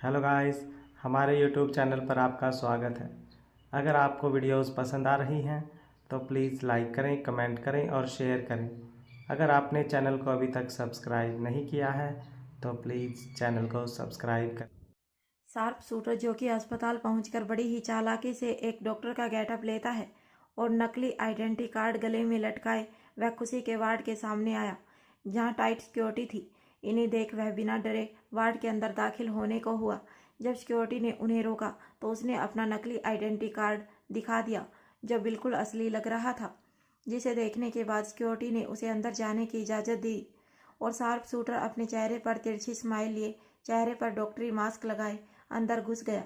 Hello guys, हमारे YouTube channel पर आपका स्वागत है। अगर आपको वीडियोस पसंद आ रही हैं तो प्लीज़ लाइक करें, कमेंट करें और शेयर करें। अगर आपने चैनल को अभी तक सब्सक्राइब नहीं किया है तो प्लीज़ चैनल को सब्सक्राइब करें। शार्प शूटर जो कि अस्पताल पहुंचकर बड़ी ही चालाकी से एक डॉक्टर का गेटअप लेता है और नकली आइडेंटिटी कार्ड गले में लटकाए वह खुशी के वार्ड के सामने आया, जहां टाइट सिक्योरिटी थी। इन्हें देख वह बिना डरे वार्ड के अंदर दाखिल होने को हुआ। जब सिक्योरिटी ने उन्हें रोका तो उसने अपना नकली आइडेंटिटी कार्ड दिखा दिया, जो बिल्कुल असली लग रहा था। जिसे देखने के बाद सिक्योरिटी ने उसे अंदर जाने की इजाज़त दी और शार्प शूटर अपने चेहरे पर तिरछी स्माइल लिए, चेहरे पर डॉक्टरी मास्क लगाए अंदर घुस गया।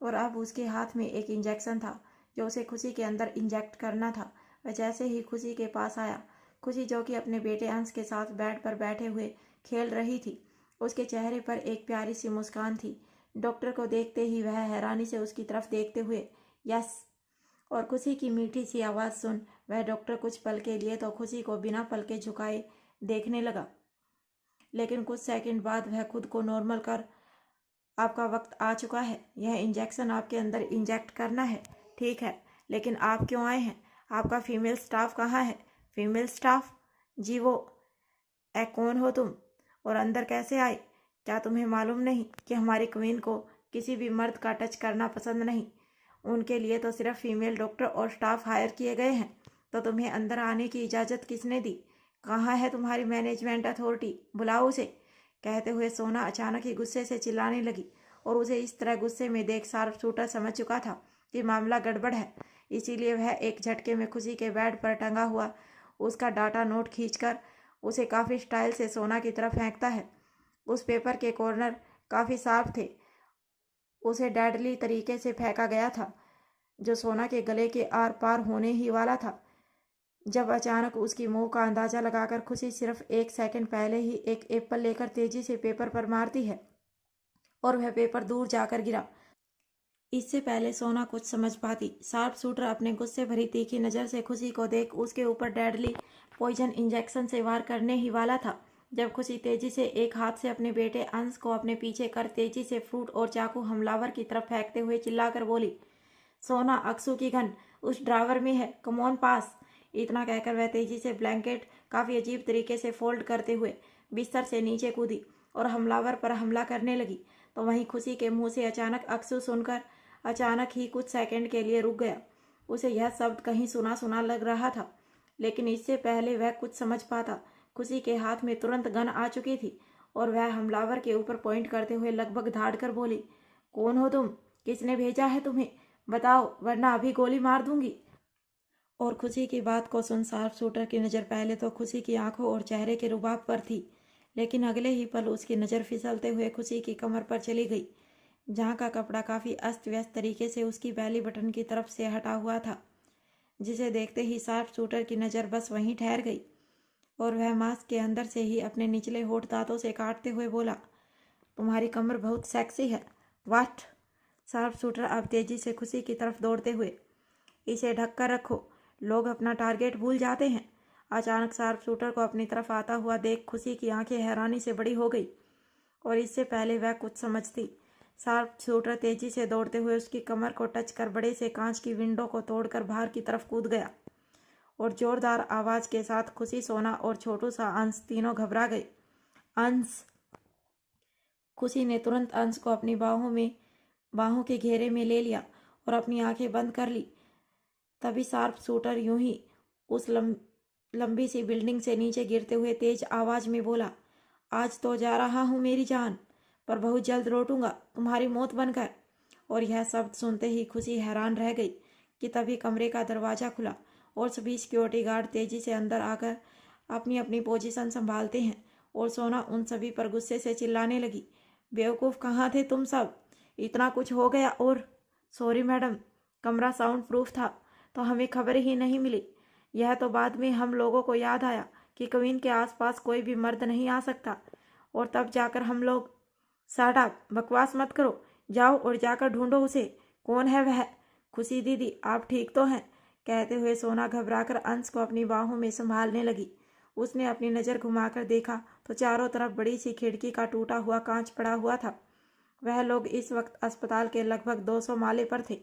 और अब उसके हाथ में एक इंजेक्शन था जो उसे खुशी के अंदर इंजेक्ट करना था। वह जैसे ही खुशी के पास आया, खुशी जो कि अपने बेटे अंश के साथ बेड पर बैठे हुए खेल रही थी, उसके चेहरे पर एक प्यारी सी मुस्कान थी। डॉक्टर को देखते ही वह हैरानी से उसकी तरफ देखते हुए यस और खुशी की मीठी सी आवाज़ सुन वह डॉक्टर कुछ पल के लिए तो खुशी को बिना पल के झुकाए देखने लगा, लेकिन कुछ सेकंड बाद वह खुद को नॉर्मल कर आपका वक्त आ चुका है। यह इंजेक्शन आपके अंदर इंजेक्ट करना है, ठीक है, लेकिन आप क्यों आए हैं? आपका फीमेल स्टाफ कहाँ है? Female staff? जी वो। कौन हो तुम और अंदर कैसे आए? क्या तुम्हें मालूम नहीं कि हमारी क्वीन को किसी भी मर्द का टच करना पसंद नहीं? उनके लिए तो सिर्फ फीमेल डॉक्टर और स्टाफ हायर किए गए हैं। तो तुम्हें अंदर आने की इजाज़त किसने दी? कहाँ है तुम्हारी मैनेजमेंट अथॉरिटी? बुलाओ उसे। कहते हुए सोना अचानक ही गुस्से से चिल्लाने लगी और उसे इस तरह गुस्से में देख शार्प शूटर समझ चुका था कि मामला गड़बड़ है। इसीलिए वह एक झटके में खुशी के बेड पर टंगा हुआ उसका डाटा नोट खींचकर उसे काफ़ी स्टाइल से सोना की तरफ फेंकता है। उस पेपर के कॉर्नर काफ़ी साफ थे। उसे डेडली तरीके से फेंका गया था, जो सोना के गले के आर पार होने ही वाला था। जब अचानक उसकी मुंह का अंदाजा लगाकर खुशी सिर्फ एक सेकंड पहले ही एक एप्पल लेकर तेजी से पेपर पर मारती है और वह पेपर दूर जाकर गिरा। इससे पहले सोना कुछ समझ पाती, शार्प शूटर अपने गुस्से भरी तीखी नज़र से खुशी को देख उसके ऊपर डेडली पॉइजन इंजेक्शन से वार करने ही वाला था, जब खुशी तेजी से एक हाथ से अपने बेटे अंश को अपने पीछे कर तेजी से फ्रूट और चाकू हमलावर की तरफ फेंकते हुए चिल्लाकर बोली, सोना, अक्सू की गन उस ड्रावर में है, कम ऑन पास। इतना कहकर वह तेजी से ब्लैंकेट काफ़ी अजीब तरीके से फोल्ड करते हुए बिस्तर से नीचे कूदी और हमलावर पर हमला करने लगी। तो वहीं खुशी के मुंह से अचानक अक्सू सुनकर अचानक ही कुछ सेकंड के लिए रुक गया। उसे यह शब्द कहीं सुना सुना लग रहा था, लेकिन इससे पहले वह कुछ समझ पाता, खुशी के हाथ में तुरंत गन आ चुकी थी और वह हमलावर के ऊपर पॉइंट करते हुए लगभग धाड़ कर बोली, कौन हो तुम? किसने भेजा है तुम्हें? बताओ, वरना अभी गोली मार दूंगी। और खुशी की बात को सुन शार्प शूटर की नज़र पहले तो खुशी की आंखों और चेहरे के रुबाब पर थी, लेकिन अगले ही पल उसकी नज़र फिसलते हुए खुशी की कमर पर चली गई, जहाँ का कपड़ा काफ़ी अस्त व्यस्त तरीके से उसकी बैली बटन की तरफ से हटा हुआ था, जिसे देखते ही शार्प शूटर की नज़र बस वहीं ठहर गई और वह मास्क के अंदर से ही अपने निचले होठ दांतों से काटते हुए बोला, तुम्हारी कमर बहुत सेक्सी है। वाट? शार्प शूटर अब तेजी से खुशी की तरफ दौड़ते हुए, इसे ढक कर रखो, लोग अपना टारगेट भूल जाते हैं। अचानक शार्प शूटर को अपनी तरफ आता हुआ देख खुशी की आंखें हैरानी से बड़ी हो गई और इससे पहले वह कुछ समझती, शार्प शूटर तेजी से दौड़ते हुए उसकी कमर को टच कर बड़े से कांच की विंडो को तोड़कर बाहर की तरफ कूद गया और जोरदार आवाज के साथ खुशी, सोना और छोटू सा अंश तीनों घबरा गए। अंश! खुशी ने तुरंत अंश को अपनी बाहों के घेरे में ले लिया और अपनी आंखें बंद कर ली। तभी शार्प शूटर यूं ही उस लंबी सी बिल्डिंग से नीचे गिरते हुए तेज आवाज में बोला, आज तो जा रहा हूं मेरी जान, पर बहुत जल्द लौटूंगा तुम्हारी मौत बनकर। और यह शब्द सुनते ही खुशी हैरान रह गई कि तभी कमरे का दरवाज़ा खुला और सभी सिक्योरिटी गार्ड तेजी से अंदर आकर अपनी अपनी पोजीशन संभालते हैं और सोना उन सभी पर गुस्से से चिल्लाने लगी, बेवकूफ़ कहाँ थे तुम सब? इतना कुछ हो गया और सॉरी मैडम, कमरा साउंड प्रूफ था तो हमें खबर ही नहीं मिली। यह तो बाद में हम लोगों को याद आया कि क्वीन के आसपास कोई भी मर्द नहीं आ सकता और तब जाकर हम लोग। शट अप, बकवास मत करो, जाओ और जाकर ढूंढो उसे, कौन है वह? खुशी दीदी, आप ठीक तो हैं? कहते हुए सोना घबराकर अंश को अपनी बाहों में संभालने लगी। उसने अपनी नज़र घुमाकर देखा तो चारों तरफ बड़ी सी खिड़की का टूटा हुआ कांच पड़ा हुआ था वह लोग इस वक्त अस्पताल के लगभग 200 माले पर थे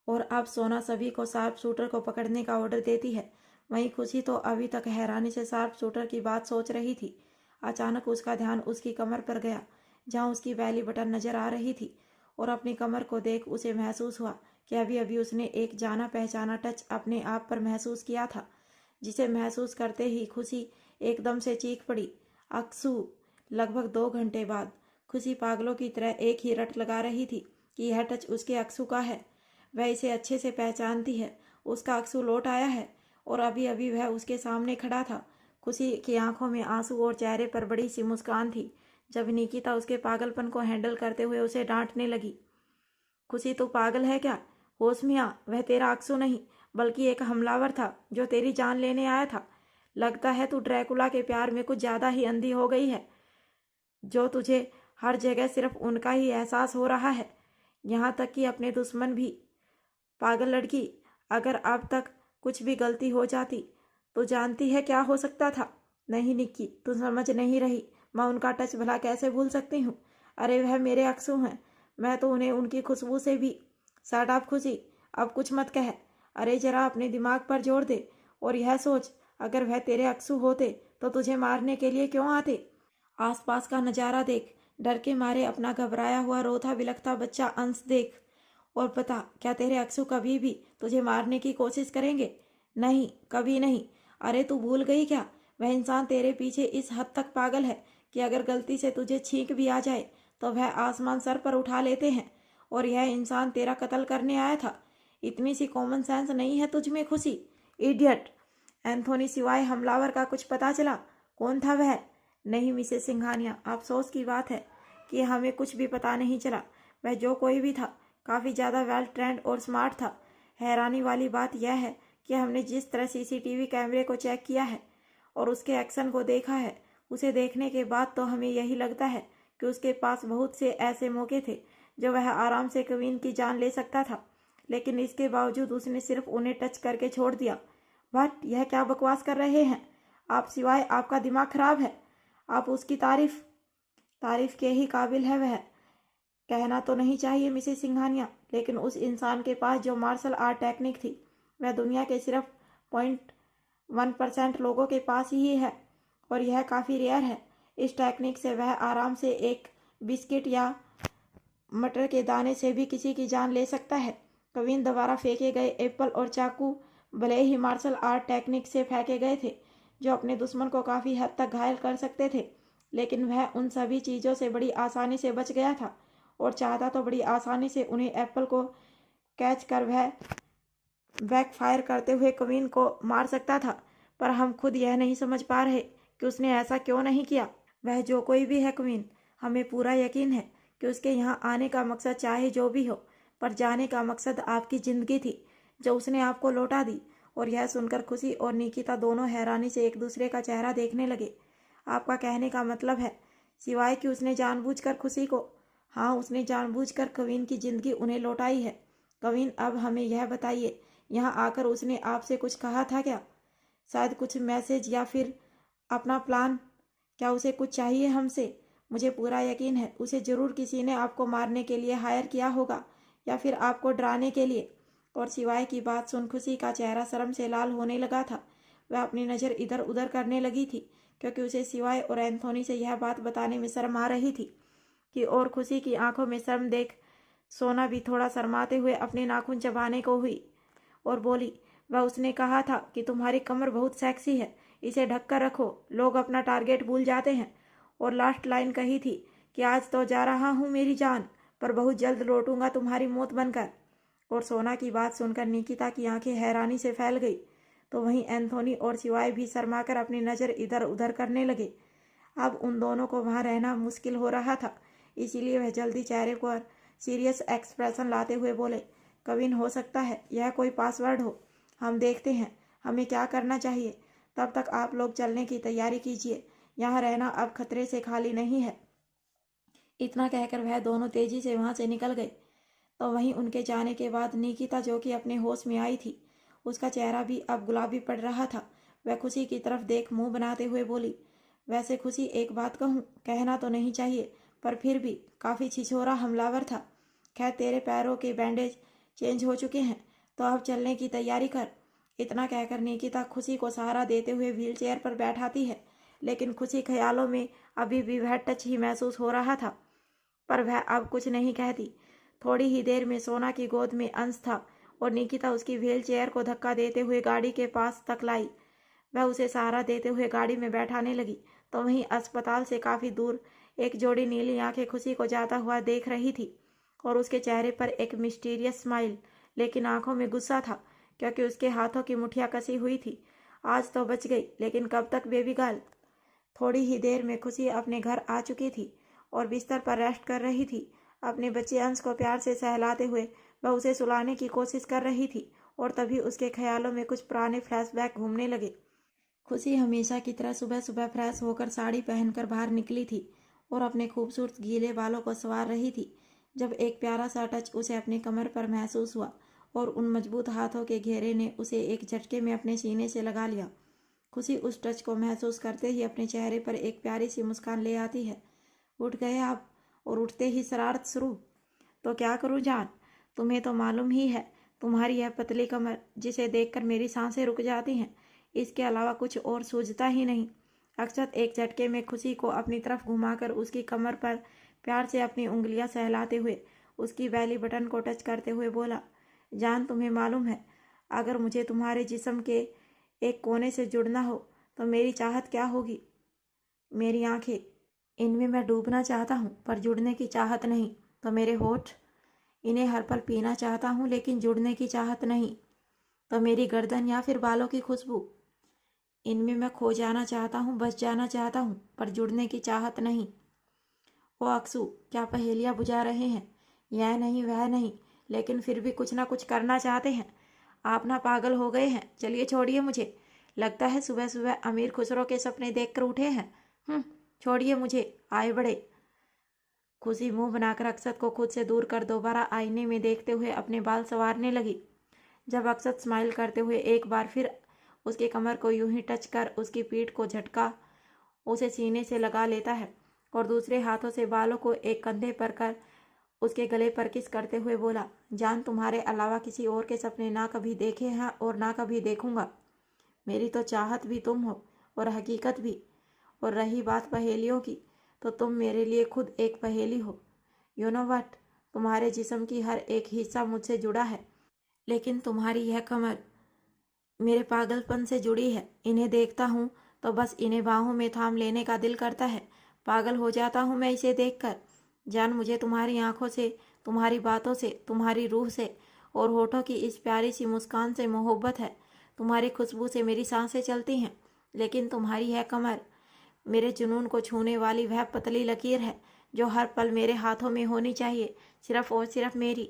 और अब सोना सभी को शार्प शूटर को पकड़ने का ऑर्डर देती है। वहीं खुशी तो अभी तक हैरानी से शार्प शूटर की बात सोच रही थी। अचानक उसका ध्यान उसकी कमर पर गया, जहां उसकी बैली बटन नजर आ रही थी, और अपनी कमर को देख उसे महसूस हुआ कि अभी अभी उसने एक जाना पहचाना टच अपने आप पर महसूस किया था, जिसे महसूस करते ही खुशी एकदम से चीख पड़ी, अक्सू। लगभग 2 घंटे बाद खुशी पागलों की तरह एक ही रट लगा रही थी कि यह टच उसके अक्सू का है। वह इसे अच्छे से पहचानती है। उसका अक्सू लौट आया है और अभी अभी वह उसके सामने खड़ा था। खुशी की आंखों में आंसू और चेहरे पर बड़ी सी मुस्कान थी जब निकिता उसके पागलपन को हैंडल करते हुए उसे डांटने लगी। खुशी, तू पागल है क्या? होश में आ, वह तेरा अक्सू नहीं बल्कि एक हमलावर था जो तेरी जान लेने आया था। लगता है तू ड्रैकुला के प्यार में कुछ ज्यादा ही अंधी हो गई है, जो तुझे हर जगह सिर्फ उनका ही एहसास हो रहा है, यहाँ तक कि अपने दुश्मन भी। पागल लड़की, अगर अब तक कुछ भी गलती हो जाती तो जानती है क्या हो सकता था? नहीं निक्की, तू समझ नहीं रही। मैं उनका टच भला कैसे भूल सकती हूँ? अरे वह मेरे अक्सू हैं, मैं तो उन्हें उनकी खुशबू से भी। शट अप खुशी, अब कुछ मत कह। अरे जरा अपने दिमाग पर जोर दे और यह सोच, अगर वह तेरे अक्सू होते तो तुझे मारने के लिए क्यों आते? आसपास का नज़ारा देख, डर के मारे अपना घबराया हुआ रोता बिलखता बच्चा अंश देख, और पता क्या तेरे अक्सू कभी भी तुझे मारने की कोशिश करेंगे? नहीं, कभी नहीं। अरे तू भूल गई क्या, वह इंसान तेरे पीछे इस हद तक पागल है कि अगर गलती से तुझे छींक भी आ जाए तो वह आसमान सर पर उठा लेते हैं, और यह इंसान तेरा कत्ल करने आया था। इतनी सी कॉमन सेंस नहीं है तुझ में खुशी? इडियट। एंथोनी सिवाय हमलावर का कुछ पता चला? कौन था वह? नहीं मिसेस सिंघानिया, अफसोस की बात है कि हमें कुछ भी पता नहीं चला। वह जो कोई भी था काफ़ी ज़्यादा वेल ट्रेंड और स्मार्ट था। हैरानी वाली बात यह है कि हमने जिस तरह सीसीटीवी कैमरे को चेक किया है और उसके एक्शन को देखा है, उसे देखने के बाद तो हमें यही लगता है कि उसके पास बहुत से ऐसे मौके थे जो वह आराम से कवीन की जान ले सकता था, लेकिन इसके बावजूद उसने सिर्फ उन्हें टच करके छोड़ दिया। बट यह क्या बकवास कर रहे हैं आप? सिवाय आपका दिमाग खराब है। आप उसकी तारीफ के ही काबिल है वह। कहना तो नहीं चाहिए मिसेस सिंघानिया, लेकिन उस इंसान के पास जो मार्शल आर्ट टेक्निक थी वह दुनिया के सिर्फ 0.1% लोगों के पास ही है, और यह काफ़ी रेयर है। इस टेक्निक से वह आराम से एक बिस्किट या मटर के दाने से भी किसी की जान ले सकता है। कविन द्वारा फेंके गए एप्पल और चाकू भले ही मार्शल आर्ट टेक्निक से फेंके गए थे जो अपने दुश्मन को काफ़ी हद तक घायल कर सकते थे, लेकिन वह उन सभी चीज़ों से बड़ी आसानी से बच गया था और चाहता तो बड़ी आसानी से उन्हें एप्पल को कैच कर वह बैकफायर करते हुए कवीन को मार सकता था। पर हम खुद यह नहीं समझ पा रहे कि उसने ऐसा क्यों नहीं किया। वह जो कोई भी है कवीन, हमें पूरा यकीन है कि उसके यहाँ आने का मकसद चाहे जो भी हो, पर जाने का मकसद आपकी ज़िंदगी थी जो उसने आपको लौटा दी। और यह सुनकर खुशी और निकिता दोनों हैरानी से एक दूसरे का चेहरा देखने लगे। आपका कहने का मतलब है सिवाय कि उसने जानबूझकर खुशी को? हाँ, उसने जानबूझकर कवीन की ज़िंदगी उन्हें लौटाई है। कवीन, अब हमें यह बताइए, यहाँ आकर उसने आपसे कुछ कहा था क्या? शायद कुछ मैसेज या फिर अपना प्लान? क्या उसे कुछ चाहिए हमसे? मुझे पूरा यकीन है उसे ज़रूर किसी ने आपको मारने के लिए हायर किया होगा या फिर आपको डराने के लिए। और सिवाय की बात सुन खुशी का चेहरा शर्म से लाल होने लगा था। वह अपनी नज़र इधर उधर करने लगी थी क्योंकि उसे सिवाय और एंथोनी से यह बात बताने में शर्म आ रही थी कि और खुशी की आंखों में शर्म देख सोना भी थोड़ा शर्माते हुए अपने नाखून चबाने को हुई और बोली, वह उसने कहा था कि तुम्हारी कमर बहुत सेक्सी है, इसे ढक कर रखो, लोग अपना टारगेट भूल जाते हैं। और लास्ट लाइन कही थी कि आज तो जा रहा हूँ मेरी जान, पर बहुत जल्द लौटूंगा तुम्हारी मौत बनकर। और सोना की बात सुनकर निकिता की आंखें हैरानी से फैल गई, तो वहीं एंथोनी और सिवाय भी शर्माकर अपनी नज़र इधर उधर करने लगे। अब उन दोनों को वहाँ रहना मुश्किल हो रहा था, इसीलिए वह जल्दी चेहरे पर सीरियस एक्सप्रेशन लाते हुए बोले, कविन, हो सकता है यह कोई पासवर्ड हो, हम देखते हैं हमें क्या करना चाहिए। तब तक आप लोग चलने की तैयारी कीजिए, यहाँ रहना अब खतरे से खाली नहीं है। इतना कहकर वह दोनों तेजी से वहाँ से निकल गए। तो वहीं उनके जाने के बाद निकिता, जो कि अपने होश में आई थी, उसका चेहरा भी अब गुलाबी पड़ रहा था। वह खुशी की तरफ देख मुंह बनाते हुए बोली, वैसे खुशी, एक बात कहूँ, कहना तो नहीं चाहिए पर फिर भी काफ़ी छिछोरा हमलावर था। खैर, तेरे पैरों के बैंडेज चेंज हो चुके हैं, तो अब चलने की तैयारी कर। इतना कहकर निकिता खुशी को सहारा देते हुए व्हीलचेयर पर बैठाती है, लेकिन खुशी ख्यालों में अभी भी वह टच ही महसूस हो रहा था, पर वह अब कुछ नहीं कहती। थोड़ी ही देर में सोना की गोद में अंश था और निकिता उसकी व्हीलचेयर को धक्का देते हुए गाड़ी के पास तक लाई। वह उसे सहारा देते हुए गाड़ी में बैठाने लगी, तो वहीं अस्पताल से काफ़ी दूर एक जोड़ी नीली आंखें खुशी को जाता हुआ देख रही थी और उसके चेहरे पर एक मिस्टीरियस स्माइल, लेकिन आंखों में गुस्सा था, क्योंकि उसके हाथों की मुठ्ठियां कसी हुई थी। आज तो बच गई, लेकिन कब तक बेबी गर्ल? थोड़ी ही देर में खुशी अपने घर आ चुकी थी और बिस्तर पर रेस्ट कर रही थी। अपने बच्चे अंश को प्यार से सहलाते हुए वह उसे सुलाने की कोशिश कर रही थी और तभी उसके ख्यालों में कुछ पुराने फ्लैशबैक घूमने लगे। खुशी हमेशा की तरह सुबह सुबह फ्रेश होकर साड़ी पहनकर बाहर निकली थी और अपने खूबसूरत गीले बालों को संवार रही थी, जब एक प्यारा सा टच उसे अपनी कमर पर महसूस हुआ और उन मजबूत हाथों के घेरे ने उसे एक झटके में अपने सीने से लगा लिया। खुशी उस टच को महसूस करते ही अपने चेहरे पर एक प्यारी सी मुस्कान ले आती है। उठ गए आप? और उठते ही शरारत शुरू। तो क्या करूं जान, तुम्हें तो मालूम ही है, तुम्हारी यह पतली कमर जिसे देखकर मेरी सांसें रुक जाती हैं, इसके अलावा कुछ और सूझता ही नहीं। अक्षत एक झटके में खुशी को अपनी तरफ घुमाकर उसकी कमर पर प्यार से अपनी उंगलियां सहलाते हुए उसकी बैली बटन को टच करते हुए बोला, जान तुम्हें मालूम है, अगर मुझे तुम्हारे जिस्म के एक कोने से जुड़ना हो तो मेरी चाहत क्या होगी? मेरी आंखें, इनमें मैं डूबना चाहता हूँ पर जुड़ने की चाहत नहीं। तो मेरे होठ, इन्हें हर पल पीना चाहता हूँ लेकिन जुड़ने की चाहत नहीं। तो मेरी गर्दन या फिर बालों की खुशबू, इनमें मैं खो जाना चाहता हूँ, बस जाना चाहता हूँ पर जुड़ने की चाहत नहीं। ओ अक्सू, क्या पहेलियाँ बुझा रहे हैं? यह नहीं वह नहीं, लेकिन फिर भी कुछ ना कुछ करना चाहते हैं। आप ना पागल हो गए हैं? चलिए छोड़िए मुझे, लगता है सुबह सुबह अमीर खुसरो के सपने देखकर उठे हैं। छोड़िए मुझे, आए बड़े। खुशी मुंह बनाकर अक्षत को खुद से दूर कर दोबारा आईने में देखते हुए अपने बाल संवारने लगी। जब अक्षत स्माइल करते हुए एक बार फिर उसके कमर को यूं ही टच कर उसकी पीठ को झटका उसे सीने से लगा लेता है और दूसरे हाथों से बालों को एक कंधे पर कर उसके गले पर किस करते हुए बोला, जान तुम्हारे अलावा किसी और के सपने ना कभी देखे हैं और ना कभी देखूंगा। मेरी तो चाहत भी तुम हो और हकीकत भी। और रही बात पहेलियों की, तो तुम मेरे लिए खुद एक पहेली हो। यू नो व्हाट, तुम्हारे जिस्म की हर एक हिस्सा मुझसे जुड़ा है, लेकिन तुम्हारी यह कमर मेरे पागलपन से जुड़ी है। इन्हें देखता हूँ तो बस इन्हें बाहों में थाम लेने का दिल करता है। पागल हो जाता हूँ मैं इसे देखकर। जान, मुझे तुम्हारी आंखों से, तुम्हारी बातों से, तुम्हारी रूह से और होठों की इस प्यारी सी मुस्कान से मोहब्बत है। तुम्हारी खुशबू से मेरी सांसें चलती हैं, लेकिन तुम्हारी यह कमर मेरे जुनून को छूने वाली वह पतली लकीर है जो हर पल मेरे हाथों में होनी चाहिए, सिर्फ और सिर्फ मेरी।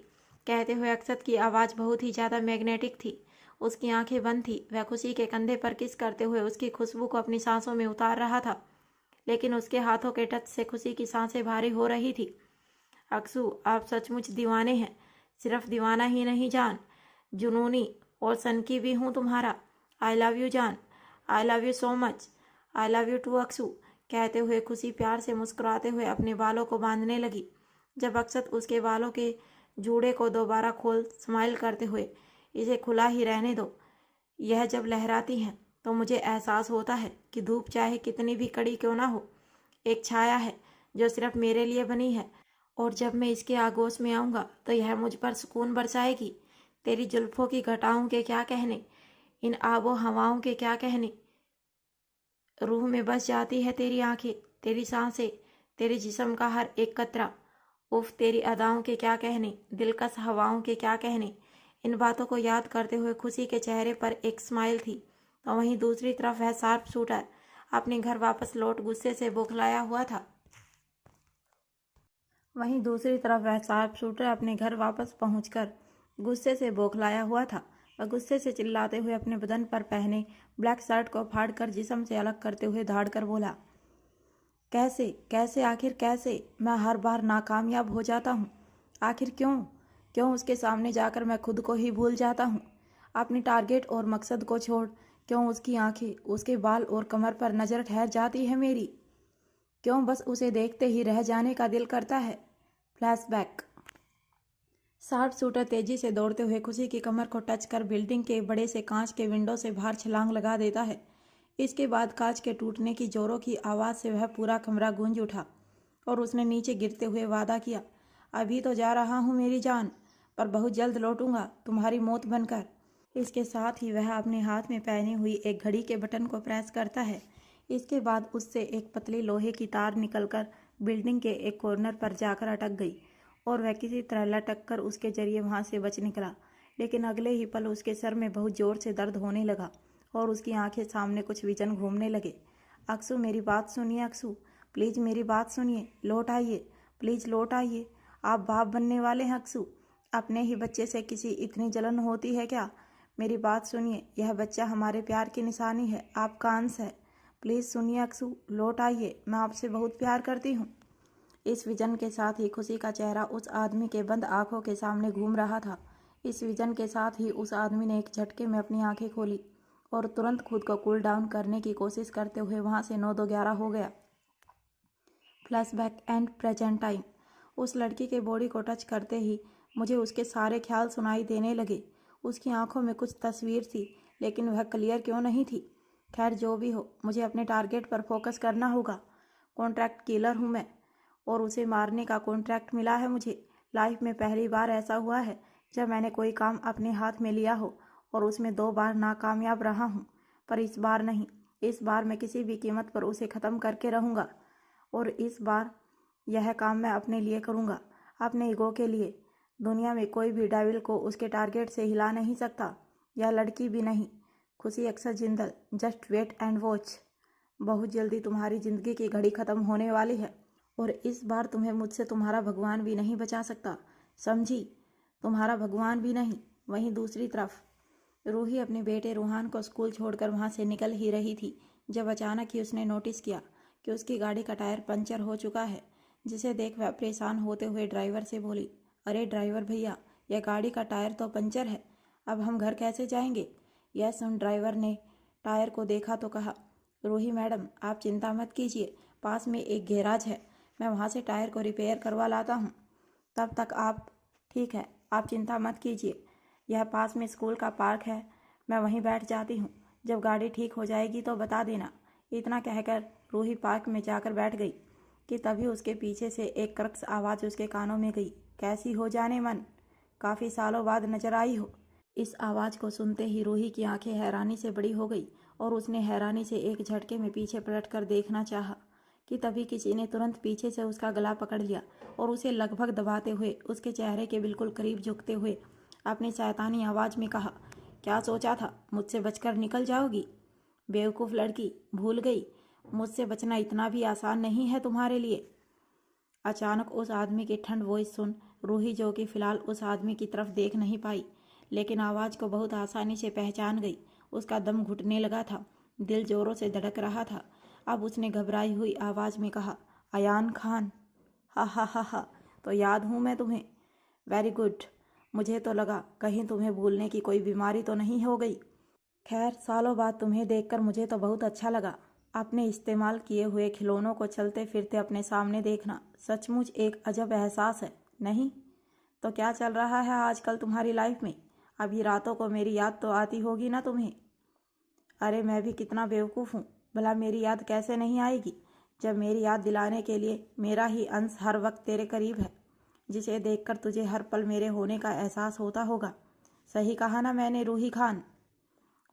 कहते हुए अक्षत की आवाज़ बहुत ही ज़्यादा मैग्नेटिक थी। उसकी आंखें बंद थी। वह खुशी के कंधे पर किस करते हुए उसकी खुशबू को अपनी सांसों में उतार रहा था, लेकिन उसके हाथों के टच से खुशी की सांसें भारी हो रही थी। अक्सू, आप सचमुच दीवाने हैं। सिर्फ दीवाना ही नहीं जान, जुनूनी और सनकी भी हूँ तुम्हारा। आई लव यू जान, I love you so much, I love you too अक्सू। कहते हुए खुशी प्यार से मुस्कुराते हुए अपने बालों को बांधने लगी। जब अक्षत उसके बालों के जूड़े को दोबारा खोल स्माइल करते हुए, इसे खुला ही रहने दो, यह जब लहराती हैं तो मुझे एहसास होता है कि धूप चाहे कितनी भी कड़ी क्यों ना हो, एक छाया है जो सिर्फ मेरे लिए बनी है, और जब मैं इसके आगोश में आऊँगा तो यह मुझ पर सुकून बरसाएगी। तेरी जुल्फों की घटाओं के क्या कहने, इन आबो हवाओं के क्या कहने, रूह में बस जाती है तेरी आंखें, तेरी सांसें, तेरे जिस्म का हर एक कतरा। उफ, तेरी अदाओं के क्या कहने, दिलकश हवाओं के क्या कहने। इन बातों को याद करते हुए खुशी के चेहरे पर एक स्माइल थी, तो वहीं दूसरी तरफ वह शार्प शूटर अपने घर वापस लौट गुस्से से बौखलाया हुआ था। गुस्से से बौखलाया हुआ था। वह गुस्से से चिल्लाते हुए अपने बदन पर पहने ब्लैक शर्ट को फाड़कर जिस्म से अलग करते हुए धाड़ कर बोला, कैसे कैसे आखिर कैसे मैं हर बार नाकामयाब हो जाता हूँ? आखिर क्यों उसके सामने जाकर मैं खुद को ही भूल जाता हूँ? अपनी टारगेट और मकसद को छोड़ क्यों उसकी आंखें, उसके बाल और कमर पर नज़र ठहर जाती है मेरी? क्यों बस उसे देखते ही रह जाने का दिल करता है। फ्लैशबैक। शार्प शूटर तेजी से दौड़ते हुए खुशी की कमर को टच कर बिल्डिंग के बड़े से कांच के विंडो से बाहर छलांग लगा देता है। इसके बाद कांच के टूटने की जोरों की आवाज़ से वह पूरा कमरा गूंज उठा और उसने नीचे गिरते हुए वादा किया, अभी तो जा रहा हूँ मेरी जान, पर बहुत जल्द लौटूंगा तुम्हारी मौत बनकर। इसके साथ ही वह अपने हाथ में पहनी हुई एक घड़ी के बटन को प्रेस करता है। इसके बाद उससे एक पतली लोहे की तार निकलकर बिल्डिंग के एक कॉर्नर पर जाकर अटक गई और वह किसी तरह लटक कर उसके जरिए वहां से बच निकला। लेकिन अगले ही पल उसके सर में बहुत जोर से दर्द होने लगा और उसकी आंखें सामने कुछ विजन घूमने लगे। अक्सू, मेरी बात सुनिए अक्सू, प्लीज़ मेरी बात सुनिए, लौट आइए, प्लीज़ लौट आइए। आप बाप बनने वाले हैं अक्सू, अपने ही बच्चे से किसी इतनी जलन होती है क्या? मेरी बात सुनिए, यह बच्चा हमारे प्यार की निशानी है, आपका अंश है। प्लीज़ सुनिए अक्सू, लौट आइए, मैं आपसे बहुत प्यार करती हूँ। इस विजन के साथ ही खुशी का चेहरा उस आदमी के बंद आंखों के सामने घूम रहा था। इस विजन के साथ ही उस आदमी ने एक झटके में अपनी आंखें खोली और तुरंत खुद को कूल डाउन करने की कोशिश करते हुए वहां से 9-2-11 हो गया। Flashback and present time. उस लड़की के बॉडी को टच करते ही मुझे उसके सारे ख्याल सुनाई देने लगे। उसकी आंखों में कुछ तस्वीर थी, लेकिन वह क्लियर क्यों नहीं थी। खैर जो भी हो, मुझे अपने टारगेट पर फोकस करना होगा। कॉन्ट्रैक्ट किलर हूँ मैं और उसे मारने का कॉन्ट्रैक्ट मिला है मुझे। लाइफ में पहली बार ऐसा हुआ है जब मैंने कोई काम अपने हाथ में लिया हो और उसमें 2 बार नाकामयाब रहा हूँ, पर इस बार नहीं। इस बार मैं किसी भी कीमत पर उसे ख़त्म करके रहूँगा और इस बार यह काम मैं अपने लिए करूँगा, अपने ईगो के लिए। दुनिया में कोई भी डेविल को उसके टारगेट से हिला नहीं सकता, यह लड़की भी नहीं। खुशी अक्सर Jindal, just wait and watch. बहुत जल्दी तुम्हारी ज़िंदगी की घड़ी ख़त्म होने वाली है और इस बार तुम्हें मुझसे तुम्हारा भगवान भी नहीं बचा सकता, समझी? तुम्हारा भगवान भी नहीं। वहीं दूसरी तरफ रूही अपने बेटे रूहान को स्कूल छोड़कर वहां से निकल ही रही थी जब अचानक ही उसने नोटिस किया कि उसकी गाड़ी का टायर पंचर हो चुका है, जिसे देख वह परेशान होते हुए ड्राइवर से बोली, अरे ड्राइवर भैया, यह गाड़ी का टायर तो पंचर है, अब हम घर कैसे जाएंगे? यह सुन ड्राइवर ने टायर को देखा तो कहा, रूही मैडम, आप चिंता मत कीजिए, पास में एक गैराज है, मैं वहाँ से टायर को रिपेयर करवा लाता हूँ, तब तक आप ठीक है, आप चिंता मत कीजिए, यह पास में स्कूल का पार्क है, मैं वहीं बैठ जाती हूँ, जब गाड़ी ठीक हो जाएगी तो बता देना। इतना कहकर रूही पार्क में जाकर बैठ गई कि तभी उसके पीछे से एक कर्कश आवाज़ उसके कानों में गई, कैसी हो जाने मन, काफ़ी सालों बाद नजर आई हो। इस आवाज़ को सुनते ही रूही की आंखें हैरानी से बड़ी हो गई और उसने हैरानी से एक झटके में पीछे पलटकर देखना चाहा कि तभी किसी ने तुरंत पीछे से उसका गला पकड़ लिया और उसे लगभग दबाते हुए उसके चेहरे के बिल्कुल करीब झुकते हुए अपनी शैतानी आवाज़ में कहा, क्या सोचा था, मुझसे बचकर निकल जाओगी? बेवकूफ़ लड़की, भूल गई, मुझसे बचना इतना भी आसान नहीं है तुम्हारे लिए। अचानक उस आदमी की ठंड वॉइस सुन रूही, जो कि फिलहाल उस आदमी की तरफ देख नहीं पाई लेकिन आवाज़ को बहुत आसानी से पहचान गई, उसका दम घुटने लगा था, दिल जोरों से धड़क रहा था। अब उसने घबराई हुई आवाज़ में कहा, अयान खान। हा हा हा हा, तो याद हूँ मैं तुम्हें। वेरी गुड, मुझे तो लगा कहीं तुम्हें भूलने की कोई बीमारी तो नहीं हो गई। खैर, सालों बाद तुम्हें देखकर मुझे तो बहुत अच्छा लगा। अपने इस्तेमाल किए हुए खिलौनों को चलते फिरते अपने सामने देखना सचमुच एक अजब एहसास है, नहीं? तो क्या चल रहा है आजकल तुम्हारी लाइफ में? अभी रातों को मेरी याद तो आती होगी ना तुम्हें? अरे मैं भी कितना बेवकूफ़ हूँ, भला मेरी याद कैसे नहीं आएगी जब मेरी याद दिलाने के लिए मेरा ही अंश हर वक्त तेरे करीब है, जिसे देखकर तुझे हर पल मेरे होने का एहसास होता होगा। सही कहा ना मैंने रूही खान?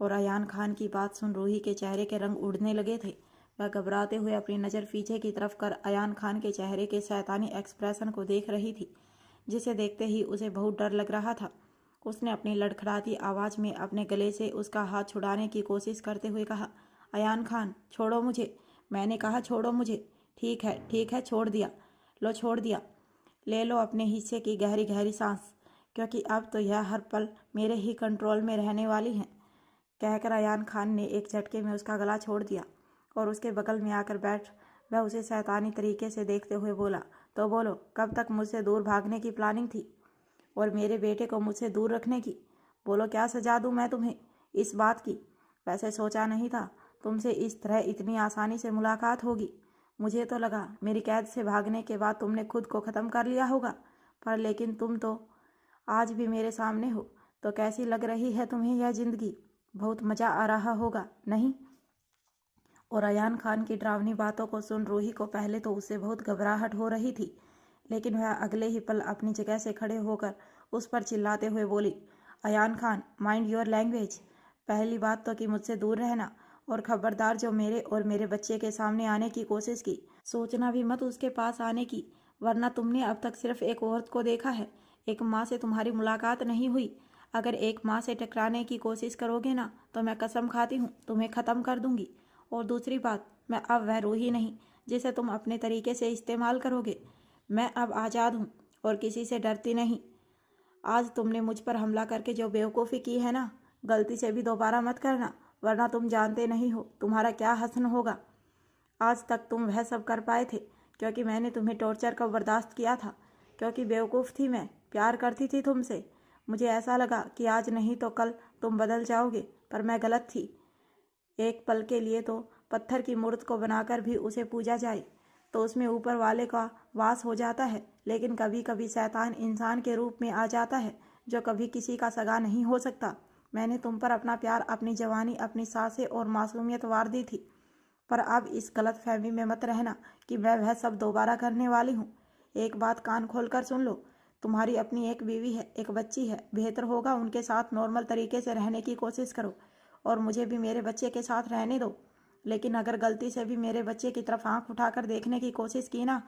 और अयान खान की बात सुन रूही के चेहरे के रंग उड़ने लगे थे। वह घबराते हुए अपनी नज़र पीछे की तरफ कर अयान खान के चेहरे के शैतानी एक्सप्रेशन को देख रही थी, जिसे देखते ही उसे बहुत डर लग रहा था। उसने अपनी लड़खड़ाती आवाज़ में अपने गले से उसका हाथ छुड़ाने की कोशिश करते हुए कहा, अयान खान, छोड़ो मुझे, मैंने कहा छोड़ो मुझे। ठीक है, छोड़ दिया, लो छोड़ दिया, ले लो अपने हिस्से की गहरी गहरी सांस, क्योंकि अब तो यह हर पल मेरे ही कंट्रोल में रहने वाली हैं। कहकर अयान खान ने एक झटके में उसका गला छोड़ दिया और उसके बगल में आकर बैठ वह उसे शैतानी तरीके से देखते हुए बोला, तो बोलो, कब तक मुझसे दूर भागने की प्लानिंग थी और मेरे बेटे को मुझसे दूर रखने की? बोलो, क्या सजा दूं मैं तुम्हें इस बात की? वैसे सोचा नहीं था तुमसे इस तरह इतनी आसानी से मुलाकात होगी। मुझे तो लगा मेरी कैद से भागने के बाद तुमने खुद को ख़त्म कर लिया होगा, पर लेकिन तुम तो आज भी मेरे सामने हो। तो कैसी लग रही है तुम्हें यह ज़िंदगी? बहुत मज़ा आ रहा होगा, नहीं? और अयान खान की डरावनी बातों को सुन रूही को पहले तो उससे बहुत घबराहट हो रही थी, लेकिन वह अगले ही पल अपनी जगह से खड़े होकर उस पर चिल्लाते हुए बोली, Ayaan Khan, mind your language. पहली बात तो कि मुझसे दूर रहना, और खबरदार जो मेरे और मेरे बच्चे के सामने आने की कोशिश की, सोचना भी मत उसके पास आने की, वरना तुमने अब तक सिर्फ एक औरत को देखा है, एक माँ से तुम्हारी मुलाकात नहीं हुई। अगर एक माँ से टकराने की कोशिश करोगे ना, तो मैं कसम खाती हूँ तुम्हें ख़त्म कर दूंगी। और दूसरी बात, मैं अब वह रूही नहीं जिसे तुम अपने तरीके से इस्तेमाल करोगे। मैं अब आज़ाद हूँ और किसी से डरती नहीं। आज तुमने मुझ पर हमला करके जो बेवकूफ़ी की है ना, गलती से भी दोबारा मत करना, वरना तुम जानते नहीं हो तुम्हारा क्या हश्र होगा। आज तक तुम वह सब कर पाए थे क्योंकि मैंने तुम्हें टॉर्चर का बर्दाश्त किया था, क्योंकि बेवकूफ़ थी मैं, प्यार करती थी तुमसे। मुझे ऐसा लगा कि आज नहीं तो कल तुम बदल जाओगे, पर मैं गलत थी। एक पल के लिए तो पत्थर की मूर्त को बनाकर भी उसे पूजा जाए तो उसमें ऊपर वाले का वास हो जाता है, लेकिन कभी कभी शैतान इंसान के रूप में आ जाता है जो कभी किसी का सगा नहीं हो सकता। मैंने तुम पर अपना प्यार, अपनी जवानी, अपनी सांसें और मासूमियत वार दी थी, पर अब इस गलत फहमी में मत रहना कि मैं वह सब दोबारा करने वाली हूँ। एक बात कान खोल कर सुन लो, तुम्हारी अपनी एक बीवी है, एक बच्ची है, बेहतर होगा उनके साथ नॉर्मल तरीके से रहने की कोशिश करो, और मुझे भी मेरे बच्चे के साथ रहने दो। लेकिन अगर गलती से भी मेरे बच्चे की तरफ आंख उठाकर देखने की कोशिश की ना,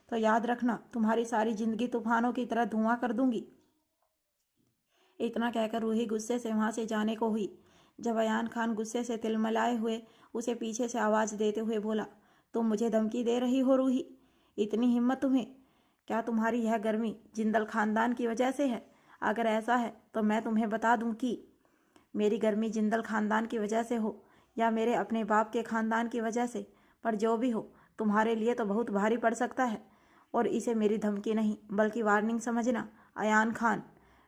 तो याद रखना तुम्हारी सारी जिंदगी तूफानों की तरह धुआं कर दूंगी। इतना कहकर रूही गुस्से से वहां से जाने को हुई, जब अयान खान गुस्से से तिलमिलाए हुए उसे पीछे से आवाज़ देते हुए बोला, तुम मुझे धमकी दे रही हो रूही? इतनी हिम्मत तुम्हें? क्या तुम्हारी यह गर्मी जिंदल खानदान की वजह से है? अगर ऐसा है तो मैं तुम्हें बता दूं कि मेरी गर्मी जिंदल खानदान की वजह से हो या मेरे अपने बाप के खानदान की वजह से, पर जो भी हो तुम्हारे लिए तो बहुत भारी पड़ सकता है। और इसे मेरी धमकी नहीं बल्कि वार्निंग समझना। अयान खान,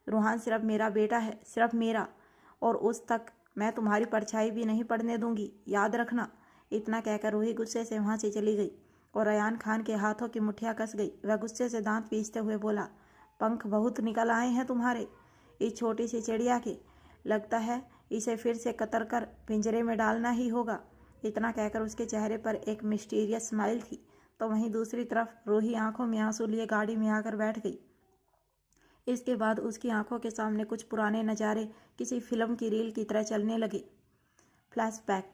रूहान सिर्फ मेरा बेटा है, सिर्फ मेरा, और उस तक मैं तुम्हारी परछाई भी नहीं पड़ने दूंगी, याद रखना। इतना कहकर रूही गुस्से से वहाँ से चली गई और अयान खान के हाथों की मुठ्ठियाँ कस गई। वह गुस्से से दांत पीसते हुए बोला, पंख बहुत निकल आए हैं तुम्हारे इस छोटी सी चिड़िया के, लगता है इसे फिर से कतर कर पिंजरे में डालना ही होगा। इतना कहकर उसके चेहरे पर एक मिस्टीरियस स्माइल थी, तो वहीं दूसरी तरफ रूही आंखों में आंसू लिए गाड़ी में आकर बैठ गई। इसके बाद उसकी आंखों के सामने कुछ पुराने नज़ारे किसी फिल्म की रील की तरह चलने लगे। फ्लैशबैक,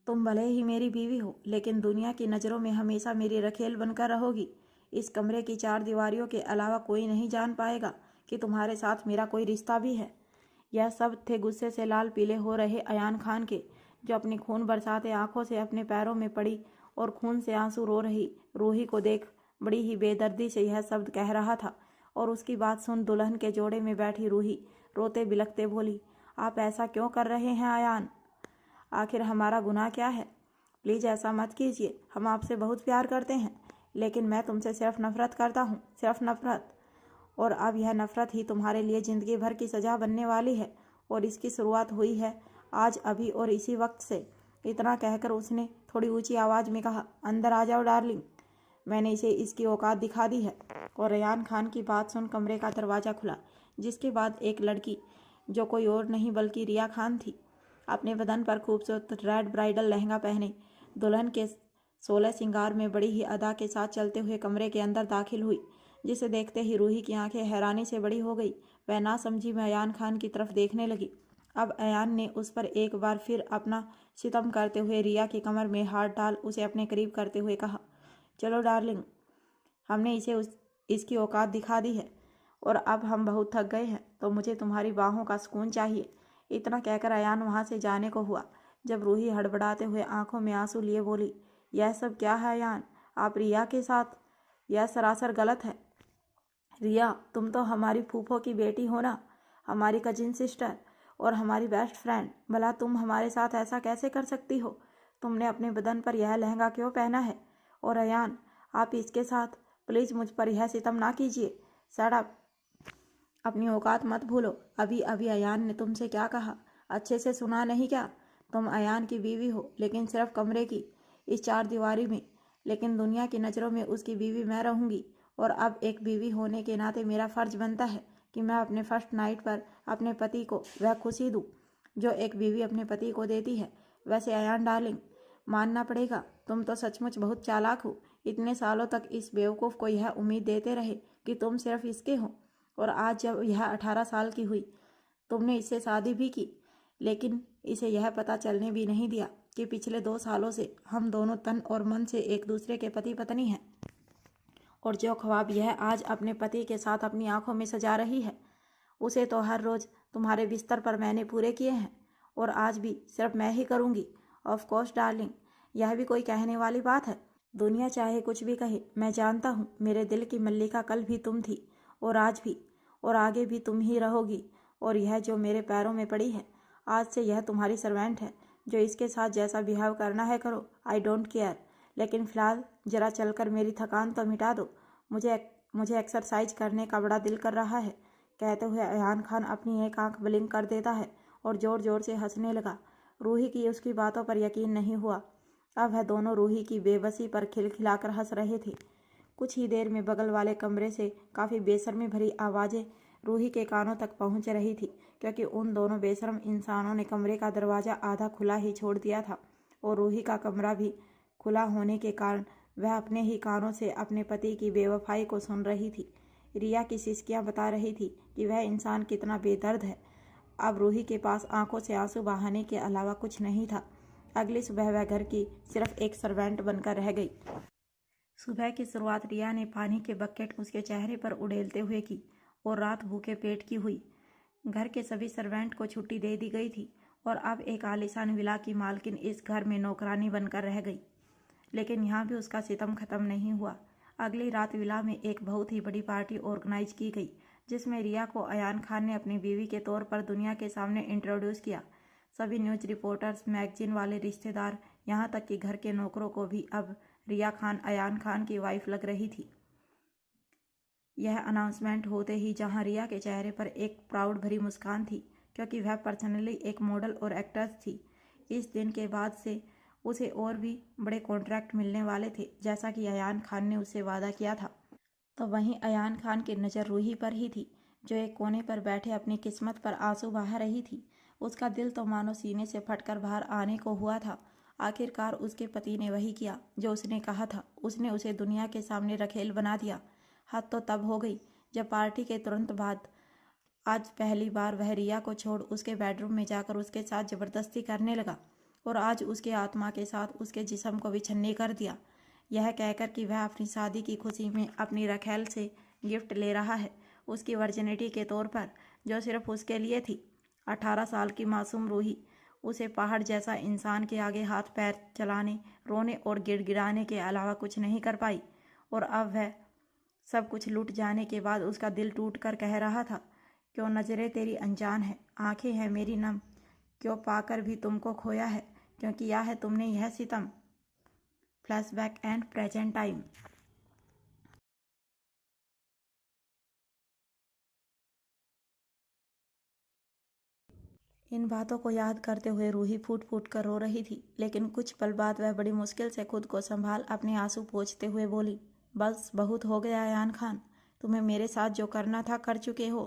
तुम भले ही मेरी बीवी हो, लेकिन दुनिया की नज़रों में हमेशा मेरी रखेल बनकर रहोगी। इस कमरे की चार दीवारियों के अलावा कोई नहीं जान पाएगा कि तुम्हारे साथ मेरा कोई रिश्ता भी है। यह सब थे गुस्से से लाल पीले हो रहे अयान खान के, जो अपनी खून बरसाते आंखों से अपने पैरों में पड़ी और खून से आंसू रो रही रूही को देख बड़ी ही बेदर्दी से यह शब्द कह रहा था। और उसकी बात सुन दुल्हन के जोड़े में बैठी रूही रोते बिलखते बोली, आप ऐसा क्यों कर रहे हैं अयान? आखिर हमारा गुनाह क्या है? प्लीज़ ऐसा मत कीजिए, हम आपसे बहुत प्यार करते हैं, लेकिन मैं तुमसे सिर्फ नफरत करता हूँ, सिर्फ नफरत। और अब यह नफरत ही तुम्हारे लिए ज़िंदगी भर की सज़ा बनने वाली है, और इसकी शुरुआत हुई है आज, अभी और इसी वक्त से। इतना कहकर उसने थोड़ी ऊंची आवाज़ में कहा, अंदर आ जाओ डार्लिंग, मैंने इसे इसकी औकात दिखा दी है। और अयान खान की बात सुन कमरे का दरवाज़ा खुला, जिसके बाद एक लड़की, जो कोई और नहीं बल्कि रिया खान थी, अपने बदन पर खूबसूरत रेड ब्राइडल लहंगा पहने दुल्हन के 16 श्रृंगार में बड़ी ही अदा के साथ चलते हुए कमरे के अंदर दाखिल हुई, जिसे देखते ही रूही की आंखें हैरानी से बड़ी हो गई। वह ना समझी में अयान खान की तरफ देखने लगी। अब अयान ने उस पर एक बार फिर अपना सितम करते हुए रिया की कमर में हाथ डाल उसे अपने करीब करते हुए कहा, चलो डार्लिंग, हमने इसे इसकी औकात दिखा दी है, और अब हम बहुत थक गए हैं, तो मुझे तुम्हारी बाहों का सुकून चाहिए। इतना कहकर अयान वहाँ से जाने को हुआ, जब रूही हड़बड़ाते हुए आंखों में आंसू लिए बोली, यह सब क्या है अयान? आप रिया के साथ? यह सरासर गलत है। रिया, तुम तो हमारी फूफो की बेटी हो ना, हमारी कजिन सिस्टर और हमारी बेस्ट फ्रेंड। भला तुम हमारे साथ ऐसा कैसे कर सकती हो? तुमने अपने बदन पर यह लहंगा क्यों पहना है? और अयान, आप इसके साथ? प्लीज़ मुझ पर यह सितम ना कीजिए। शट अप, अपनी औकात मत भूलो। अभी अभी अयान ने तुमसे क्या कहा, अच्छे से सुना नहीं क्या? तुम अयान की बीवी हो, लेकिन सिर्फ कमरे की इस चार दीवारी में। लेकिन दुनिया की नज़रों में उसकी बीवी मैं रहूँगी। और अब एक बीवी होने के नाते मेरा फ़र्ज बनता है कि मैं अपने फर्स्ट नाइट पर अपने पति को वह खुशी दूँ जो एक बीवी अपने पति को देती है। वैसे अयान डार्लिंग, मानना पड़ेगा, तुम तो सचमुच बहुत चालाक हो। इतने सालों तक इस बेवकूफ़ को यह उम्मीद देते रहे कि तुम सिर्फ इसके हो, और आज जब यह 18 साल की हुई तुमने इससे शादी भी की, लेकिन इसे यह पता चलने भी नहीं दिया कि पिछले 2 सालों से हम दोनों तन और मन से एक दूसरे के पति पत्नी हैं। और जो ख्वाब यह आज अपने पति के साथ अपनी आंखों में सजा रही है, उसे तो हर रोज़ तुम्हारे बिस्तर पर मैंने पूरे किए हैं, और आज भी सिर्फ मैं ही करूँगी। ऑफ कोर्स डार्लिंग, यह भी कोई कहने वाली बात है? दुनिया चाहे कुछ भी कहे, मैं जानता हूँ मेरे दिल की मल्लिका कल भी तुम थी, और आज भी, और आगे भी तुम ही रहोगी। और यह जो मेरे पैरों में पड़ी है, आज से यह तुम्हारी सर्वेंट है, जो इसके साथ जैसा बिहेव करना है करो, आई डोंट केयर। लेकिन फ़िलहाल ज़रा चलकर मेरी थकान तो मिटा दो, मुझे एक्सरसाइज करने का बड़ा दिल कर रहा है। कहते हुए अयान खान अपनी एक आंख ब्लिंक कर देता है और ज़ोर ज़ोर से हंसने लगा। रूही की उसकी बातों पर यकीन नहीं हुआ। अब वह दोनों रूही की बेबसी पर खिलखिलाकर हंस रहे थे। कुछ ही देर में बगल वाले कमरे से काफ़ी बेशर्मी भरी आवाज़ें रूही के कानों तक पहुंच रही थी, क्योंकि उन दोनों बेशर्म इंसानों ने कमरे का दरवाज़ा आधा खुला ही छोड़ दिया था, और रूही का कमरा भी खुला होने के कारण वह अपने ही कानों से अपने पति की बेवफाई को सुन रही थी। रिया की सिसकियाँ बता रही थी कि वह इंसान कितना बेदर्द है। अब रूही के पास आंखों से आंसू बहाने के अलावा कुछ नहीं था। अगली सुबह वह घर की सिर्फ एक सर्वेंट बनकर रह गई। सुबह की शुरुआत रिया ने पानी के बकेट उसके चेहरे पर उड़ेलते हुए की, और रात भूखे पेट की हुई। घर के सभी सर्वेंट को छुट्टी दे दी गई थी, और अब एक आलीशान विला की मालकिन इस घर में नौकरानी बनकर रह गई। लेकिन यहाँ भी उसका सितम ख़त्म नहीं हुआ। अगली रात विला में एक बहुत ही बड़ी पार्टी ऑर्गेनाइज की गई, जिसमें रिया को अयान खान ने अपनी बीवी के तौर पर दुनिया के सामने इंट्रोड्यूस किया। सभी न्यूज़ रिपोर्टर्स, मैगजीन वाले रिश्तेदार, यहाँ तक कि घर के नौकरों को भी अब रिया खान अयान खान की वाइफ लग रही थी। यह अनाउंसमेंट होते ही जहां रिया के चेहरे पर एक प्राउड भरी मुस्कान थी, क्योंकि वह पर्सनली एक मॉडल और एक्ट्रेस थी। इस दिन के बाद से उसे और भी बड़े कॉन्ट्रैक्ट मिलने वाले थे, जैसा कि अयान खान ने उससे वादा किया था। तो वहीं अयान खान की नज़र रूही पर ही थी, जो एक कोने पर बैठे अपनी किस्मत पर आंसू बहा रही थी। उसका दिल तो मानो सीने से फटकर बाहर आने को हुआ था। आखिरकार उसके पति ने वही किया जो उसने कहा था। उसने उसे दुनिया के सामने रखेल बना दिया। हद तो तब हो गई जब पार्टी के तुरंत बाद आज पहली बार वह रिया को छोड़ उसके बेडरूम में जाकर उसके साथ ज़बरदस्ती करने लगा, और आज उसके आत्मा के साथ उसके जिस्म को भी छन्नी कर दिया, यह कहकर कि वह अपनी शादी की खुशी में अपनी रखेल से गिफ्ट ले रहा है, उसकी वर्जिनिटी के तौर पर, जो सिर्फ उसके लिए थी। 18 साल की मासूम रूही उसे पहाड़ जैसा इंसान के आगे हाथ पैर चलाने, रोने और गिड़गिड़ाने के अलावा कुछ नहीं कर पाई। और अब वह सब कुछ लूट जाने के बाद उसका दिल टूट कर कह रहा था, क्यों नज़रें तेरी अनजान है, आंखें हैं मेरी नम, क्यों पाकर भी तुमको खोया है, क्यों किया है तुमने यह सितम। Flashback and present time. इन बातों को याद करते हुए रूही फूट फूट कर रो रही थी, लेकिन कुछ पल बाद वह बड़ी मुश्किल से खुद को संभाल अपने आंसू पोंछते हुए बोली, बस बहुत हो गया अयान खान, तुम्हें मेरे साथ जो करना था कर चुके हो।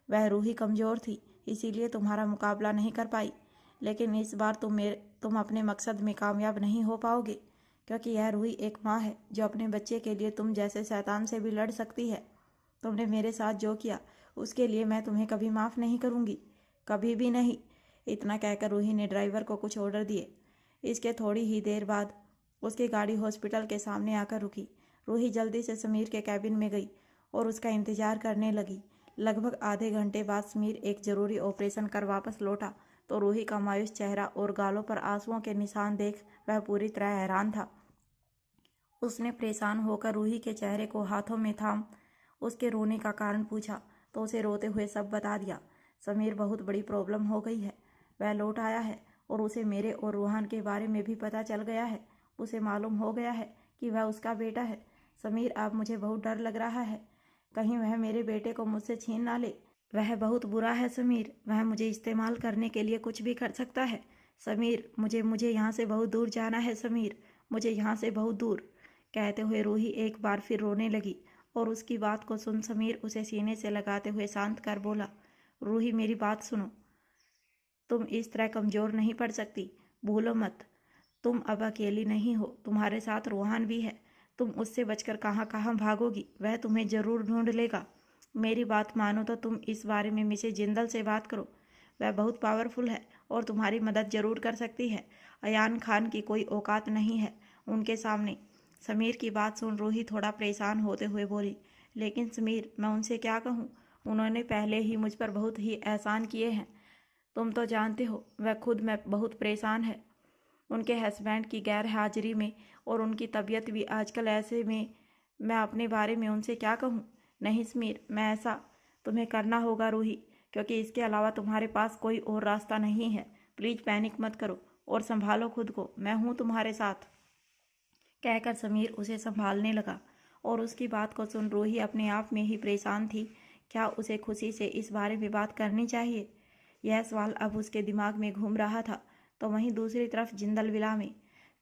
वह रूही कमज़ोर थी, इसीलिए तुम्हारा मुकाबला नहीं कर पाई, लेकिन इस बार तुम अपने मकसद में कामयाब नहीं हो पाओगे, क्योंकि यह रूही एक माँ है जो अपने बच्चे के लिए तुम जैसे शैतान से भी लड़ सकती है। तुमने मेरे साथ जो किया उसके लिए मैं तुम्हें कभी माफ़ नहीं करूँगी, कभी भी नहीं। इतना कहकर रूही ने ड्राइवर को कुछ ऑर्डर दिए। इसके थोड़ी ही देर बाद उसकी गाड़ी हॉस्पिटल के सामने आकर रुकी। रूही जल्दी से समीर के कैबिन में गई और उसका इंतजार करने लगी। लगभग आधे घंटे बाद समीर एक ज़रूरी ऑपरेशन कर वापस लौटा तो रूही का मायूस चेहरा और गालों पर आंसुओं के निशान देख वह पूरी तरह हैरान था। उसने परेशान होकर रूही के चेहरे को हाथों में थाम उसके रोने का कारण पूछा तो उसे रोते हुए सब बता दिया। समीर, बहुत बड़ी प्रॉब्लम हो गई है, वह लौट आया है और उसे मेरे और रूहान के बारे में भी पता चल गया है। उसे मालूम हो गया है कि वह उसका बेटा है। समीर, अब मुझे बहुत डर लग रहा है, कहीं वह मेरे बेटे को मुझसे छीन ना ले। वह बहुत बुरा है समीर, वह मुझे इस्तेमाल करने के लिए कुछ भी कर सकता है। समीर, मुझे यहाँ से बहुत दूर जाना है समीर, मुझे यहाँ से बहुत दूर। कहते हुए रूही एक बार फिर रोने लगी और उसकी बात को सुन समीर उसे सीने से लगाते हुए शांत कर बोला, रूही मेरी बात सुनो, तुम इस तरह कमज़ोर नहीं पड़ सकती। भूलो मत, तुम अब अकेली नहीं हो, तुम्हारे साथ रोहान भी है। तुम उससे बचकर कहाँ कहाँ भागोगी, वह तुम्हें ज़रूर ढूंढ लेगा। मेरी बात मानो तो तुम इस बारे में मिसेज जिंदल से बात करो, वह बहुत पावरफुल है और तुम्हारी मदद ज़रूर कर सकती है। अयान खान की कोई औकात नहीं है उनके सामने। समीर की बात सुन रूही थोड़ा परेशान होते हुए बोली, लेकिन समीर मैं उनसे क्या कहूँ, उन्होंने पहले ही मुझ पर बहुत ही एहसान किए हैं। तुम तो जानते हो वह खुद में बहुत परेशान है उनके हस्बैंड की गैर हाजिरी में, और उनकी तबीयत भी आजकल ऐसे में मैं अपने बारे में उनसे क्या कहूँ। नहीं समीर, मैं ऐसा तुम्हें करना होगा रूही, क्योंकि इसके अलावा तुम्हारे पास कोई और रास्ता नहीं है। प्लीज़ पैनिक मत करो और संभालो खुद को, मैं हूँ तुम्हारे साथ, कहकर समीर उसे संभालने लगा। और उसकी बात को सुन रूही अपने आप में ही परेशान थी। क्या उसे खुशी से इस बारे में बात करनी चाहिए? यह सवाल अब उसके दिमाग में घूम रहा था। तो वहीं दूसरी तरफ जिंदल विला में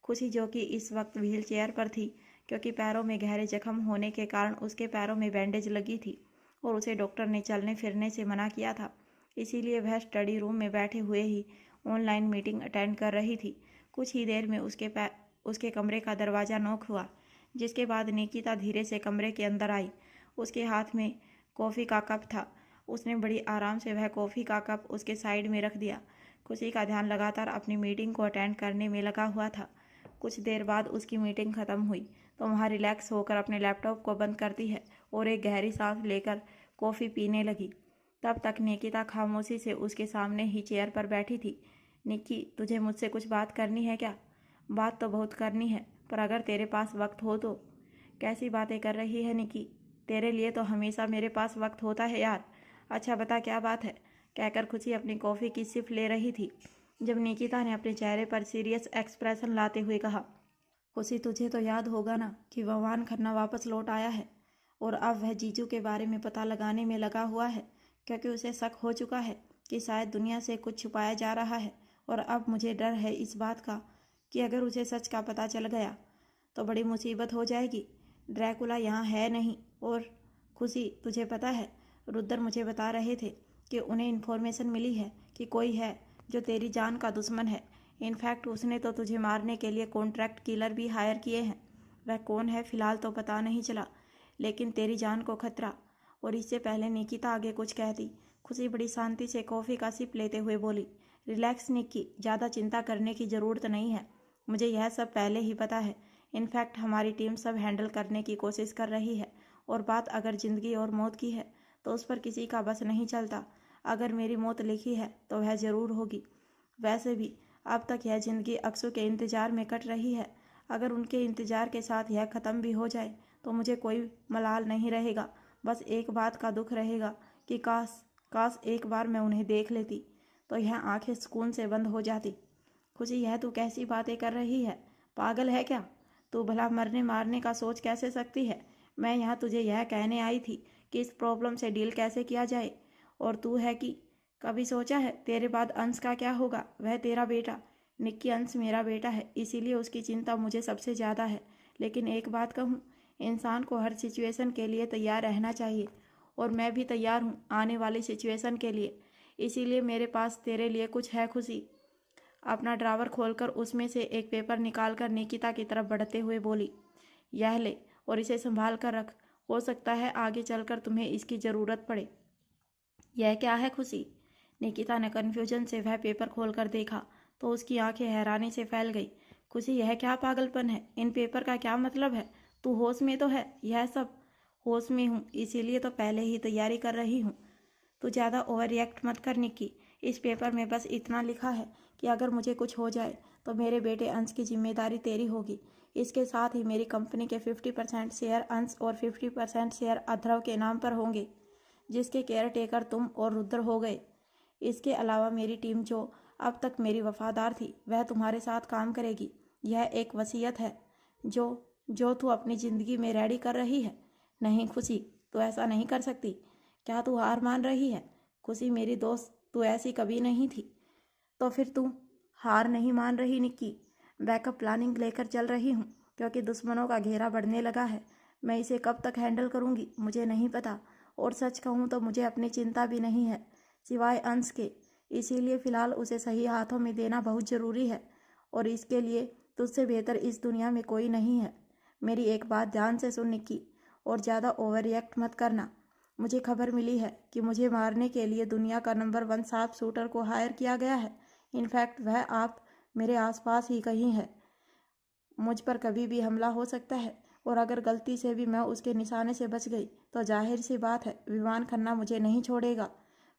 खुशी, जो कि इस वक्त व्हील चेयर पर थी क्योंकि पैरों में गहरे जख्म होने के कारण उसके पैरों में बैंडेज लगी थी और उसे डॉक्टर ने चलने फिरने से मना किया था, इसीलिए वह स्टडी रूम में बैठे हुए ही ऑनलाइन मीटिंग अटेंड कर रही थी। कुछ ही देर में उसके कमरे का दरवाज़ा नॉक हुआ, जिसके बाद निकिता धीरे से कमरे के अंदर आई। उसके हाथ में कॉफ़ी का कप था। उसने बड़ी आराम से वह कॉफ़ी का कप उसके साइड में रख दिया। खुशी का ध्यान लगातार अपनी मीटिंग को अटेंड करने में लगा हुआ था। कुछ देर बाद उसकी मीटिंग ख़त्म हुई तो वहाँ रिलैक्स होकर अपने लैपटॉप को बंद करती है और एक गहरी सांस लेकर कॉफ़ी पीने लगी। तब तक निकिता खामोशी से उसके सामने ही चेयर पर बैठी थी। निक्की, तुझे मुझसे कुछ बात करनी है क्या? बात तो बहुत करनी है, पर अगर तेरे पास वक्त हो तो। कैसी बातें कर रही है निक्की? तेरे लिए तो हमेशा मेरे पास वक्त होता है यार। अच्छा बता क्या बात है, कहकर खुशी अपनी कॉफ़ी की सिप ले रही थी जब निकिता ने अपने चेहरे पर सीरियस एक्सप्रेशन लाते हुए कहा, खुशी तुझे तो याद होगा ना कि ववान खन्ना वापस लौट आया है और अब वह जीजू के बारे में पता लगाने में लगा हुआ है, क्योंकि उसे शक हो चुका है कि शायद दुनिया से कुछ छुपाया जा रहा है। और अब मुझे डर है इस बात का कि अगर उसे सच का पता चल गया तो बड़ी मुसीबत हो जाएगी। ड्रैकुला यहाँ है नहीं। और खुशी, तुझे पता है रुद्र मुझे बता रहे थे कि उन्हें इन्फॉर्मेशन मिली है कि कोई है जो तेरी जान का दुश्मन है। इनफैक्ट उसने तो तुझे मारने के लिए कॉन्ट्रैक्ट किलर भी हायर किए हैं। वह कौन है फिलहाल तो पता नहीं चला, लेकिन तेरी जान को खतरा। और इससे पहले निकिता आगे कुछ कहती, खुशी बड़ी शांति से कॉफ़ी का सिप लेते हुए बोली, रिलैक्स निक्की, ज़्यादा चिंता करने की ज़रूरत नहीं है। मुझे यह सब पहले ही पता है। इनफैक्ट हमारी टीम सब हैंडल करने की कोशिश कर रही है। और बात अगर ज़िंदगी और मौत की है तो उस पर किसी का बस नहीं चलता। अगर मेरी मौत लिखी है तो वह ज़रूर होगी। वैसे भी अब तक यह ज़िंदगी अक्सू के इंतज़ार में कट रही है। अगर उनके इंतज़ार के साथ यह ख़त्म भी हो जाए तो मुझे कोई मलाल नहीं रहेगा। बस एक बात का दुख रहेगा कि काश एक बार मैं उन्हें देख लेती तो यह आंखें सुकून से बंद हो जाती। खुशी, यह तू कैसी बातें कर रही है? पागल है क्या तू? भला मरने मारने का सोच कैसे सकती है? मैं यहाँ तुझे यह कहने आई थी कि इस प्रॉब्लम से डील कैसे किया जाए। और तू है कि कभी सोचा है तेरे बाद अंश का क्या होगा? वह तेरा बेटा। निक्की, अंश मेरा बेटा है, इसीलिए उसकी चिंता मुझे सबसे ज़्यादा है। लेकिन एक बात कहूँ, इंसान को हर सिचुएशन के लिए तैयार रहना चाहिए, और मैं भी तैयार हूँ आने वाली सिचुएशन के लिए। इसीलिए मेरे पास तेरे लिए कुछ है खुशी। अपना ड्रावर खोलकर उसमें से एक पेपर निकालकर निकिता की तरफ बढ़ते हुए बोली, यह ले और इसे संभाल कर रख, हो सकता है आगे चलकर तुम्हें इसकी ज़रूरत पड़े। यह क्या है खुशी? निकिता ने कन्फ्यूजन से वह पेपर खोलकर देखा तो उसकी आंखें हैरानी से फैल गई। खुशी, यह क्या पागलपन है? इन पेपर का क्या मतलब है? तू होश में तो है? यह सब होश में हूँ, इसीलिए तो पहले ही तैयारी कर रही हूँ। तू ज़्यादा ओवर रिएक्ट मत कर निक्की। इस पेपर में बस इतना लिखा है कि अगर मुझे कुछ हो जाए तो मेरे बेटे अंश की जिम्मेदारी तेरी होगी। इसके साथ ही मेरी कंपनी के 50% शेयर अंश और 50% शेयर अध्रव के नाम पर होंगे, जिसके केयर टेकर तुम और रुद्र हो गए। इसके अलावा मेरी टीम जो अब तक मेरी वफादार थी वह तुम्हारे साथ काम करेगी। यह एक वसीयत है जो तू अपनी ज़िंदगी में रेडी कर रही है। नहीं खुशी, तू ऐसा नहीं कर सकती। क्या तू हार मान रही है? खुशी मेरी दोस्त, तू ऐसी कभी नहीं थी। तो फिर तू हार नहीं मान रही निक्की? बैकअप प्लानिंग लेकर चल रही हूँ, क्योंकि दुश्मनों का घेरा बढ़ने लगा है। मैं इसे कब तक हैंडल करूंगी मुझे नहीं पता, और सच कहूँ तो मुझे अपनी चिंता भी नहीं है, सिवाय अंश के। इसीलिए फ़िलहाल उसे सही हाथों में देना बहुत ज़रूरी है, और इसके लिए तुझसे बेहतर इस दुनिया में कोई नहीं है। मेरी एक बात ध्यान से सुन निक्की, और ज़्यादा ओवर रिएक्ट मत करना। मुझे खबर मिली है कि मुझे मारने के लिए दुनिया का नंबर 1 शार्प शूटर को हायर किया गया है। इनफैक्ट वह आप मेरे आसपास ही कहीं है। मुझ पर कभी भी हमला हो सकता है, और अगर गलती से भी मैं उसके निशाने से बच गई तो जाहिर सी बात है विमान खन्ना मुझे नहीं छोड़ेगा,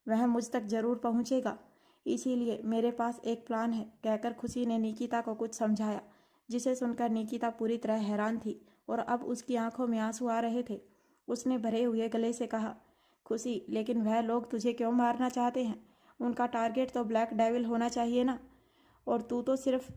वह मुझ तक जरूर पहुंचेगा। इसीलिए मेरे पास एक प्लान है, कहकर खुशी ने निकिता को कुछ समझाया, जिसे सुनकर निकिता पूरी तरह हैरान थी और अब उसकी आंखों में आंसू आ रहे थे। उसने भरे हुए गले से कहा, खुशी, लेकिन वह लोग तुझे क्यों मारना चाहते हैं? उनका टारगेट तो ब्लैक डेविल होना चाहिए ना, और तू तो सिर्फ।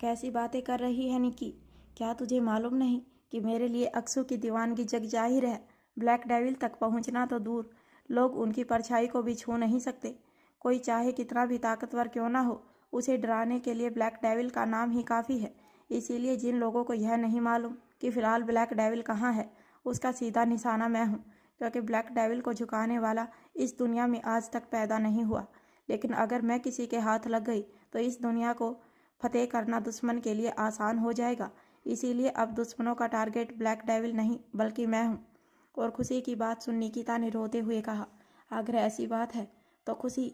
कैसी बातें कर रही है निक्की? क्या तुझे मालूम नहीं कि मेरे लिए अक्सू की दीवानगी जग जाहिर है? ब्लैक डेविल तक पहुंचना तो दूर, लोग उनकी परछाई को भी छू नहीं सकते। कोई चाहे कितना भी ताकतवर क्यों ना हो, उसे डराने के लिए ब्लैक डेविल का नाम ही काफ़ी है। इसीलिए जिन लोगों को यह नहीं मालूम कि फ़िलहाल ब्लैक डेविल कहाँ है, उसका सीधा निशाना मैं हूँ, क्योंकि ब्लैक डेविल को झुकाने वाला इस दुनिया में आज तक पैदा नहीं हुआ। लेकिन अगर मैं किसी के हाथ लग गई तो इस दुनिया को फतेह करना दुश्मन के लिए आसान हो जाएगा। इसीलिए अब दुश्मनों का टारगेट ब्लैक डेविल नहीं बल्कि मैं हूँ। और खुशी की बात सुन निकिता ने रोते हुए कहा, अगर ऐसी बात है तो खुशी,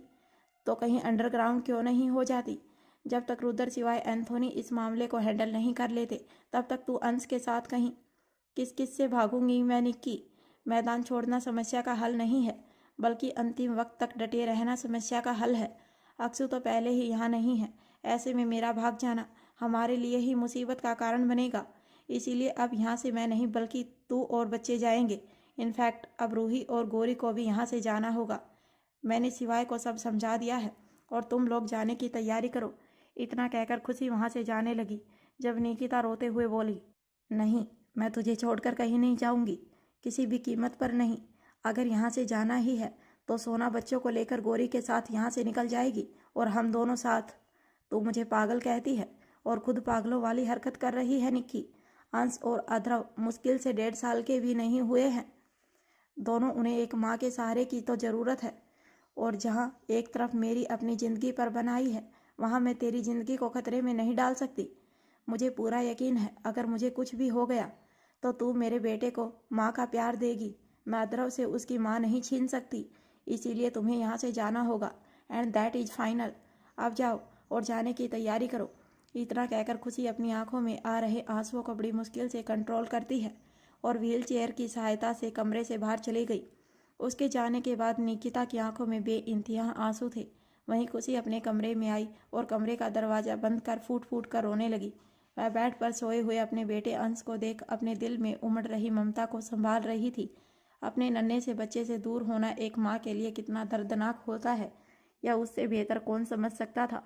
तो कहीं अंडरग्राउंड क्यों नहीं हो जाती? जब तक रुद्र सिवाय एंथोनी इस मामले को हैंडल नहीं कर लेते, तब तक तू अंश के साथ कहीं किस किस से भागूंगी मैं निक्की? मैदान छोड़ना समस्या का हल नहीं है, बल्कि अंतिम वक्त तक डटे रहना समस्या का हल है। अक्सू तो पहले ही यहाँ नहीं है, ऐसे में मेरा भाग जाना हमारे लिए ही मुसीबत का कारण बनेगा। इसीलिए अब यहाँ से मैं नहीं बल्कि तू और बच्चे जाएंगे। इनफैक्ट अब रूही और गौरी को भी यहाँ से जाना होगा। मैंने सिवाय को सब समझा दिया है और तुम लोग जाने की तैयारी करो। इतना कहकर खुशी वहाँ से जाने लगी, जब निकिता रोते हुए बोली, नहीं, मैं तुझे छोड़कर कहीं नहीं जाऊंगी, किसी भी कीमत पर नहीं। अगर यहाँ से जाना ही है तो सोना बच्चों को लेकर गौरी के साथ यहाँ से निकल जाएगी और हम दोनों साथ। तू मुझे पागल कहती है और खुद पागलों वाली हरकत कर रही है निक्की। अंश और अध्रव मुश्किल से 1.5 साल के भी नहीं हुए हैं दोनों, उन्हें एक माँ के सहारे की तो ज़रूरत है। और जहाँ एक तरफ मेरी अपनी ज़िंदगी पर बनाई है, वहाँ मैं तेरी ज़िंदगी को खतरे में नहीं डाल सकती। मुझे पूरा यकीन है अगर मुझे कुछ भी हो गया तो तू मेरे बेटे को माँ का प्यार देगी। मैं अध्रव से उसकी माँ नहीं छीन सकती, इसीलिए तुम्हें यहाँ से जाना होगा, एंड दैट इज़ फाइनल। अब जाओ और जाने की तैयारी करो। इतना कहकर खुशी अपनी आंखों में आ रहे आंसुओं को बड़ी मुश्किल से कंट्रोल करती है और व्हील चेयर की सहायता से कमरे से बाहर चली गई। उसके जाने के बाद निकिता की आंखों में बेइंतहा आंसू थे। वहीं खुशी अपने कमरे में आई और कमरे का दरवाज़ा बंद कर फूट फूट कर रोने लगी। वह बेड पर सोए हुए अपने बेटे अंश को देख अपने दिल में उमड़ रही ममता को संभाल रही थी। अपने नन्हे से बच्चे से दूर होना एक माँ के लिए कितना दर्दनाक होता है, यह उससे बेहतर कौन समझ सकता था।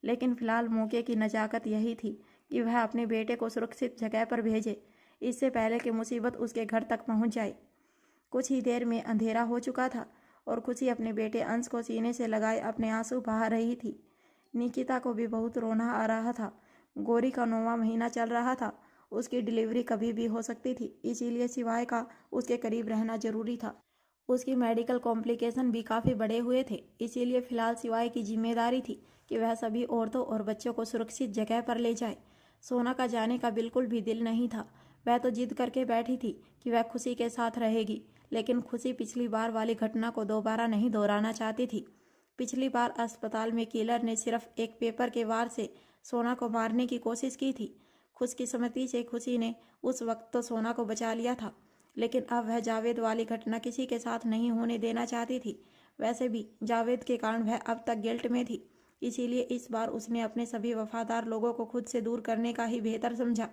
लेकिन फिलहाल मौके की नजाकत यही थी कि वह अपने बेटे को सुरक्षित जगह पर भेजे, इससे पहले कि मुसीबत उसके घर तक पहुंच जाए। कुछ ही देर में अंधेरा हो चुका था और खुशी अपने बेटे अंश को सीने से लगाए अपने आंसू बहा रही थी। निकिता को भी बहुत रोना आ रहा था। गौरी का 9वां महीना चल रहा था, उसकी डिलीवरी कभी भी हो सकती थी, इसीलिए सिवाय का उसके करीब रहना जरूरी था। उसकी मेडिकल कॉम्प्लिकेशन भी काफ़ी बड़े हुए थे, इसीलिए फिलहाल सिवाय की जिम्मेदारी थी कि वह सभी औरतों और बच्चों को सुरक्षित जगह पर ले जाए। सोना का जाने का बिल्कुल भी दिल नहीं था। वह तो जिद करके बैठी थी कि वह खुशी के साथ रहेगी, लेकिन खुशी पिछली बार वाली घटना को दोबारा नहीं दोहराना चाहती थी। पिछली बार अस्पताल में किलर ने सिर्फ एक पेपर के वार से सोना को मारने की कोशिश की थी। खुशकिस्मती से खुशी ने उस वक्त तो सोना को बचा लिया था, लेकिन अब वह जावेद वाली घटना किसी के साथ नहीं होने देना चाहती थी। वैसे भी जावेद के कारण वह अब तक गिल्ट में थी, इसीलिए इस बार उसने अपने सभी वफादार लोगों को खुद से दूर करने का ही बेहतर समझा।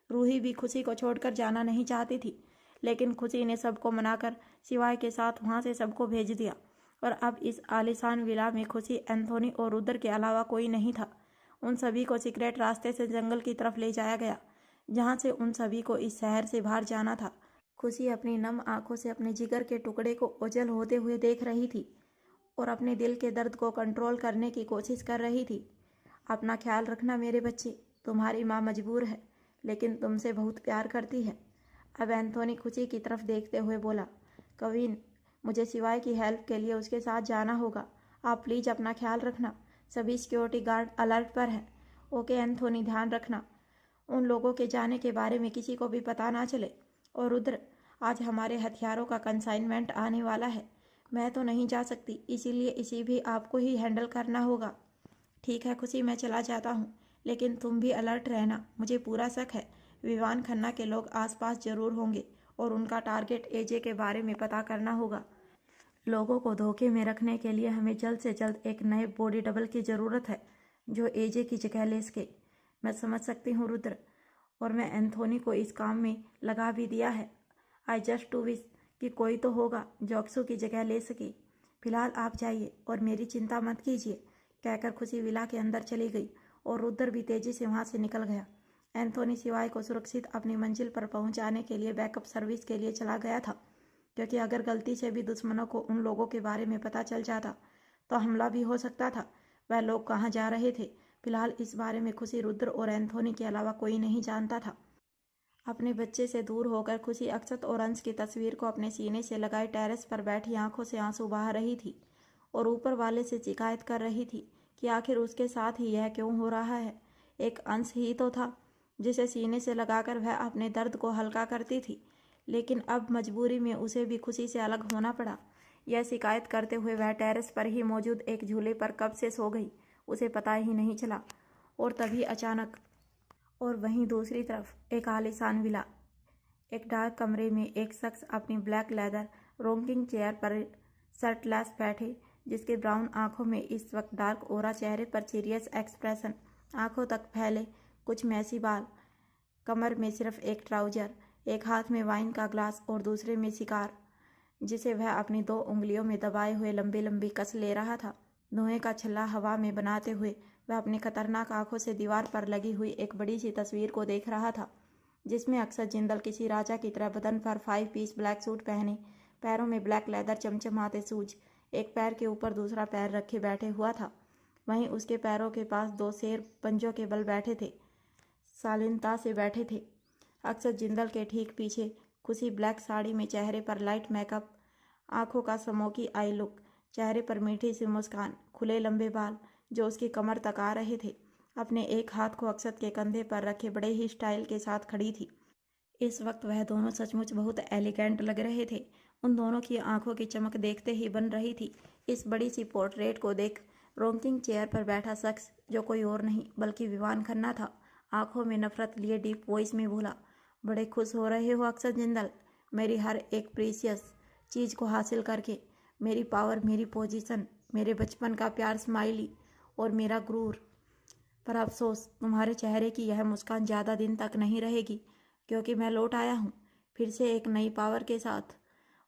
रूही भी खुशी को छोड़कर जाना नहीं चाहती थी, लेकिन खुशी ने सबको मनाकर सिवाय के साथ वहाँ से सबको भेज दिया और अब इस आलीशान विला में खुशी, एंथोनी और रुद्र के अलावा कोई नहीं था। उन सभी को सीक्रेट रास्ते से जंगल की तरफ ले जाया गया, जहाँ से उन सभी को इस शहर से बाहर जाना था। खुशी अपनी नम आंखों से अपने जिगर के टुकड़े को ओझल होते हुए देख रही थी और अपने दिल के दर्द को कंट्रोल करने की कोशिश कर रही थी। अपना ख्याल रखना मेरे बच्चे, तुम्हारी माँ मजबूर है, लेकिन तुमसे बहुत प्यार करती है। अब एंथोनी खुशी की तरफ देखते हुए बोला, कविन, मुझे सिवाय की हेल्प के लिए उसके साथ जाना होगा। आप प्लीज़ अपना ख्याल रखना। सभी सिक्योरिटी गार्ड अलर्ट पर हैं। ओके एंथोनी, ध्यान रखना। उन लोगों के जाने के बारे में किसी को भी पता ना चले। और रुद्र, आज हमारे हथियारों का कंसाइनमेंट आने वाला है। मैं तो नहीं जा सकती, इसीलिए इसी भी आपको ही हैंडल करना होगा। ठीक है खुशी, मैं चला जाता हूँ, लेकिन तुम भी अलर्ट रहना। मुझे पूरा शक है विवान खन्ना के लोग आसपास जरूर होंगे और उनका टारगेट एजे के बारे में पता करना होगा। लोगों को धोखे में रखने के लिए हमें जल्द से जल्द एक नए बॉडी डबल की ज़रूरत है जो एजे की जगह ले सके। मैं समझ सकती हूँ रुद्र, और मैं एंथोनी को इस काम में लगा भी दिया है। आई जस्ट टू विश कि कोई तो होगा जो अक्सू की जगह ले सके। फिलहाल आप जाइए और मेरी चिंता मत कीजिए, कहकर खुशी विला के अंदर चली गई और रुद्र भी तेजी से वहाँ से निकल गया। एंथोनी सिवाय को सुरक्षित अपनी मंजिल पर पहुँचाने के लिए बैकअप सर्विस के लिए चला गया था, क्योंकि अगर गलती से भी दुश्मनों को उन लोगों के बारे में पता चल जाता तो हमला भी हो सकता था। वह लोग कहाँ जा रहे थे, फिलहाल इस बारे में खुशी, रुद्र और एंथोनी के अलावा कोई नहीं जानता था। अपने बच्चे से दूर होकर खुशी अक्षत और अंश की तस्वीर को अपने सीने से लगाए टेरेस पर बैठी आंखों से आंसू बहा रही थी और ऊपर वाले से शिकायत कर रही थी कि आखिर उसके साथ ही यह क्यों हो रहा है। एक अंश ही तो था जिसे सीने से लगाकर वह अपने दर्द को हल्का करती थी, लेकिन अब मजबूरी में उसे भी खुशी से अलग होना पड़ा। यह शिकायत करते हुए वह टेरेस पर ही मौजूद एक झूले पर कब से सो गई, उसे पता ही नहीं चला। और तभी अचानक, और वहीं दूसरी तरफ एक आलीशान विला, एक डार्क कमरे में एक शख्स अपनी ब्लैक लेदर रोकिंग चेयर पर शर्टलेस बैठे, जिसके ब्राउन आंखों में इस वक्त डार्क ओरा, चेहरे पर सीरियस एक्सप्रेशन, आंखों तक फैले कुछ मैसी बाल, कमर में सिर्फ एक ट्राउजर, एक हाथ में वाइन का ग्लास और दूसरे में शिकार, जिसे वह अपनी 2 उंगलियों में दबाए हुए लंबी लंबी कस ले रहा था। धुएं का छल्ला हवा में बनाते हुए वह अपनी खतरनाक आंखों से दीवार पर लगी हुई एक बड़ी सी तस्वीर को देख रहा था, जिसमें अक्षत जिंदल किसी राजा की तरह बदन पर 5 पीस ब्लैक सूट पहने, पैरों में ब्लैक लेदर चमचमाते शूज, एक पैर के ऊपर दूसरा पैर रखे बैठे हुआ था। वहीं उसके पैरों के पास 2 शेर पंजों के बल बैठे थे, शालीनता से बैठे थे। अक्षत जिंदल के ठीक पीछे खुशी ब्लैक साड़ी में, चेहरे पर लाइट मेकअप, आंखों का स्मोकी आई लुक, चेहरे पर मीठी सी मुस्कान, खुले लंबे बाल जो उसकी कमर तक आ रहे थे, अपने एक हाथ को अक्षत के कंधे पर रखे बड़े ही स्टाइल के साथ खड़ी थी। इस वक्त वह दोनों सचमुच बहुत एलिगेंट लग रहे थे। उन दोनों की आंखों की चमक देखते ही बन रही थी। इस बड़ी सी पोर्ट्रेट को देख रोकिंग चेयर पर बैठा शख्स, जो कोई और नहीं बल्कि विवान खन्ना था, आंखों में नफरत लिए डीप वॉइस में बोला, बड़े खुश हो रहे हो अक्षत जिंदल, मेरी हर एक प्रीशियस चीज़ को हासिल करके, मेरी पावर, मेरी पोजीशन, मेरे बचपन का प्यार स्माइली और मेरा गुरूर। पर अफसोस, तुम्हारे चेहरे की यह मुस्कान ज़्यादा दिन तक नहीं रहेगी, क्योंकि मैं लौट आया हूँ फिर से एक नई पावर के साथ,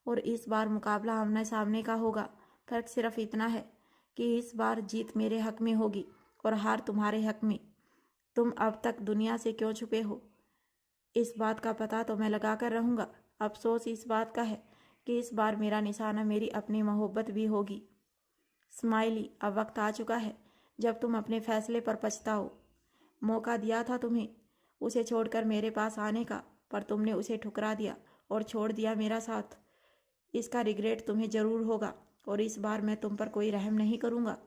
और इस बार मुकाबला आमने सामने का होगा। फर्क सिर्फ इतना है कि इस बार जीत मेरे हक में होगी और हार तुम्हारे हक में। तुम अब तक दुनिया से क्यों छुपे हो, इस बात का पता तो मैं लगा कर रहूँगा। अफसोस इस बात का है कि इस बार मेरा निशाना मेरी अपनी मोहब्बत भी होगी। स्माइली, अब वक्त आ चुका है जब तुम अपने फैसले पर पछताओ। मौका दिया था तुम्हें उसे छोड़कर मेरे पास आने का, पर तुमने उसे ठुकरा दिया और छोड़ दिया मेरा साथ। इसका रिग्रेट तुम्हें ज़रूर होगा, और इस बार मैं तुम पर कोई रहम नहीं करूँगा।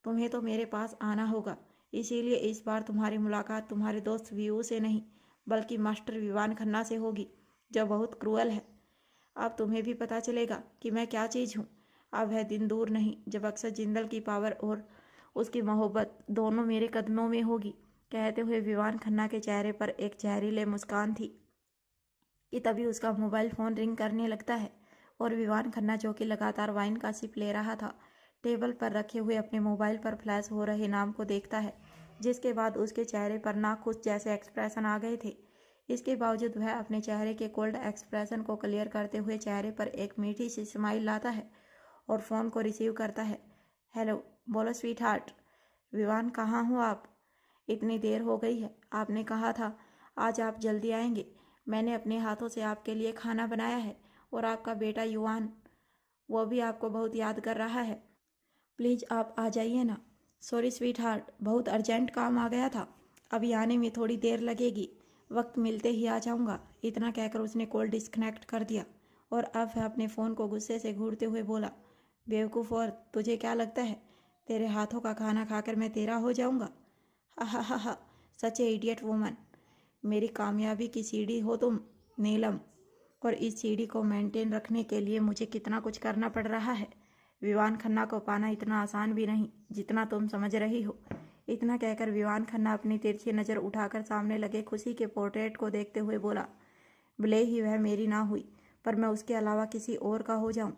तुम्हें तो मेरे पास आना होगा, इसीलिए इस बार तुम्हारी मुलाकात तुम्हारे दोस्त वीयू से नहीं बल्कि मास्टर विवान खन्ना से होगी, जो बहुत क्रूअल है। अब तुम्हें भी पता चलेगा कि मैं क्या चीज़ हूँ। अब वह दिन दूर नहीं जब अक्षत जिंदल की पावर और उसकी मोहब्बत दोनों मेरे कदमों में होगी। कहते हुए विवान खन्ना के चेहरे पर एक जहरीले मुस्कान थी कि तभी उसका मोबाइल फ़ोन रिंग करने लगता है और विवान खन्ना, जो कि लगातार वाइन का सिप ले रहा था, टेबल पर रखे हुए अपने मोबाइल पर फ्लैश हो रहे नाम को देखता है, जिसके बाद उसके चेहरे पर नाखुश जैसे एक्सप्रेशन आ गए थे। इसके बावजूद वह अपने चेहरे के कोल्ड एक्सप्रेशन को क्लियर करते हुए चेहरे पर एक मीठी सी स्माइल लाता है और फ़ोन को रिसीव करता है। हेलो, बोलो स्वीट हार्ट। विवान, कहाँ हो आप? इतनी देर हो गई है, आपने कहा था आज आप जल्दी आएंगे। मैंने अपने हाथों से आपके लिए खाना बनाया है और आपका बेटा युवान, वो भी आपको बहुत याद कर रहा है। प्लीज़ आप आ जाइए ना। सॉरी स्वीट हार्ट, बहुत अर्जेंट काम आ गया था, अभी आने में थोड़ी देर लगेगी। वक्त मिलते ही आ जाऊंगा। इतना कहकर उसने कॉल डिस्कनेक्ट कर दिया और अब वह अपने फ़ोन को गुस्से से घूरते हुए बोला, बेवकूफ़, और तुझे क्या लगता है तेरे हाथों का खाना खाकर मैं तेरा हो जाऊंगा? हा हा हा हा, सच ए इडियट वुमन। मेरी कामयाबी की सीढ़ी हो तुम नीलम, और इस सीढ़ी को मेंटेन रखने के लिए मुझे कितना कुछ करना पड़ रहा है। विवान खन्ना को पाना इतना आसान भी नहीं जितना तुम समझ रही हो। इतना कहकर विवान खन्ना अपनी तिरछी नज़र उठाकर सामने लगे खुशी के पोर्ट्रेट को देखते हुए बोला, भले ही वह मेरी ना हुई पर मैं उसके अलावा किसी और का हो जाऊं,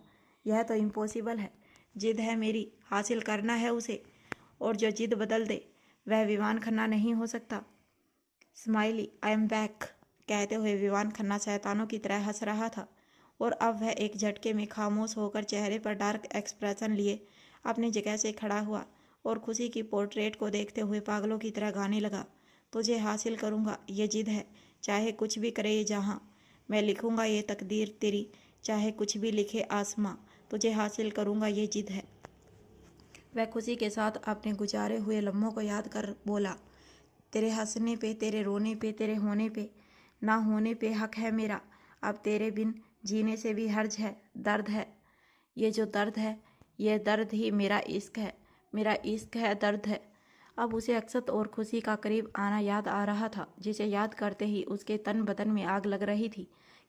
यह तो इम्पॉसिबल है। जिद है मेरी, हासिल करना है उसे, और जो जिद बदल दे वह विवान खन्ना नहीं हो सकता। स्माइली, आई एम बैक कहते हुए विवान खन्ना शैतानों की तरह हंस रहा था और अब वह एक झटके में खामोश होकर चेहरे पर डार्क एक्सप्रेशन लिए अपनी जगह से खड़ा हुआ और खुशी की पोर्ट्रेट को देखते हुए पागलों की तरह गाने लगा, तुझे हासिल करूँगा, ये जिद है, चाहे कुछ भी करे ये जहाँ, मैं लिखूँगा ये तकदीर तेरी, चाहे कुछ भी लिखे आसमां, तुझे हासिल करूँगा, ये जिद है। वह खुशी के साथ अपने गुजारे हुए लम्हों को याद कर बोला, तेरे हंसने पे, तेरे रोने पे, तेरे होने पे, ना होने पे हक है मेरा, अब तेरे बिन जीने से भी हर्ज है, दर्द है, ये जो दर्द है, ये दर्द ही मेरा इश्क है, मेरा इश्क है, दर्द है। अब उसे अक्षत और खुशी का करीब आना याद आ रहा था, जिसे याद करते ही उसके तन बदन में आग लग रही थी।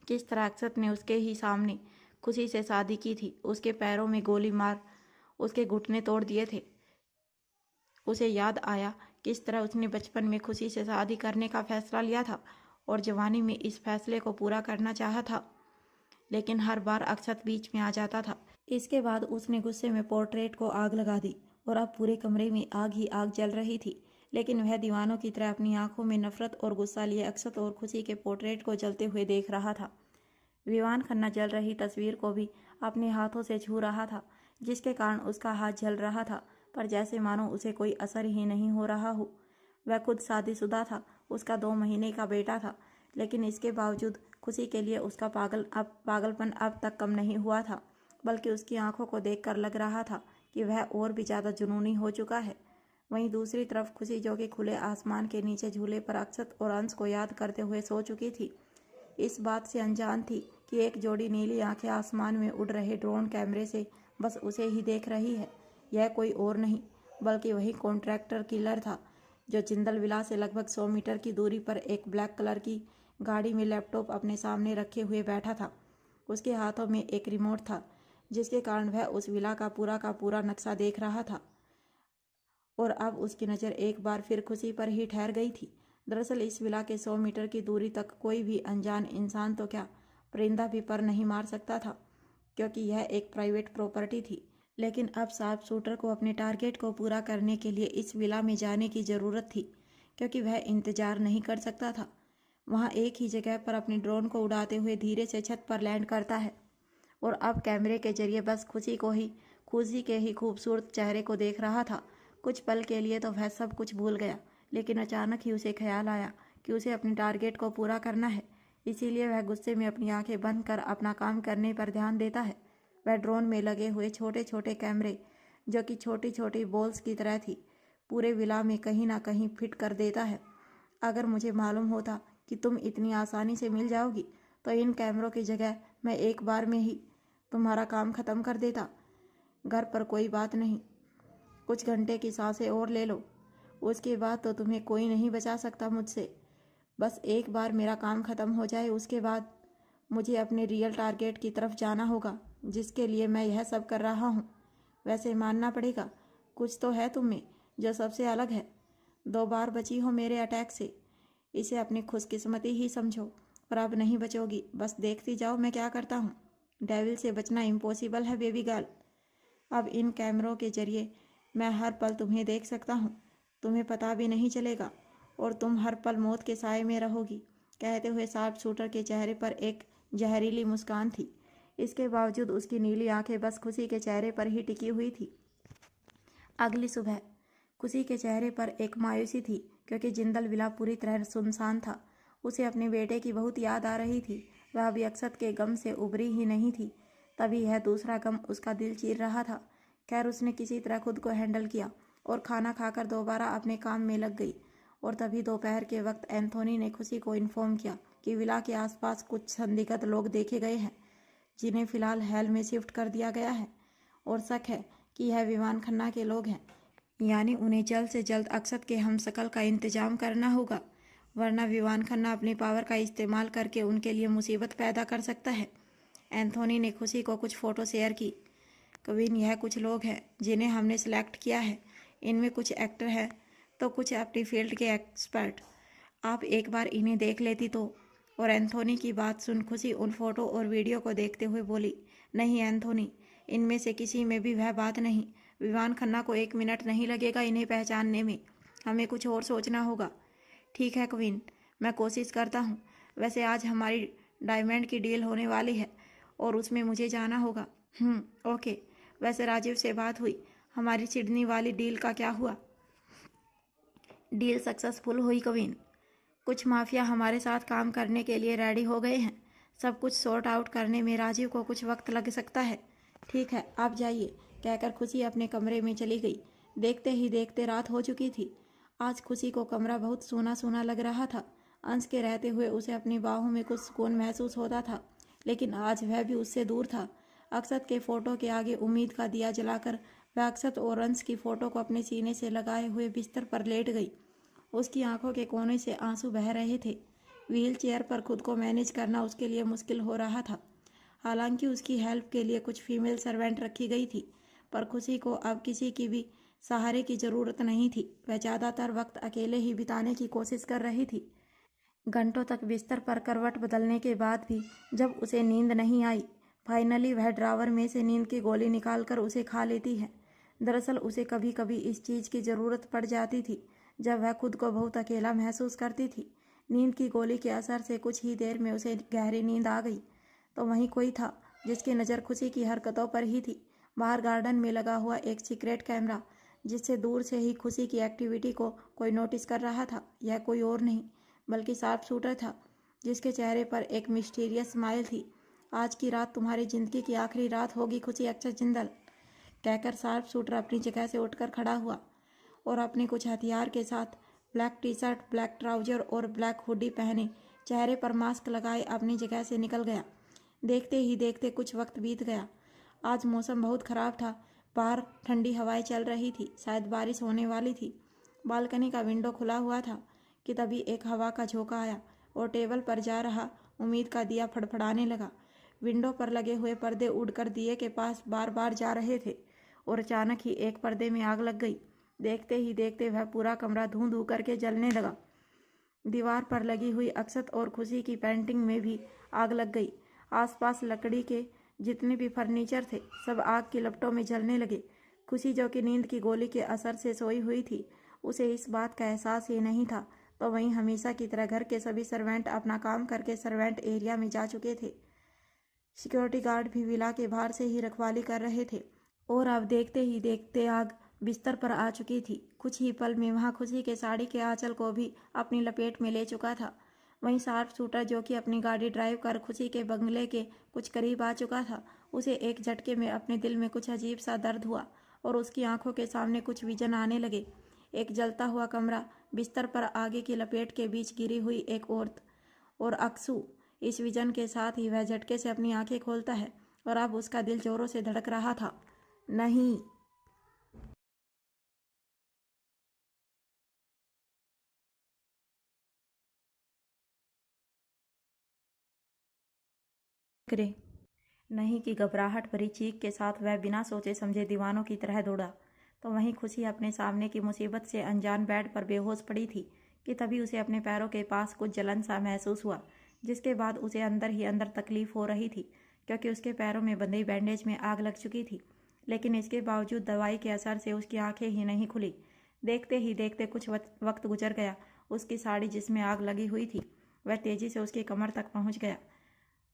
किस तरह अक्षत ने उसके ही सामने खुशी से शादी की थी, उसके पैरों में गोली मार उसके घुटने तोड़ दिए थे। उसे याद आया किस तरह उसने बचपन में खुशी से शादी करने का फैसला लिया था और जवानी में इस फैसले को पूरा करना चाहा था, लेकिन हर बार अक्षत बीच में आ जाता था। इसके बाद उसने गुस्से में पोर्ट्रेट को आग लगा दी और अब पूरे कमरे में आग ही आग जल रही थी, लेकिन वह दीवानों की तरह अपनी आंखों में नफरत और गुस्सा लिए अक्षत और खुशी के पोर्ट्रेट को जलते हुए देख रहा था। विवान खन्ना जल रही तस्वीर को भी अपने हाथों से छू रहा था, जिसके कारण उसका हाथ जल रहा था, पर जैसे मानो उसे कोई असर ही नहीं हो रहा हो। वह खुद शादीशुदा था, उसका 2 महीने का बेटा था, लेकिन इसके बावजूद खुशी के लिए उसका पागलपन अब तक कम नहीं हुआ था, बल्कि उसकी आंखों को देखकर लग रहा था कि वह और भी ज़्यादा जुनूनी हो चुका है। वहीं दूसरी तरफ खुशी, जो कि खुले आसमान के नीचे झूले पर अक्षत और अंश को याद करते हुए सो चुकी थी, इस बात से अनजान थी कि एक जोड़ी नीली आंखें आसमान में उड़ रहे ड्रोन कैमरे से बस उसे ही देख रही है। यह कोई और नहीं बल्कि वही कॉन्ट्रैक्टर किलर था, जो जिंदल विला से लगभग 100 मीटर की दूरी पर एक ब्लैक कलर की गाड़ी में लैपटॉप अपने सामने रखे हुए बैठा था। उसके हाथों में एक रिमोट था, जिसके कारण वह उस विला का पूरा नक्शा देख रहा था, और अब उसकी नज़र एक बार फिर खुशी पर ही ठहर गई थी। दरअसल इस विला के 100 मीटर की दूरी तक कोई भी अनजान इंसान तो क्या, परिंदा भी पर नहीं मार सकता था, क्योंकि यह एक प्राइवेट प्रॉपर्टी थी। लेकिन अब शार्प शूटर को अपने टारगेट को पूरा करने के लिए इस विला में जाने की ज़रूरत थी, क्योंकि वह इंतजार नहीं कर सकता था। वहाँ एक ही जगह पर अपने ड्रोन को उड़ाते हुए धीरे से छत पर लैंड करता है, और अब कैमरे के जरिए बस खुशी के ही खूबसूरत चेहरे को देख रहा था। कुछ पल के लिए तो वह सब कुछ भूल गया, लेकिन अचानक ही उसे ख्याल आया कि उसे अपने टारगेट को पूरा करना है। इसीलिए वह गुस्से में अपनी आंखें बंद कर अपना काम करने पर ध्यान देता है। वह ड्रोन में लगे हुए छोटे छोटे कैमरे, जो कि छोटी छोटी बॉल्स की तरह थी, पूरे विला में कहीं ना कहीं फिट कर देता है। अगर मुझे मालूम होता कि तुम इतनी आसानी से मिल जाओगी तो इन कैमरों की जगह मैं एक बार में ही तुम्हारा काम ख़त्म कर देता। घर पर कोई बात नहीं, कुछ घंटे की सांसें और ले लो, उसके बाद तो तुम्हें कोई नहीं बचा सकता मुझसे। बस एक बार मेरा काम ख़त्म हो जाए, उसके बाद मुझे अपने रियल टारगेट की तरफ जाना होगा, जिसके लिए मैं यह सब कर रहा हूँ। वैसे मानना पड़ेगा, कुछ तो है तुम में जो सबसे अलग है। 2 बार बची हो मेरे अटैक से, इसे अपनी खुशकिस्मती ही समझो, पर अब नहीं बचोगी। बस देखती जाओ मैं क्या करता हूँ। डेविल से बचना इम्पॉसिबल है बेबी गर्ल। अब इन कैमरों के जरिए मैं हर पल तुम्हें देख सकता हूँ, तुम्हें पता भी नहीं चलेगा, और तुम हर पल मौत के साए में रहोगी। कहते हुए शार्प शूटर के चेहरे पर एक जहरीली मुस्कान थी। इसके बावजूद उसकी नीली आंखें बस खुशी के चेहरे पर ही टिकी हुई थी। अगली सुबह खुशी के चेहरे पर एक मायूसी थी, क्योंकि जिंदल विला पूरी तरह सुनसान था। उसे अपने बेटे की बहुत याद आ रही थी। वह अभी अक्षत के गम से उबरी ही नहीं थी, तभी यह दूसरा गम उसका दिल चीर रहा था। खैर, उसने किसी तरह खुद को हैंडल किया और खाना खाकर दोबारा अपने काम में लग गई, और तभी दोपहर के वक्त एंथोनी ने खुशी को इन्फॉर्म किया कि विला के आसपास कुछ संदिग्ध लोग देखे गए हैं, जिन्हें फिलहाल हेल में शिफ्ट कर दिया गया है और शक है कि यह विवान खन्ना के लोग हैं। यानी उन्हें जल्द से जल्द अक्षत के हमशक्ल का इंतजाम करना होगा, वरना विवान खन्ना अपनी पावर का इस्तेमाल करके उनके लिए मुसीबत पैदा कर सकता है। एंथोनी ने खुशी को कुछ फ़ोटो शेयर की। कविन, यह कुछ लोग हैं जिन्हें हमने सेलेक्ट किया है। इनमें कुछ एक्टर हैं तो कुछ अपनी फील्ड के एक्सपर्ट। आप एक बार इन्हें देख लेती तो। और एंथोनी की बात सुन खुशी उन फोटो और वीडियो को देखते हुए बोली, नहीं एंथोनी, इनमें से किसी में भी वह बात नहीं। विवान खन्ना को 1 मिनट नहीं लगेगा इन्हें पहचानने में। हमें कुछ और सोचना होगा। ठीक है क्वीन, मैं कोशिश करता हूँ। वैसे आज हमारी डायमंड की डील होने वाली है और उसमें मुझे जाना होगा। ओके। वैसे राजीव से बात हुई? हमारी सिडनी वाली डील का क्या हुआ? डील सक्सेसफुल हुई क्वीन। कुछ माफिया हमारे साथ काम करने के लिए रेडी हो गए हैं। सब कुछ सॉर्ट आउट करने में राजीव को कुछ वक्त लग सकता है। ठीक है, आप जाइए, कहकर खुशी अपने कमरे में चली गई। देखते ही देखते रात हो चुकी थी। आज खुशी को कमरा बहुत सूना सूना लग रहा था। अंश के रहते हुए उसे अपनी बाहों में कुछ सुकून महसूस होता था, लेकिन आज वह भी उससे दूर था। अक्षत के फोटो के आगे उम्मीद का दिया जलाकर वह अक्षत और अंश की फोटो को अपने सीने से लगाए हुए बिस्तर पर लेट गई। उसकी आंखों के कोने से आंसू बह रहे थे। व्हील चेयर पर खुद को मैनेज करना उसके लिए मुश्किल हो रहा था। हालांकि उसकी हेल्प के लिए कुछ फीमेल सर्वेंट रखी गई थी, पर खुशी को अब किसी की भी सहारे की ज़रूरत नहीं थी। वह ज़्यादातर वक्त अकेले ही बिताने की कोशिश कर रही थी। घंटों तक बिस्तर पर करवट बदलने के बाद भी जब उसे नींद नहीं आई, फाइनली वह ड्रावर में से नींद की गोली निकालकर उसे खा लेती है। दरअसल उसे कभी कभी इस चीज़ की ज़रूरत पड़ जाती थी जब वह खुद को बहुत अकेला महसूस करती थी। नींद की गोली के असर से कुछ ही देर में उसे गहरी नींद आ गई। तो वहीं कोई था जिसकी नज़र खुशी की हरकतों पर ही थी। बाहर गार्डन में लगा हुआ एक सीक्रेट कैमरा, जिससे दूर से ही खुशी की एक्टिविटी को कोई नोटिस कर रहा था। यह कोई और नहीं बल्कि शार्प शूटर था, जिसके चेहरे पर एक मिस्टीरियस स्माइल थी। आज की रात तुम्हारी जिंदगी की आखिरी रात होगी खुशी अक्षत जिंदल, कहकर शार्प शूटर अपनी जगह से उठकर खड़ा हुआ और अपने कुछ हथियार के साथ black T shirt, black trouser और ब्लैक हुडी पहने, चेहरे पर मास्क लगाए अपनी जगह से निकल गया। देखते ही देखते कुछ वक्त बीत गया। आज मौसम बहुत ख़राब था। बाहर ठंडी हवाएं चल रही थी, शायद बारिश होने वाली थी। बालकनी का विंडो खुला हुआ था कि तभी एक हवा का झोंका आया और टेबल पर जा रहा उम्मीद का दिया फड़फड़ाने लगा। विंडो पर लगे हुए पर्दे उड़कर दिए के पास बार बार जा रहे थे और अचानक ही एक पर्दे में आग लग गई। देखते ही देखते वह पूरा कमरा धूं धूं करके जलने लगा। दीवार पर लगी हुई अक्षत और खुशी की पेंटिंग में भी आग लग गई। आसपास लकड़ी के जितने भी फर्नीचर थे सब आग की लपटों में जलने लगे। खुशी, जो कि नींद की गोली के असर से सोई हुई थी, उसे इस बात का एहसास ही नहीं था। तो वहीं हमेशा की तरह घर के सभी सर्वेंट अपना काम करके सर्वेंट एरिया में जा चुके थे। सिक्योरिटी गार्ड भी विला के बाहर से ही रखवाली कर रहे थे और अब देखते ही देखते आग बिस्तर पर आ चुकी थी। कुछ ही पल में वहां खुशी के साड़ी के आंचल को भी अपनी लपेट में ले चुका था। वहीं शार्प शूटर, जो कि अपनी गाड़ी ड्राइव कर खुशी के बंगले के कुछ करीब आ चुका था, उसे एक झटके में अपने दिल में कुछ अजीब सा दर्द हुआ और उसकी आंखों के सामने कुछ विजन आने लगे। एक जलता हुआ कमरा, बिस्तर पर आगे की लपेट के बीच गिरी हुई एक औरत और अक्सू। इस विजन के साथ ही वह झटके से अपनी आंखें खोलता है और अब उसका दिल जोरों से धड़क रहा था। नहीं, करे नहीं कि घबराहट भरी चीख के साथ वह बिना सोचे समझे दीवानों की तरह दौड़ा। तो वहीं खुशी अपने सामने की मुसीबत से अनजान बेड पर बेहोश पड़ी थी कि तभी उसे अपने पैरों के पास कुछ जलन सा महसूस हुआ, जिसके बाद उसे अंदर ही अंदर तकलीफ हो रही थी क्योंकि उसके पैरों में बंधे बैंडेज में आग लग चुकी थी। लेकिन इसके बावजूद दवाई के असर से उसकी आंखें ही नहीं खुली। देखते ही देखते कुछ वक्त गुजर गया। उसकी साड़ी जिसमें आग लगी हुई थी वह तेजी से उसकी कमर तक पहुंच गया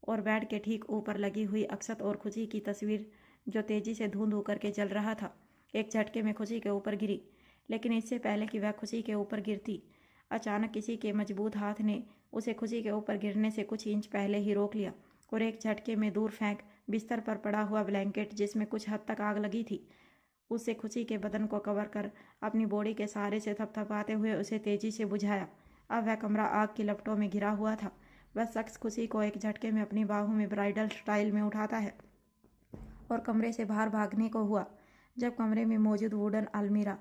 और बेड के ठीक ऊपर लगी हुई अक्षत और खुशी की तस्वीर, जो तेजी से धुंध होकर के जल रहा था, एक झटके में खुशी के ऊपर गिरी। लेकिन इससे पहले कि वह खुशी के ऊपर गिरती, अचानक किसी के मजबूत हाथ ने उसे खुशी के ऊपर गिरने से कुछ इंच पहले ही रोक लिया और एक झटके में दूर फेंक बिस्तर पर पड़ा हुआ ब्लैंकेट, जिसमें कुछ हद तक आग लगी थी, उससे खुशी के बदन को कवर कर अपनी बॉडी के सहारे से थपथपाते हुए उसे तेजी से बुझाया। अब वह कमरा आग की लपटों में घिरा हुआ था। वह शख्स खुशी को एक झटके में अपनी बाहों में ब्राइडल स्टाइल में उठाता है और कमरे से बाहर भागने को हुआ, जब कमरे में मौजूद वुडन अलमीरा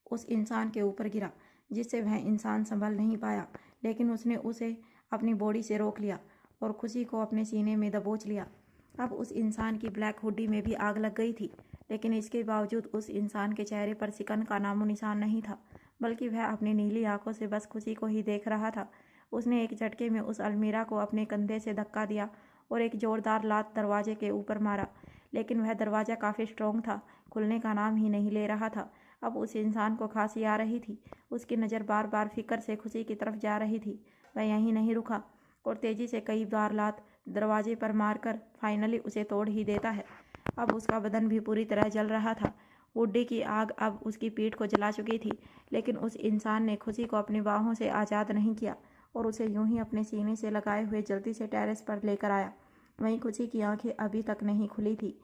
उस इंसान के ऊपर गिरा, जिससे वह इंसान संभल नहीं पाया। लेकिन उसने उसे अपनी बॉडी से रोक लिया और खुशी को अपने सीने में दबोच लिया। अब उस इंसान की ब्लैक हुडी में भी आग लग गई थी, लेकिन इसके बावजूद उस इंसान के चेहरे पर सिकन का नामो निशान नहीं था, बल्कि वह अपनी नीली आंखों से बस खुशी को ही देख रहा था। उसने एक झटके में उस अलमीरा को अपने कंधे से धक्का दिया और एक जोरदार लात दरवाजे के ऊपर मारा, लेकिन वह दरवाज़ा काफ़ी स्ट्रॉन्ग था, खुलने का नाम ही नहीं ले रहा था। अब उस इंसान को खांसी आ रही थी। उसकी नज़र बार बार फिक्र से खुशी की तरफ जा रही थी। वह यहीं नहीं रुका और तेज़ी से कई बार लात दरवाजे पर मारकर फाइनली उसे तोड़ ही देता है। अब उसका बदन भी पूरी तरह जल रहा था। हुड्डी की आग अब उसकी पीठ को जला चुकी थी, लेकिन उस इंसान ने खुशी को अपनी बाहों से आज़ाद नहीं किया और उसे यूं ही अपने सीने से लगाए हुए जल्दी से टेरेस पर लेकर आया। वहीं खुशी की आंखें अभी तक नहीं खुली थी।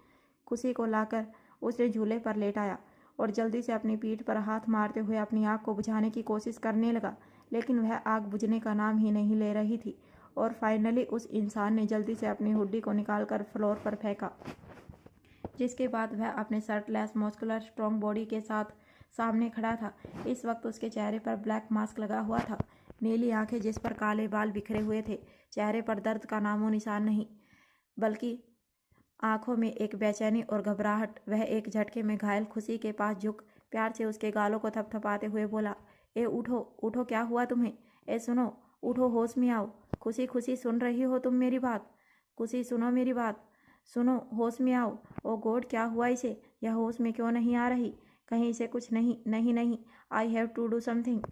खुशी को लाकर उसने झूले पर लेटाया और जल्दी से अपनी पीठ पर हाथ मारते हुए अपनी आग को बुझाने की कोशिश करने लगा, लेकिन वह आग बुझने का नाम ही नहीं ले रही थी। और फाइनली उस इंसान ने जल्दी से अपनी हुड्डी को निकालकर फ्लोर पर फेंका, जिसके बाद वह अपने शर्टलेस मस्कुलर स्ट्रॉन्ग बॉडी के साथ सामने खड़ा था। इस वक्त उसके चेहरे पर ब्लैक मास्क लगा हुआ था, नीली आंखें जिस पर काले बाल बिखरे हुए थे, चेहरे पर दर्द का नामो निशान नहीं, बल्कि आंखों में एक बेचैनी और घबराहट। वह एक झटके में घायल खुशी के पास झुक प्यार से उसके गालों को थपथपाते हुए बोला, ए उठो उठो, क्या हुआ तुम्हें? ए सुनो, उठो, होश में आओ। खुशी खुशी, सुन रही हो तुम मेरी बात? खुशी सुनो मेरी बात, सुनो, होश में आओ। ओ गॉड, क्या हुआ इसे? यह होश में क्यों नहीं आ रही? कहीं इसे कुछ नहीं नहीं नहीं, I have to do something.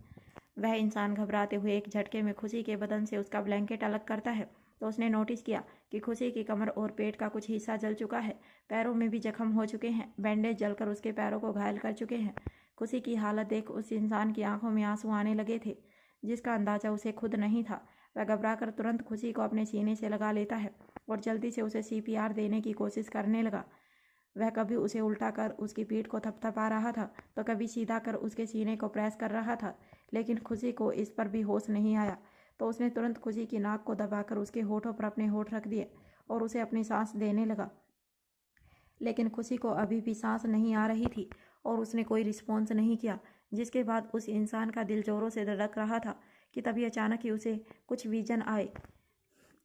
वह इंसान घबराते हुए एक झटके में खुशी के बदन से उसका ब्लैंकेट अलग करता है तो उसने नोटिस किया कि खुशी की कमर और पेट का कुछ हिस्सा जल चुका है। पैरों में भी जख्म हो चुके हैं, बैंडेज जलकर उसके पैरों को घायल कर चुके हैं। खुशी की हालत देख उस इंसान की आंखों में आंसू आने लगे थे, जिसका अंदाजा उसे खुद नहीं था। वह घबराकर तुरंत खुशी को अपने सीने से लगा लेता है और जल्दी से उसे CPR देने की कोशिश करने लगा। वह कभी उसे उल्टा कर उसकी पीठ को थपथपा रहा था तो कभी सीधा कर उसके सीने को प्रेस कर रहा था, लेकिन खुशी को इस पर भी होश नहीं आया। तो उसने तुरंत खुशी की नाक को दबाकर उसके होठों पर अपने होठ रख दिए और उसे अपनी सांस देने लगा, लेकिन खुशी को अभी भी सांस नहीं आ रही थी और उसने कोई रिस्पॉन्स नहीं किया। जिसके बाद उस इंसान का दिल जोरों से धड़क रहा था कि तभी अचानक ही उसे कुछ विजन आए।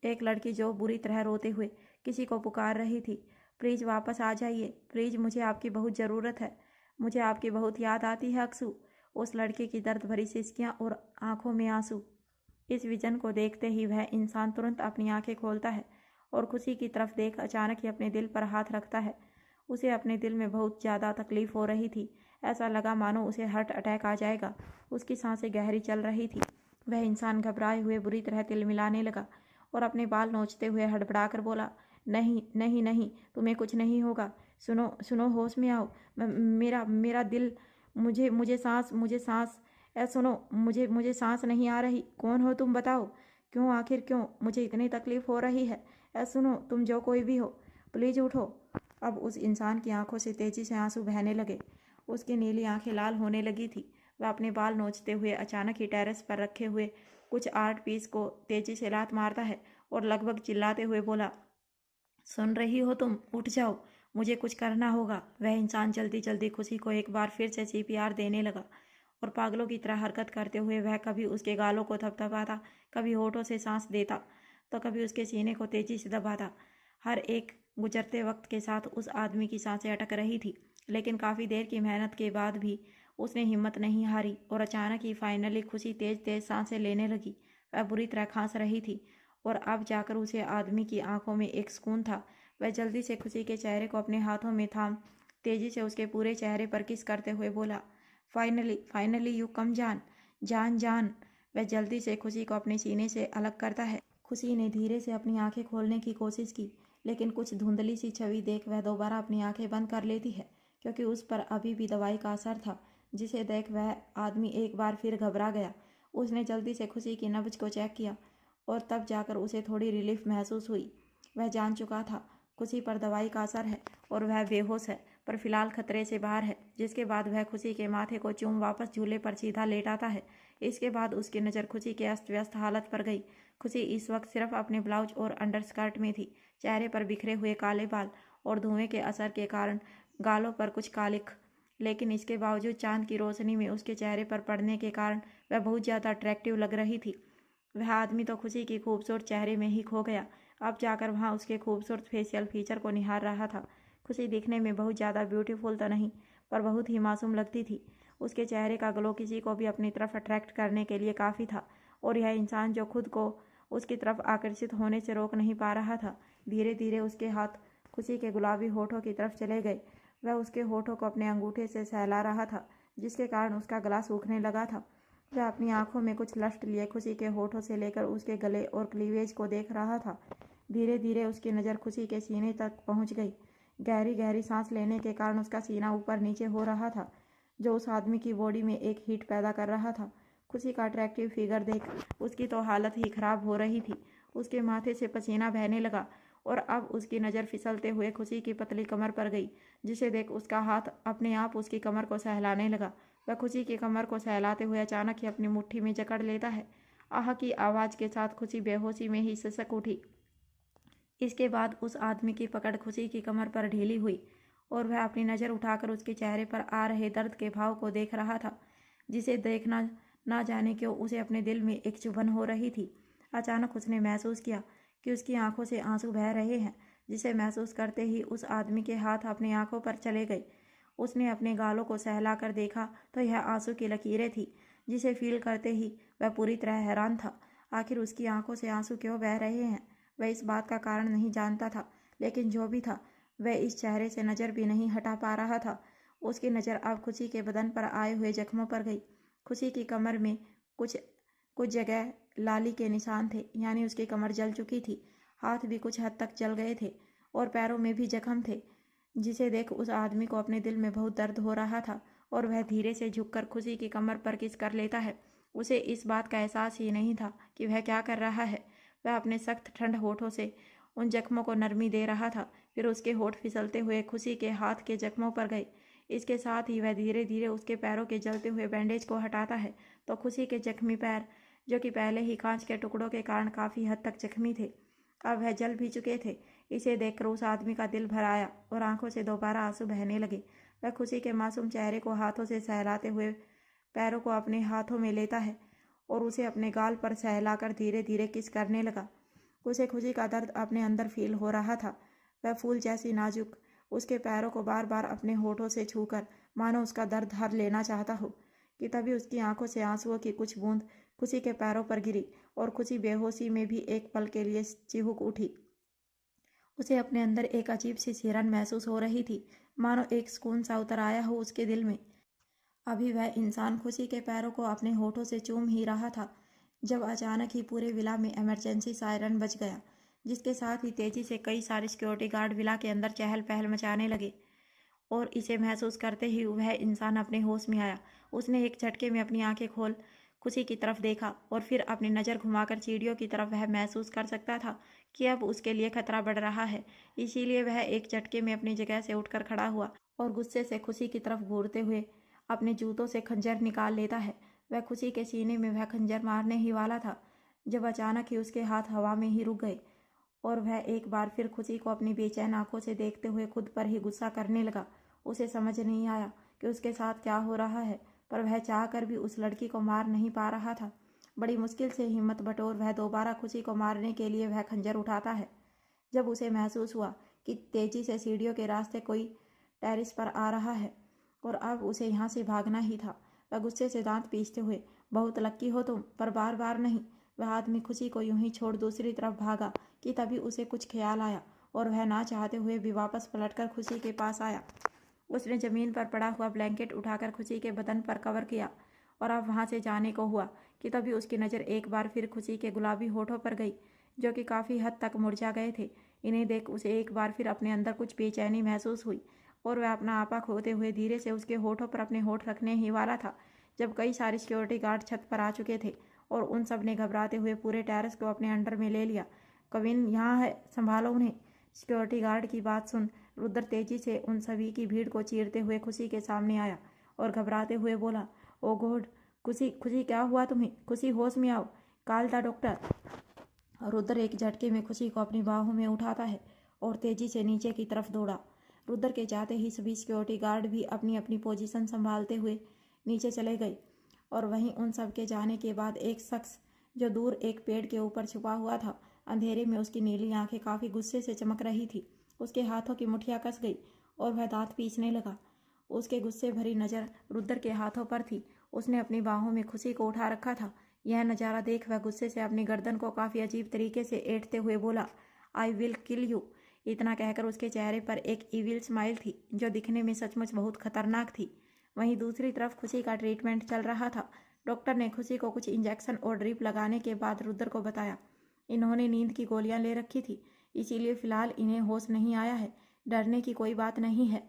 एक लड़की जो बुरी तरह रोते हुए किसी को पुकार रही थी, प्लीज़ वापस आ जाइए, प्लीज़, मुझे आपकी बहुत ज़रूरत है, मुझे आपकी बहुत याद आती है अक्सू। उस लड़के की दर्द भरी सिसकियाँ और आंखों में आंसू। इस विजन को देखते ही वह इंसान तुरंत अपनी आंखें खोलता है और खुशी की तरफ देख अचानक ही अपने दिल पर हाथ रखता है। उसे अपने दिल में बहुत ज़्यादा तकलीफ हो रही थी। ऐसा लगा मानो उसे हार्ट अटैक आ जाएगा। उसकी सांसें गहरी चल रही थी। वह इंसान घबराए हुए बुरी तरह तिलमिलाने लगा और अपने बाल नोचते हुए हड़बड़ाकर बोला, नहीं नहीं नहीं, तुम्हें कुछ नहीं होगा, सुनो सुनो, होश में आओ, मेरा दिल, मुझे सांस, सुनो, मुझे सांस नहीं आ रही। कौन हो तुम, बताओ, क्यों, आखिर क्यों मुझे इतनी तकलीफ हो रही है? सुनो, तुम जो कोई भी हो, प्लीज़ उठो। अब उस इंसान की आंखों से तेजी से आंसू बहने लगे। उसकी नीली आंखें लाल होने लगी थी। वह अपने बाल नोचते हुए अचानक ही टेरेस पर रखे हुए कुछ आर्ट पीस को तेजी से लात मारता है और लगभग चिल्लाते हुए बोला, सुन रही हो तुम, उठ जाओ, मुझे कुछ करना होगा। वह इंसान जल्दी जल्दी खुशी को एक बार फिर से CPR देने लगा और पागलों की तरह हरकत करते हुए वह कभी उसके गालों को थपथपाता, कभी होठों से सांस देता तो कभी उसके सीने को तेजी से दबाता। हर एक गुजरते वक्त के साथ उस आदमी की सांसें अटक रही थी, लेकिन काफ़ी देर की मेहनत के बाद भी उसने हिम्मत नहीं हारी और अचानक ही फाइनली खुशी तेज तेज सांसें लेने लगी। वह बुरी तरह खांस रही थी और अब जाकर उसे आदमी की आंखों में एक सुकून था। वह जल्दी से खुशी के चेहरे को अपने हाथों में थाम तेजी से उसके पूरे चेहरे पर किस करते हुए बोला, फाइनली यू कम जान जान जान। वह जल्दी से खुशी को अपने सीने से अलग करता है। खुशी ने धीरे से अपनी आंखें खोलने की कोशिश की, लेकिन कुछ धुंधली सी छवि देख वह दोबारा अपनी आंखें बंद कर लेती है, क्योंकि उस पर अभी भी दवाई का असर था, जिसे देख वह आदमी एक बार फिर घबरा गया। उसने जल्दी से खुशी की नब्ज को चेक किया और तब जाकर उसे थोड़ी रिलीफ महसूस हुई। वह जान चुका था खुशी पर दवाई का असर है और वह बेहोश है, पर फिलहाल खतरे से बाहर है। जिसके बाद वह खुशी के माथे को चूम वापस झूले पर सीधा लेटाता है। इसके बाद उसकी नज़र खुशी के अस्त व्यस्त हालत पर गई। खुशी इस वक्त सिर्फ अपने ब्लाउज और अंडरस्कर्ट में थी। चेहरे पर बिखरे हुए काले बाल और धुएं के असर के कारण गालों पर कुछ कालिख, लेकिन इसके बावजूद चांद की रोशनी में उसके चेहरे पर पड़ने के कारण वह बहुत ज़्यादा अट्रैक्टिव लग रही थी। वह आदमी तो खुशी की खूबसूरत चेहरे में ही खो गया। अब जाकर वहाँ उसके खूबसूरत फेशियल फीचर को निहार रहा था। खुशी दिखने में बहुत ज़्यादा ब्यूटीफुल तो नहीं, पर बहुत ही मासूम लगती थी। उसके चेहरे का ग्लो किसी को भी अपनी तरफ अट्रैक्ट करने के लिए काफ़ी था, और यह इंसान जो खुद को उसकी तरफ आकर्षित होने से रोक नहीं पा रहा था। धीरे धीरे उसके हाथ खुशी के गुलाबी होठों की तरफ चले गए। वह उसके होठों को अपने अंगूठे से सहला रहा था, जिसके कारण उसका गला सूखने लगा था। वह अपनी आंखों में कुछ लस्ट लिए खुशी के होठों से लेकर उसके गले और क्लीवेज को देख रहा था। धीरे धीरे उसकी नज़र खुशी के सीने तक पहुंच गई। गहरी गहरी सांस लेने के कारण उसका सीना ऊपर नीचे हो रहा था, जो उस आदमी की बॉडी में एक हीट पैदा कर रहा था। खुशी का अट्रैक्टिव फिगर देख उसकी तो हालत ही खराब हो रही थी। उसके माथे से पसीना बहने लगा और अब उसकी नज़र फिसलते हुए खुशी की पतली कमर पर गई, जिसे देख उसका हाथ अपने आप उसकी कमर को सहलाने लगा। वह खुशी की कमर को सहलाते हुए अचानक ही अपनी मुट्ठी में जकड़ लेता है। आह की आवाज़ के साथ खुशी बेहोशी में ही सिसक उठी। इसके बाद उस आदमी की पकड़ खुशी की कमर पर ढीली हुई और वह अपनी नज़र उठाकर उसके चेहरे पर आ रहे दर्द के भाव को देख रहा था, जिसे देखना ना जाने क्यों उसे अपने दिल में एक चुभन हो रही थी। अचानक उसने महसूस किया कि उसकी आंखों से आंसू बह रहे हैं, जिसे महसूस करते ही उस आदमी के हाथ अपनी आंखों पर चले गए। उसने अपने गालों को सहला कर देखा तो यह आंसू की लकीरें थी, जिसे फील करते ही वह पूरी तरह हैरान था। आखिर उसकी आंखों से आंसू क्यों बह रहे हैं, वह इस बात का कारण नहीं जानता था, लेकिन जो भी था वह इस चेहरे से नज़र भी नहीं हटा पा रहा था। उसकी नज़र अब खुशी के बदन पर आए हुए जख्मों पर गई। खुशी की कमर में कुछ जगह लाली के निशान थे, यानी उसकी कमर जल चुकी थी। हाथ भी कुछ हद तक जल गए थे और पैरों में भी जख्म थे, जिसे देख उस आदमी को अपने दिल में बहुत दर्द हो रहा था और वह धीरे से झुककर खुशी की कमर पर किस कर लेता है। उसे इस बात का एहसास ही नहीं था कि वह क्या कर रहा है। वह अपने सख्त ठंड होठों से उन जख्मों को नरमी दे रहा था। फिर उसके होठ फिसलते हुए खुशी के हाथ के जख्मों पर गए। इसके साथ ही वह धीरे धीरे उसके पैरों के जलते हुए बैंडेज को हटाता है, तो खुशी के जख्मी पैर, जो कि पहले ही कांच के टुकड़ों के कारण काफ़ी हद तक जख्मी थे, अब वह जल भी चुके थे। इसे देखकर उस आदमी का दिल भर आया और आंखों से दोबारा आंसू बहने लगे। वह खुशी के मासूम चेहरे को हाथों से सहलाते हुए पैरों को अपने हाथों में लेता है और उसे अपने गाल पर सहलाकर धीरे धीरे किस करने लगा। उसे खुशी का दर्द अपने अंदर फील हो रहा था। वह फूल जैसी नाजुक उसके पैरों को बार बार अपने होठों से छूकर मानो उसका दर्द हर लेना चाहता हो, कि तभी उसकी आंखों से आंसुओं की कुछ बूंद खुशी के पैरों पर गिरी और खुशी बेहोशी में भी एक पल के लिए चिहुक उठी। उसे अपने अंदर एक अजीब सी सिहरन महसूस हो रही थी, मानो एक सुकून सा उतर आया हो उसके दिल में। अभी वह इंसान खुशी के पैरों को अपने होठों से चूम ही रहा था, जब अचानक ही पूरे विला में इमरजेंसी सायरन बज गया, जिसके साथ ही तेजी से कई सारे सिक्योरिटी गार्ड विला के अंदर चहल पहल मचाने लगे। और इसे महसूस करते ही वह इंसान अपने होश में आया। उसने एक झटके में अपनी आंखें खोल खुशी की तरफ देखा और फिर अपनी नज़र घुमाकर सीढ़ियों की तरफ वह महसूस कर सकता था कि अब उसके लिए खतरा बढ़ रहा है। इसीलिए वह एक झटके में अपनी जगह से उठकर खड़ा हुआ और गुस्से से खुशी की तरफ घूरते हुए अपने जूतों से खंजर निकाल लेता है। वह खुशी के सीने में वह खंजर मारने ही वाला था, जब अचानक ही उसके हाथ हवा में ही रुक गए और वह एक बार फिर खुशी को अपनी बेचैन आंखों से देखते हुए खुद पर ही गुस्सा करने लगा। उसे समझ नहीं आया कि उसके साथ क्या हो रहा है, पर वह चाहकर भी उस लड़की को मार नहीं पा रहा था। बड़ी मुश्किल से हिम्मत बटोर वह दोबारा खुशी को मारने के लिए वह खंजर उठाता है, जब उसे महसूस हुआ कि तेजी से सीढ़ियों के रास्ते कोई टेरिस पर आ रहा है और अब उसे यहाँ से भागना ही था। वह गुस्से से दांत पीसते हुए, बहुत लक्की हो तुम, पर बार बार नहीं। वह आदमी खुशी को यूं ही छोड़ दूसरी तरफ भागा कि तभी उसे कुछ ख्याल आया और वह ना चाहते हुए भी वापस पलटकर खुशी के पास आया। उसने ज़मीन पर पड़ा हुआ ब्लैंकेट उठाकर खुशी के बदन पर कवर किया और अब वहाँ से जाने को हुआ कि तभी उसकी नज़र एक बार फिर खुशी के गुलाबी होठों पर गई, जो कि काफ़ी हद तक मुरझा गए थे। इन्हें देख उसे एक बार फिर अपने अंदर कुछ बेचैनी महसूस हुई और वह अपना आपा खोते हुए धीरे से उसके होठों पर अपने होठ रखने ही वाला था, जब कई सारे सिक्योरिटी गार्ड छत पर आ चुके थे और उन सब ने घबराते हुए पूरे टेरेस को अपने अंडर में ले लिया। कविन यहाँ है, संभालो उन्हें। सिक्योरिटी गार्ड की बात सुन रुद्र तेजी से उन सभी की भीड़ को चीरते हुए खुशी के सामने आया और घबराते हुए बोला, ओ गॉड, खुशी खुशी क्या हुआ तुम्हें? खुशी होश में आओ, कॉल द डॉक्टर। रुद्र एक झटके में खुशी को अपनी बाहों में उठाता है और तेजी से नीचे की तरफ दौड़ा। रुद्र के जाते ही सभी सिक्योरिटी गार्ड भी अपनी अपनी पोजीशन संभालते हुए नीचे चले गए और वहीं उन सब के जाने के बाद एक शख्स जो दूर एक पेड़ के ऊपर छुपा हुआ था, अंधेरे में उसकी नीली आंखें काफ़ी गुस्से से चमक रही थी। उसके हाथों की मुठ्ठियाँ कस गई और वह दांत पीसने लगा। उसके गुस्से भरी नज़र रुद्र के हाथों पर थी। उसने अपनी बाहों में खुशी को उठा रखा था। यह नज़ारा देख वह गुस्से से अपनी गर्दन को काफ़ी अजीब तरीके से ऐंठते हुए बोला, आई विल किल यू। इतना कहकर उसके चेहरे पर एक इविल स्माइल थी जो दिखने में सचमुच बहुत खतरनाक थी। वहीं दूसरी तरफ खुशी का ट्रीटमेंट चल रहा था। डॉक्टर ने खुशी को कुछ इंजेक्शन और ड्रिप लगाने के बाद रुद्र को बताया, इन्होंने नींद की गोलियां ले रखी थी, इसीलिए फिलहाल इन्हें होश नहीं आया है। डरने की कोई बात नहीं है,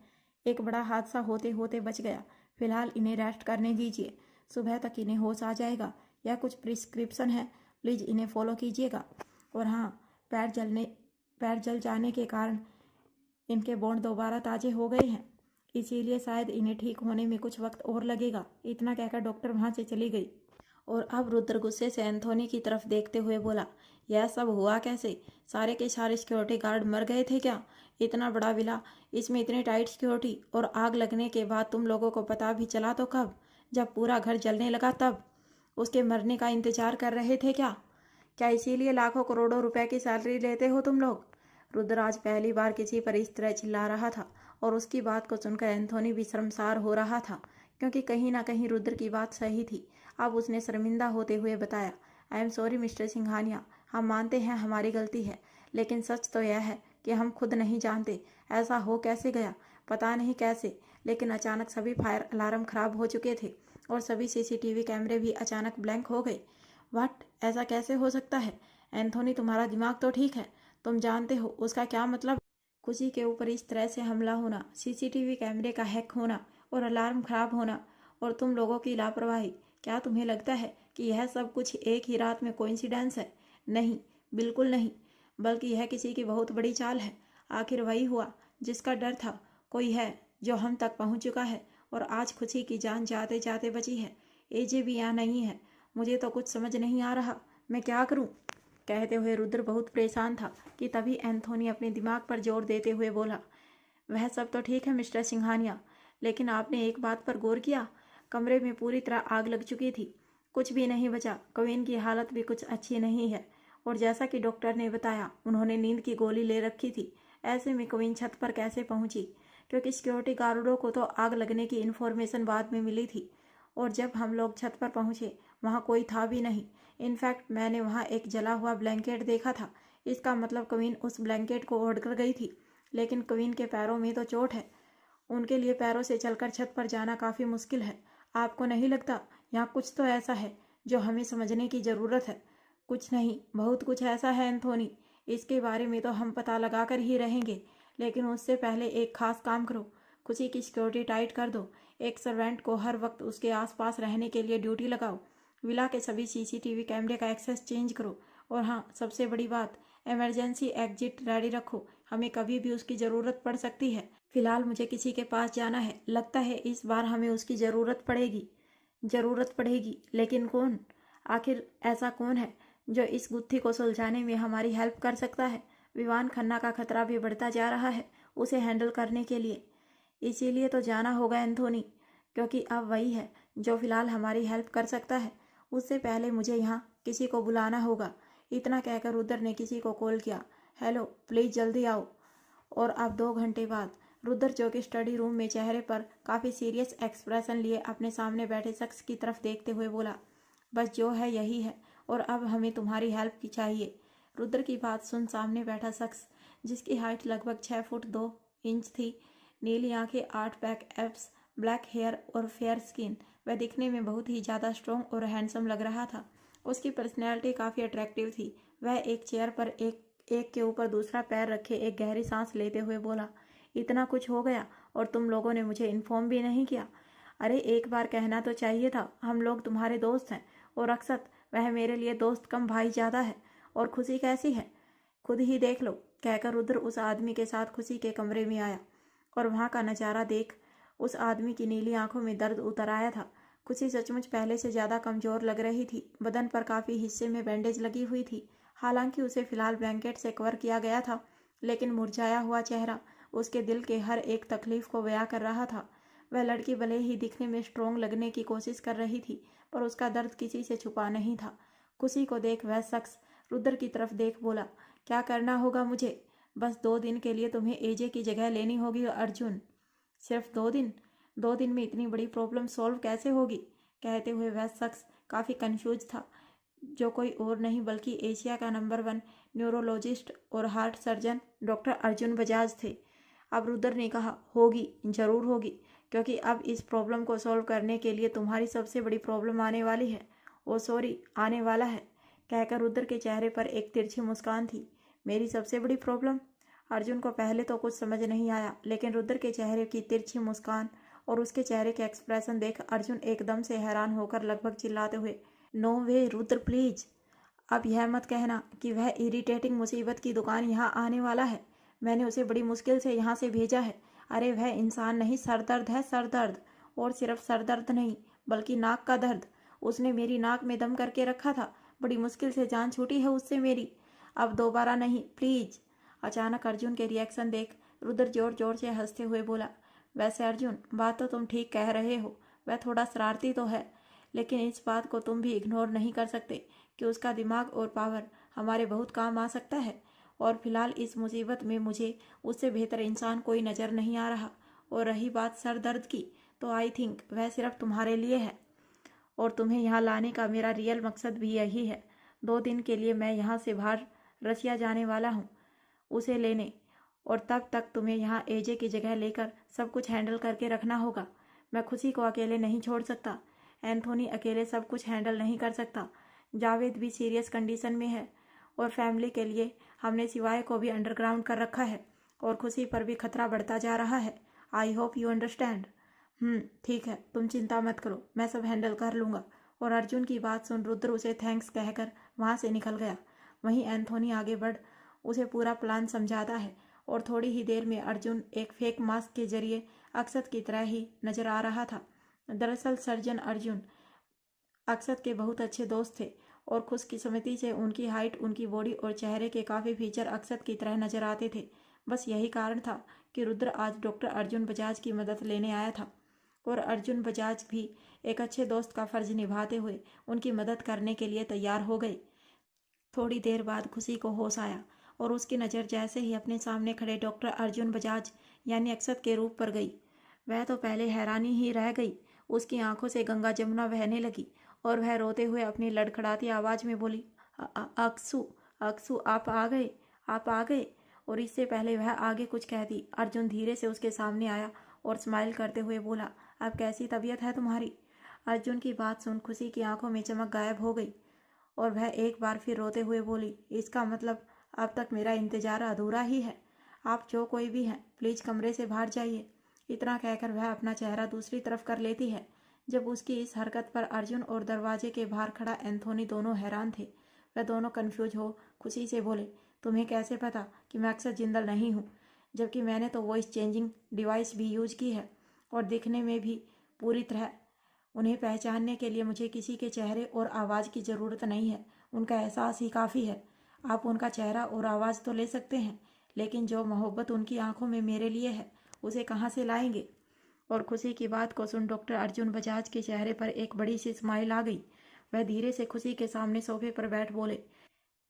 एक बड़ा हादसा होते होते बच गया। फिलहाल इन्हें रेस्ट करने दीजिए, सुबह तक इन्हें होश आ जाएगा। यह कुछ प्रिस्क्रिप्शन है, प्लीज़ इन्हें फॉलो कीजिएगा। और हाँ, पैर जल जाने के कारण इनके बोन दोबारा ताज़े हो गए हैं, इसीलिए शायद इन्हें ठीक होने में कुछ वक्त और लगेगा। इतना कहकर डॉक्टर वहाँ से चली गई। और अब रुद्र गुस्से से एंथोनी की तरफ देखते हुए बोला, यह सब हुआ कैसे? सारे के सारे सिक्योरिटी गार्ड मर गए थे क्या? इतना बड़ा विला, इसमें इतनी टाइट सिक्योरिटी, और आग लगने के बाद तुम लोगों को पता भी चला तो कब? जब पूरा घर जलने लगा तब? उसके मरने का इंतजार कर रहे थे क्या? क्या इसीलिए लाखों करोड़ों रुपए की सैलरी लेते हो तुम लोग? रुद्र आज पहली बार किसी पर इस तरह चिल्ला रहा था और उसकी बात को सुनकर एंथोनी भी शर्मसार हो रहा था, क्योंकि कहीं ना कहीं रुद्र की बात सही थी। अब उसने शर्मिंदा होते हुए बताया, I am sorry mister Singhania, हम मानते हैं हमारी गलती है, लेकिन सच तो यह है कि हम खुद नहीं जानते ऐसा हो कैसे गया। पता नहीं कैसे, लेकिन अचानक सभी फायर अलार्म खराब हो चुके थे और सभी सीसीटीवी कैमरे भी अचानक ब्लैंक हो गए। व्हाट, ऐसा कैसे हो सकता है? एंथोनी, तुम्हारा दिमाग तो ठीक है, तुम जानते हो उसका क्या मतलब? खुशी के ऊपर इस तरह से हमला होना, सीसीटीवी कैमरे का हैक होना और अलार्म खराब होना, और तुम लोगों की लापरवाही। क्या तुम्हें लगता है कि यह सब कुछ एक ही रात में कोइंसिडेंस है? नहीं, बिल्कुल नहीं, बल्कि यह किसी की बहुत बड़ी चाल है। आखिर वही हुआ जिसका डर था, कोई है जो हम तक पहुंच चुका है और आज खुशी की जान जाते जाते बची है। एजे भी यहाँ नहीं है, मुझे तो कुछ समझ नहीं आ रहा, मैं क्या करूं? कहते हुए रुद्र बहुत परेशान था कि तभी एंथोनी अपने दिमाग पर जोर देते हुए बोला, वह सब तो ठीक है मिस्टर सिंघानिया, लेकिन आपने एक बात पर गौर किया? कमरे में पूरी तरह आग लग चुकी थी, कुछ भी नहीं बचा। कविन की हालत भी कुछ अच्छी नहीं है, और जैसा कि डॉक्टर ने बताया उन्होंने नींद की गोली ले रखी थी। ऐसे में कविन छत पर कैसे पहुंची? क्योंकि सिक्योरिटी गार्डों को तो आग लगने की इन्फॉर्मेशन बाद में मिली थी, और जब हम लोग छत पर पहुंचे वहाँ कोई था भी नहीं। इनफैक्ट मैंने वहाँ एक जला हुआ ब्लैंकेट देखा था। इसका मतलब कविन उस ब्लैंकेट को ओढ़ कर गई थी, लेकिन कविन के पैरों में तो चोट है, उनके लिए पैरों से चलकर छत पर जाना काफ़ी मुश्किल है। आपको नहीं लगता यहाँ कुछ तो ऐसा है जो हमें समझने की ज़रूरत है? कुछ नहीं, बहुत कुछ ऐसा है एंथोनी, इसके बारे में तो हम पता लगा कर ही रहेंगे, लेकिन उससे पहले एक खास काम करो। खुशी की सिक्योरिटी टाइट कर दो, एक सर्वेंट को हर वक्त उसके आसपास रहने के लिए ड्यूटी लगाओ, विला के सभी सीसीटीवी कैमरे का एक्सेस चेंज करो, और हाँ, सबसे बड़ी बात, इमरजेंसी एग्जिट रेडी रखो, हमें कभी भी उसकी ज़रूरत पड़ सकती है। फिलहाल मुझे किसी के पास जाना है, लगता है इस बार हमें उसकी ज़रूरत पड़ेगी, लेकिन कौन? आखिर ऐसा कौन है जो इस गुत्थी को सुलझाने में हमारी हेल्प कर सकता है? विवान खन्ना का खतरा भी बढ़ता जा रहा है उसे हैंडल करने के लिए, इसीलिए तो जाना होगा एंथोनी, क्योंकि अब वही है जो फिलहाल हमारी हेल्प कर सकता है। उससे पहले मुझे यहाँ किसी को बुलाना होगा। इतना कहकर रुद्र ने किसी को कॉल किया, हेलो, प्लीज़ जल्दी आओ। और अब 2 घंटे बाद रुद्र, जो कि स्टडी रूम में चेहरे पर काफ़ी सीरियस एक्सप्रेशन लिए अपने सामने बैठे शख्स की तरफ देखते हुए बोला, बस जो है यही है, और अब हमें तुम्हारी हेल्प की चाहिए। रुद्र की बात सुन सामने बैठा शख्स, जिसकी हाइट लगभग 6 फुट 2 इंच थी, नीली आंखें, 8 पैक एब्स, ब्लैक हेयर और फेयर स्किन, वह दिखने में बहुत ही ज़्यादा स्ट्रॉन्ग और हैंडसम लग रहा था। उसकी पर्सनैलिटी काफ़ी अट्रैक्टिव थी। वह एक चेयर पर एक के ऊपर दूसरा पैर रखे एक गहरी सांस लेते हुए बोला, इतना कुछ हो गया और तुम लोगों ने मुझे इन्फॉर्म भी नहीं किया? अरे एक बार कहना तो चाहिए था, हम लोग तुम्हारे दोस्त हैं, और अक्सर वह मेरे लिए दोस्त कम भाई ज़्यादा है। और खुशी कैसी है खुद ही देख लो, कहकर रुद्र उस आदमी के साथ खुशी के कमरे में आया और वहाँ का नज़ारा देख उस आदमी की नीली आंखों में दर्द उतर आया था। खुशी सचमुच पहले से ज़्यादा कमज़ोर लग रही थी। बदन पर काफ़ी हिस्से में बैंडेज लगी हुई थी। हालांकि उसे फिलहाल ब्लैंकेट से कवर किया गया था, लेकिन मुरझाया हुआ चेहरा उसके दिल के हर एक तकलीफ को बयां कर रहा था। वह लड़की भले ही दिखने में स्ट्रोंग लगने की कोशिश कर रही थी, पर उसका दर्द किसी से छुपा नहीं था। खुशी को देख वह शख्स रुद्र की तरफ देख बोला, क्या करना होगा मुझे? बस 2 दिन के लिए तुम्हें एजे की जगह लेनी होगी अर्जुन। सिर्फ 2 दिन? 2 दिन में इतनी बड़ी प्रॉब्लम सॉल्व कैसे होगी? कहते हुए वह शख्स काफ़ी कंफ्यूज था, जो कोई और नहीं बल्कि एशिया का नंबर 1 न्यूरोलॉजिस्ट और heart surgeon doctor Arjun Bajaj थे। अब रुद्र ने कहा, होगी, ज़रूर होगी, क्योंकि अब इस प्रॉब्लम को सॉल्व करने के लिए तुम्हारी सबसे बड़ी प्रॉब्लम आने वाली है। ओ सॉरी, आने वाला है। कहकर रुद्र के चेहरे पर एक तिरछी मुस्कान थी। मेरी सबसे बड़ी प्रॉब्लम? अर्जुन को पहले तो कुछ समझ नहीं आया, लेकिन रुद्र के चेहरे की तिरछी मुस्कान और उसके चेहरे के एक्सप्रेशन देख अर्जुन एकदम से हैरान होकर लगभग चिल्लाते हुए, नो वे रुद्र प्लीज, अब यह मत कहना कि वह इरिटेटिंग मुसीबत की दुकान यहाँ आने वाला है। मैंने उसे बड़ी मुश्किल से यहाँ से भेजा है। अरे वह इंसान नहीं, सरदर्द है, सरदर्द। और सिर्फ सरदर्द नहीं, बल्कि नाक का दर्द। उसने मेरी नाक में दम करके रखा था। बड़ी मुश्किल से जान छूटी है उससे मेरी। अब दोबारा नहीं, प्लीज। अचानक अर्जुन के रिएक्शन देख रुद्र जोर जोर से हंसते हुए बोला, वैसे अर्जुन, बात तो तुम ठीक कह रहे हो, वह थोड़ा शरारती तो है, लेकिन इस बात को तुम भी इग्नोर नहीं कर सकते कि उसका दिमाग और पावर हमारे बहुत काम आ सकता है। और फिलहाल इस मुसीबत में मुझे उससे बेहतर इंसान कोई नज़र नहीं आ रहा। और रही बात सर दर्द की, तो आई थिंक वह सिर्फ तुम्हारे लिए है, और तुम्हें यहाँ लाने का मेरा रियल मकसद भी यही है। 2 दिन के लिए मैं यहाँ से बाहर रसिया जाने वाला हूँ उसे लेने, और तब तक तुम्हें यहाँ एजे की जगह लेकर सब कुछ हैंडल करके रखना होगा। मैं खुशी को अकेले नहीं छोड़ सकता। एंथोनी अकेले सब कुछ हैंडल नहीं कर सकता। जावेद भी सीरियस कंडीशन में है, और फैमिली के लिए हमने सिवाय को भी अंडरग्राउंड कर रखा है, और खुशी पर भी खतरा बढ़ता जा रहा है। I hope you understand. ठीक है, तुम चिंता मत करो, मैं सब हैंडल कर लूँगा। और अर्जुन की बात सुन रुद्र उसे थैंक्स कहकर वहाँ से निकल गया। वहीं एंथोनी आगे बढ़ उसे पूरा प्लान समझाता है, और थोड़ी ही देर में अर्जुन एक फेक मास्क के जरिए अक्षत की तरह ही नजर आ रहा था। दरअसल सर्जन अर्जुन अक्षत के बहुत अच्छे दोस्त थे, और खुशकिस्मती से उनकी हाइट, उनकी बॉडी और चेहरे के काफ़ी फीचर अक्षत की तरह नजर आते थे। बस यही कारण था कि रुद्र आज डॉक्टर अर्जुन बजाज की मदद लेने आया था, और अर्जुन बजाज भी एक अच्छे दोस्त का फर्ज निभाते हुए उनकी मदद करने के लिए तैयार हो गए। थोड़ी देर बाद खुशी को होश आया, और उसकी नज़र जैसे ही अपने सामने खड़े डॉक्टर अर्जुन बजाज यानी अक्षत के रूप पर गई, वह तो पहले हैरानी ही रह गई। उसकी आंखों से गंगा जमुना बहने लगी, और वह रोते हुए अपनी लड़खड़ाती आवाज़ में बोली, अक्सू, अक्सू, आप आ गए, आप आ गए। और इससे पहले वह आगे कुछ कहती, अर्जुन धीरे से उसके सामने आया और स्माइल करते हुए बोला, अब कैसी तबीयत है तुम्हारी? अर्जुन की बात सुन खुशी की आंखों में चमक गायब हो गई, और वह एक बार फिर रोते हुए बोली, इसका मतलब अब तक मेरा इंतज़ार अधूरा ही है। आप जो कोई भी हैं, प्लीज़ कमरे से बाहर जाइए। इतना कहकर वह अपना चेहरा दूसरी तरफ कर लेती है। जब उसकी इस हरकत पर अर्जुन और दरवाजे के बाहर खड़ा एंथोनी दोनों हैरान थे। वह दोनों कन्फ्यूज हो खुशी से बोले, तुम्हें कैसे पता कि मैं अक्षत जिंदल नहीं हूँ, जबकि मैंने तो वॉइस चेंजिंग डिवाइस भी यूज की है, और दिखने में भी पूरी तरह। उन्हें पहचानने के लिए मुझे किसी के चेहरे और आवाज़ की ज़रूरत नहीं है, उनका एहसास ही काफ़ी है। आप उनका चेहरा और आवाज़ तो ले सकते हैं, लेकिन जो मोहब्बत उनकी आंखों में मेरे लिए है, उसे कहाँ से लाएंगे? और खुशी की बात को सुन डॉक्टर अर्जुन बजाज के चेहरे पर एक बड़ी सी स्माइल आ गई। वह धीरे से खुशी के सामने सोफे पर बैठ बोले,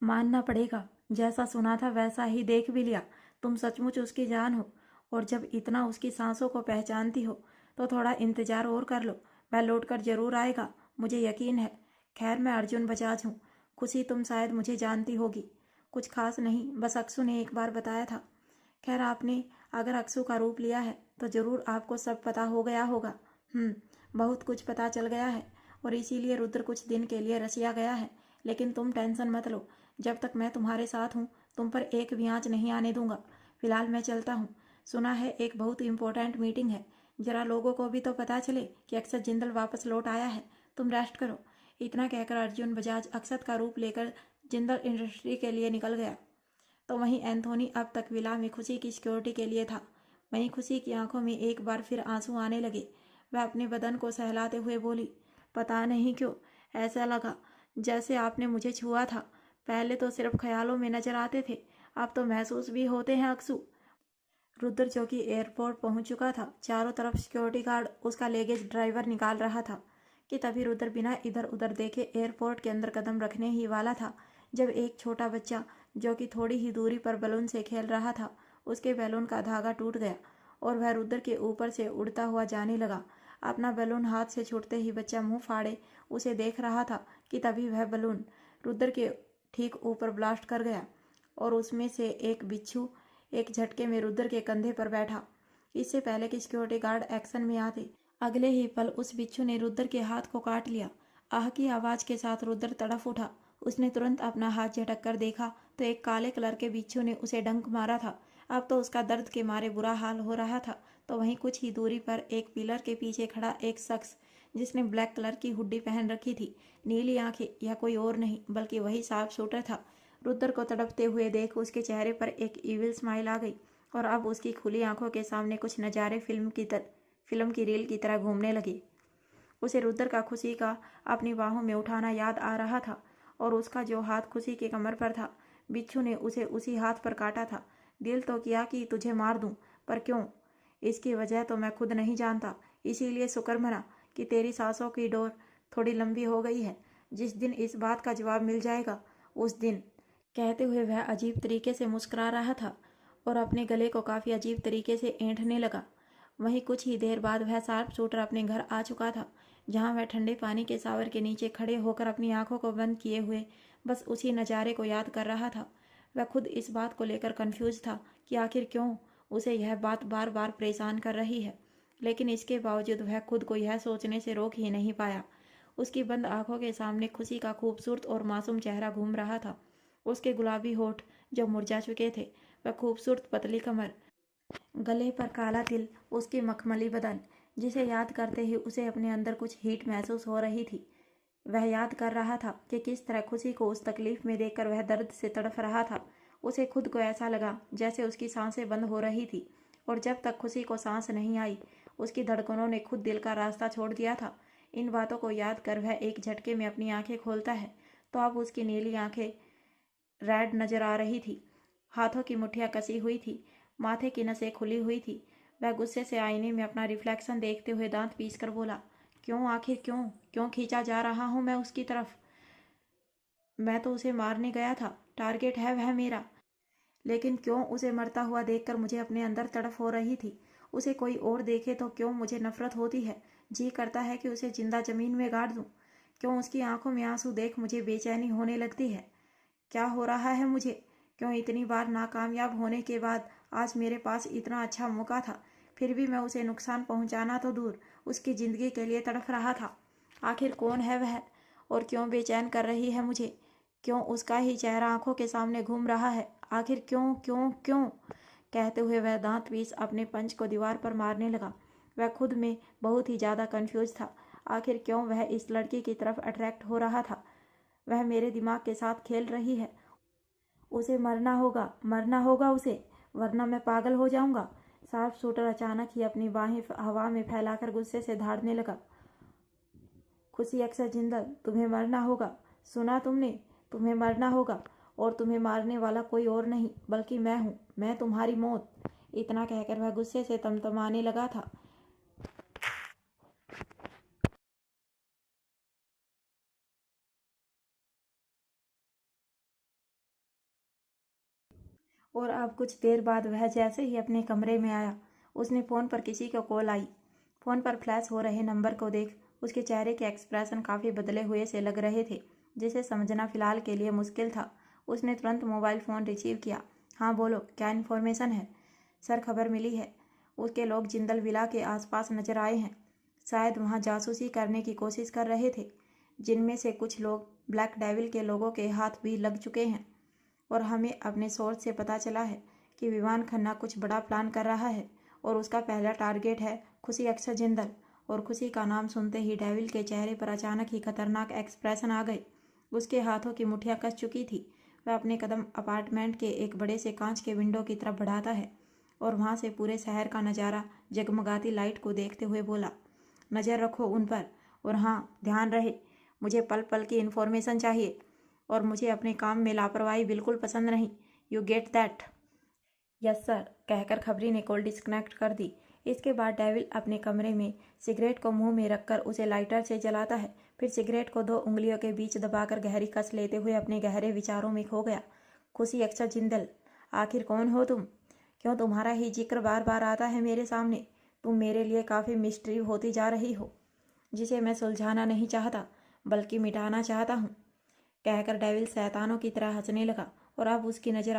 मानना पड़ेगा, जैसा सुना था वैसा ही देख भी लिया। तुम सचमुच उसकी जान हो, और जब इतना उसकी सांसों को पहचानती हो, तो थोड़ा इंतजार और कर लो। वह लौट कर जरूर आएगा, मुझे यकीन है। खैर, मैं अर्जुन बजाज हूँ। खुशी, तुम शायद मुझे जानती होगी। कुछ खास नहीं, बस अक्सू ने एक बार बताया था। खैर, आपने अगर अक्सू का रूप लिया है तो ज़रूर आपको सब पता हो गया होगा। बहुत कुछ पता चल गया है, और इसीलिए रुद्र कुछ दिन के लिए रसिया गया है। लेकिन तुम टेंशन मत लो, जब तक मैं तुम्हारे साथ हूँ तुम पर एक भी आँच नहीं आने दूंगा। फिलहाल मैं चलता हूँ। सुना है एक बहुत इम्पोर्टेंट मीटिंग है, जरा लोगों को भी तो पता चले कि अक्षत जिंदल वापस लौट आया है। तुम रेस्ट करो। इतना कहकर अर्जुन बजाज अक्षत का रूप लेकर जिंदल इंडस्ट्री के लिए निकल गया। तो वहीं एंथोनी अब तक विला में खुशी की सिक्योरिटी के लिए था। वहीं खुशी की आंखों में एक बार फिर आंसू आने लगे। वह अपने बदन को सहलाते हुए बोली, पता नहीं क्यों ऐसा लगा जैसे आपने मुझे छुआ था। पहले तो सिर्फ ख्यालों में नजर आते थे, अब तो महसूस भी होते हैं अक्सू। रुद्र जो कि एयरपोर्ट पहुंच चुका था, चारों तरफ सिक्योरिटी गार्ड उसका लगेज ड्राइवर निकाल रहा था कि तभी रुद्र बिना इधर उधर देखे एयरपोर्ट के अंदर कदम रखने ही वाला था जब एक छोटा बच्चा जो कि थोड़ी ही दूरी पर बैलून से खेल रहा था, उसके बैलून का धागा टूट गया और वह रुद्र के ऊपर से उड़ता हुआ जाने लगा। अपना बैलून हाथ से छूटते ही बच्चा मुंह फाड़े उसे देख रहा था कि तभी वह बैलून रुद्र के ठीक ऊपर ब्लास्ट कर गया और उसमें से एक बिच्छू एक झटके में रुद्र के कंधे पर बैठा। इससे पहले कि सिक्योरिटी गार्ड एक्शन में आते, अगले ही पल उस बिच्छू ने रुद्र के हाथ को काट लिया। आह की आवाज के साथ रुद्र तड़फ उठा। उसने तुरंत अपना हाथ झटक कर देखा तो एक काले कलर के बिच्छू ने उसे डंक मारा था। अब तो उसका दर्द के मारे बुरा हाल हो रहा था। तो वहीं कुछ ही दूरी पर एक पिलर के पीछे खड़ा एक शख्स जिसने ब्लैक कलर की हुड्डी पहन रखी थी, नीली आंखें, यह कोई और नहीं बल्कि वही शार्प शूटर था। रुद्र को तड़पते हुए देख उसके चेहरे पर एक इविल स्माइल आ गई और अब उसकी खुली आंखों के सामने कुछ नज़ारे फिल्म की रील की तरह घूमने लगे। उसे रुद्र का खुशी का अपनी बाहों में उठाना याद आ रहा था और उसका जो हाथ खुशी के कमर पर था, बिच्छू ने उसे उसी हाथ पर काटा था। दिल तो किया कि तुझे मार दूं, पर क्यों? इसकी वजह तो मैं खुद नहीं जानता। इसीलिए शुक्र मना कि तेरी सांसों की डोर थोड़ी लंबी हो गई है। जिस दिन इस बात का जवाब मिल जाएगा उस दिन। कहते हुए वह अजीब तरीके से मुस्कुरा रहा था और अपने गले को काफ़ी अजीब तरीके से ऐंठने लगा। वहीं कुछ ही देर बाद वह शार्प शूटर अपने घर आ चुका था, जहां वह ठंडे पानी के शावर के नीचे खड़े होकर अपनी आंखों को बंद किए हुए बस उसी नज़ारे को याद कर रहा था। वह खुद इस बात को लेकर कंफ्यूज था कि आखिर क्यों उसे यह बात बार बार परेशान कर रही है, लेकिन इसके बावजूद वह खुद को यह सोचने से रोक ही नहीं पाया। उसकी बंद आंखों के सामने खुशी का खूबसूरत और मासूम चेहरा घूम रहा था। उसके गुलाबी होठ जो मुरझा चुके थे, वह खूबसूरत पतली कमर, गले पर काला तिल, उसकी मखमली बदन, जिसे याद करते ही उसे अपने अंदर कुछ हीट महसूस हो रही थी। वह याद कर रहा था कि किस तरह खुशी को उस तकलीफ में देखकर वह दर्द से तड़फ रहा था। उसे खुद को ऐसा लगा जैसे उसकी सांसें बंद हो रही थी और जब तक खुशी को सांस नहीं आई, उसकी धड़कनों ने खुद दिल का रास्ता छोड़ दिया था। इन बातों को याद कर वह एक झटके में अपनी आंखें खोलता है तो अब उसकी नीली आंखें रेड नजर आ रही थी। हाथों की मुट्ठियां कसी हुई थी, माथे की नसें खुली हुई थी। वह गुस्से से आईने में अपना रिफ्लेक्शन देखते हुए दांत पीसकर बोला, क्यों? आखिर क्यों क्यों खींचा जा रहा हूं मैं उसकी तरफ? मैं तो उसे मारने गया था, टारगेट है वह मेरा। लेकिन क्यों उसे मरता हुआ देखकर मुझे अपने अंदर तड़फ हो रही थी। उसे कोई और देखे तो क्यों मुझे नफरत होती है। जी करता है कि उसे जिंदा जमीन में गाड़ दूं। क्यों उसकी आंखों में आंसू देख मुझे बेचैनी होने लगती है। क्या हो रहा है मुझे? क्यों इतनी बार नाकामयाब होने के बाद आज मेरे पास इतना अच्छा मौका था, फिर भी मैं उसे नुकसान पहुंचाना तो दूर, उसकी ज़िंदगी के लिए तड़फ रहा था। आखिर कौन है वह और क्यों बेचैन कर रही है मुझे? क्यों उसका ही चेहरा आंखों के सामने घूम रहा है? आखिर क्यों क्यों क्यों? कहते हुए वह दांत पीस अपने पंच को दीवार पर मारने लगा। वह खुद में बहुत ही ज़्यादा कंफ्यूज था। आखिर क्यों वह इस लड़की की तरफ अट्रैक्ट हो रहा था? वह मेरे दिमाग के साथ खेल रही है। उसे मरना होगा उसे, वरना मैं पागल हो जाऊंगा। शार्प शूटर अचानक ही अपनी बाहें हवा में फैलाकर गुस्से से धाड़ने लगा। खुशी अक्सर जिंदल, तुम्हें मरना होगा। सुना तुमने? तुम्हें मरना होगा और तुम्हें मारने वाला कोई और नहीं बल्कि मैं हूँ। मैं तुम्हारी मौत। इतना कहकर वह गुस्से से तमतमाने लगा था। और अब कुछ देर बाद वह जैसे ही अपने कमरे में आया, उसने फ़ोन पर किसी को कॉल आई। फ़ोन पर फ्लैश हो रहे नंबर को देख उसके चेहरे के एक्सप्रेशन काफ़ी बदले हुए से लग रहे थे, जिसे समझना फ़िलहाल के लिए मुश्किल था। उसने तुरंत मोबाइल फ़ोन रिसीव किया। हाँ बोलो, क्या इन्फॉर्मेशन है? सर, खबर मिली है, उसके लोग जिंदल विला के आसपास नजर आए हैं। शायद वहाँ जासूसी करने की कोशिश कर रहे थे, जिनमें से कुछ लोग ब्लैक डेविल के लोगों के हाथ भी लग चुके हैं। और हमें अपने सोर्स से पता चला है कि विवान खन्ना कुछ बड़ा प्लान कर रहा है और उसका पहला टारगेट है खुशी अक्षर जिंदल। और खुशी का नाम सुनते ही डेविल के चेहरे पर अचानक ही खतरनाक एक्सप्रेशन आ गए। उसके हाथों की मुठ्ठियां कस चुकी थी। वह अपने कदम अपार्टमेंट के एक बड़े से कांच के विंडो की तरफ बढ़ाता है और वहां से पूरे शहर का नज़ारा जगमगाती लाइट को देखते हुए बोला, नज़र रखो उन पर, और हाँ, ध्यान रहे, मुझे पल पल की इन्फॉर्मेशन चाहिए और मुझे अपने काम में लापरवाही बिल्कुल पसंद नहीं। You get that? Yes sir, कहकर खबरी ने कॉल डिस्कनेक्ट कर दी। इसके बाद डेविल अपने कमरे में सिगरेट को मुंह में रखकर उसे लाइटर से जलाता है, फिर सिगरेट को 2 उंगलियों के बीच दबाकर गहरी कस लेते हुए अपने गहरे विचारों में खो गया। खुशी अक्षर जिंदल, आखिर कौन हो तुम? क्यों तुम्हारा ही जिक्र बार बार आता है मेरे सामने? तुम मेरे लिए काफ़ी मिस्ट्री होती जा रही हो, जिसे मैं सुलझाना नहीं चाहता बल्कि मिटाना चाहता हूँ, कहकर डेविल शैतानों की तरह हंसने लगा। और अब उसकी नज़र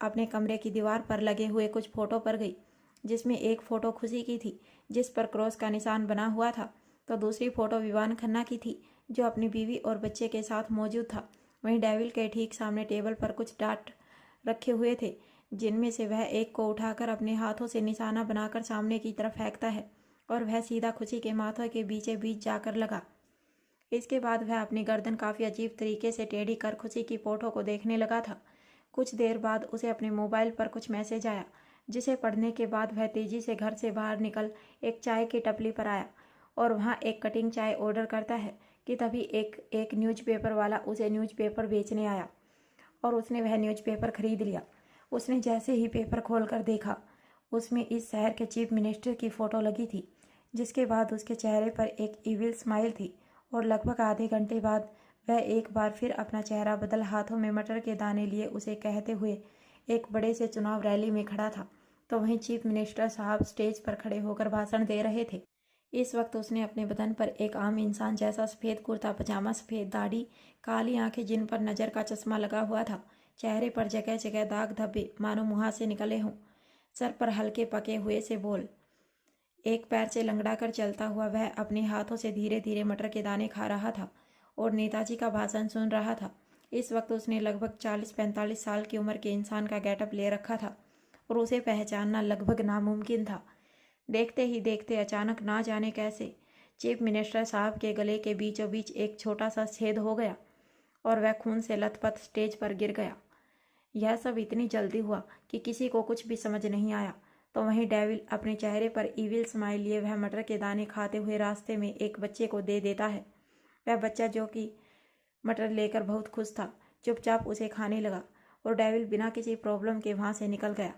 अपने कमरे की दीवार पर लगे हुए कुछ फोटो पर गई, जिसमें एक फ़ोटो खुशी की थी जिस पर क्रॉस का निशान बना हुआ था, तो दूसरी फ़ोटो विवान खन्ना की थी जो अपनी बीवी और बच्चे के साथ मौजूद था। वहीं डेविल के ठीक सामने टेबल पर कुछ डाट रखे हुए थे, जिनमें से वह एक को उठाकर अपने हाथों से निशाना बनाकर सामने की तरफ फेंकता है और वह सीधा खुशी के माथे के बीचे बीच जाकर लगा। इसके बाद वह अपनी गर्दन काफ़ी अजीब तरीके से टेढ़ी कर खुशी की फ़ोटो को देखने लगा था। कुछ देर बाद उसे अपने मोबाइल पर कुछ मैसेज आया, जिसे पढ़ने के बाद वह तेज़ी से घर से बाहर निकल एक चाय की टपली पर आया और वहाँ एक कटिंग चाय ऑर्डर करता है कि तभी एक न्यूज़पेपर वाला उसे न्यूज़पेपर बेचने आया और उसने वह न्यूज़पेपर खरीद लिया। उसने जैसे ही पेपर खोलकर देखा, उसमें इस शहर के चीफ मिनिस्टर की फ़ोटो लगी थी, जिसके बाद उसके चेहरे पर एक इविल स्माइल थी और लगभग आधे घंटे बाद वह एक बार फिर अपना चेहरा बदल हाथों में मटर के दाने लिए उसे कहते हुए एक बड़े से चुनाव रैली में खड़ा था। तो वहीं चीफ मिनिस्टर साहब स्टेज पर खड़े होकर भाषण दे रहे थे। इस वक्त उसने अपने बदन पर एक आम इंसान जैसा सफ़ेद कुर्ता पजामा, सफ़ेद दाढ़ी, काली आंखें जिन पर नज़र का चश्मा लगा हुआ था, चेहरे पर जगह जगह दाग धब्बे मानो मुँह से निकले हों, सर पर हल्के पके हुए से बाल, एक पैर से लंगड़ा कर चलता हुआ वह अपने हाथों से धीरे धीरे मटर के दाने खा रहा था और नेताजी का भाषण सुन रहा था। इस वक्त उसने लगभग 40-45 साल की उम्र के इंसान का गेटअप ले रखा था और उसे पहचानना लगभग नामुमकिन था। देखते ही देखते अचानक ना जाने कैसे चीफ मिनिस्टर साहब के गले के बीचों बीच एक छोटा सा छेद हो गया और वह खून से लथपथ स्टेज पर गिर गया। यह सब इतनी जल्दी हुआ कि किसी को कुछ भी समझ नहीं आया। तो वहीं डेविल अपने चेहरे पर इविल स्माइल लिए वह मटर के दाने खाते हुए रास्ते में एक बच्चे को दे देता है। वह बच्चा, जो कि मटर लेकर बहुत खुश था, चुपचाप उसे खाने लगा और डेविल बिना किसी प्रॉब्लम के वहाँ से निकल गया।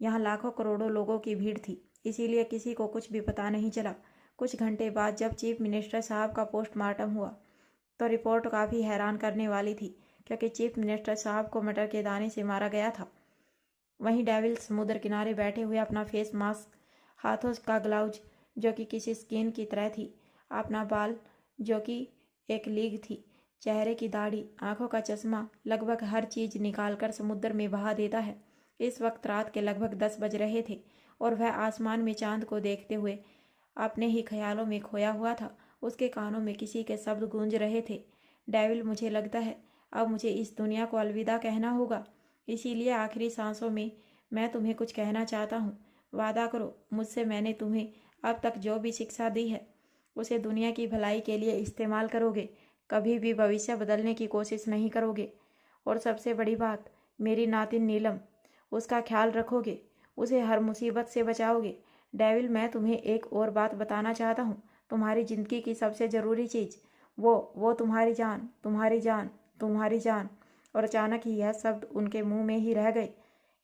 यहाँ लाखों करोड़ों लोगों की भीड़ थी, इसीलिए किसी को कुछ भी पता नहीं चला। कुछ घंटे बाद जब चीफ मिनिस्टर साहब का पोस्टमार्टम हुआ तो रिपोर्ट काफ़ी हैरान करने वाली थी, क्योंकि चीफ मिनिस्टर साहब को मटर के दाने से मारा गया था। वहीं डेविल समुद्र किनारे बैठे हुए अपना फेस मास्क, हाथों का ग्लव्ज जो कि किसी स्किन की तरह थी, अपना बाल जो कि एक लीग थी, चेहरे की दाढ़ी, आंखों का चश्मा, लगभग हर चीज़ निकालकर समुद्र में बहा देता है। इस वक्त रात के लगभग 10 बज रहे थे और वह आसमान में चांद को देखते हुए अपने ही ख्यालों में खोया हुआ था। उसके कानों में किसी के शब्द गूंज रहे थे, डेविल, मुझे लगता है अब मुझे इस दुनिया को अलविदा कहना होगा, इसीलिए आखिरी सांसों में मैं तुम्हें कुछ कहना चाहता हूँ। वादा करो मुझसे, मैंने तुम्हें अब तक जो भी शिक्षा दी है उसे दुनिया की भलाई के लिए इस्तेमाल करोगे, कभी भी भविष्य बदलने की कोशिश नहीं करोगे, और सबसे बड़ी बात, मेरी नातिन नीलम, उसका ख्याल रखोगे, उसे हर मुसीबत से बचाओगे। डेविल, मैं तुम्हें एक और बात बताना चाहता हूँ, तुम्हारी ज़िंदगी की सबसे ज़रूरी चीज़, वो तुम्हारी जान, तुम्हारी जान, तुम्हारी जान। और अचानक ही यह शब्द उनके मुंह में ही रह गए।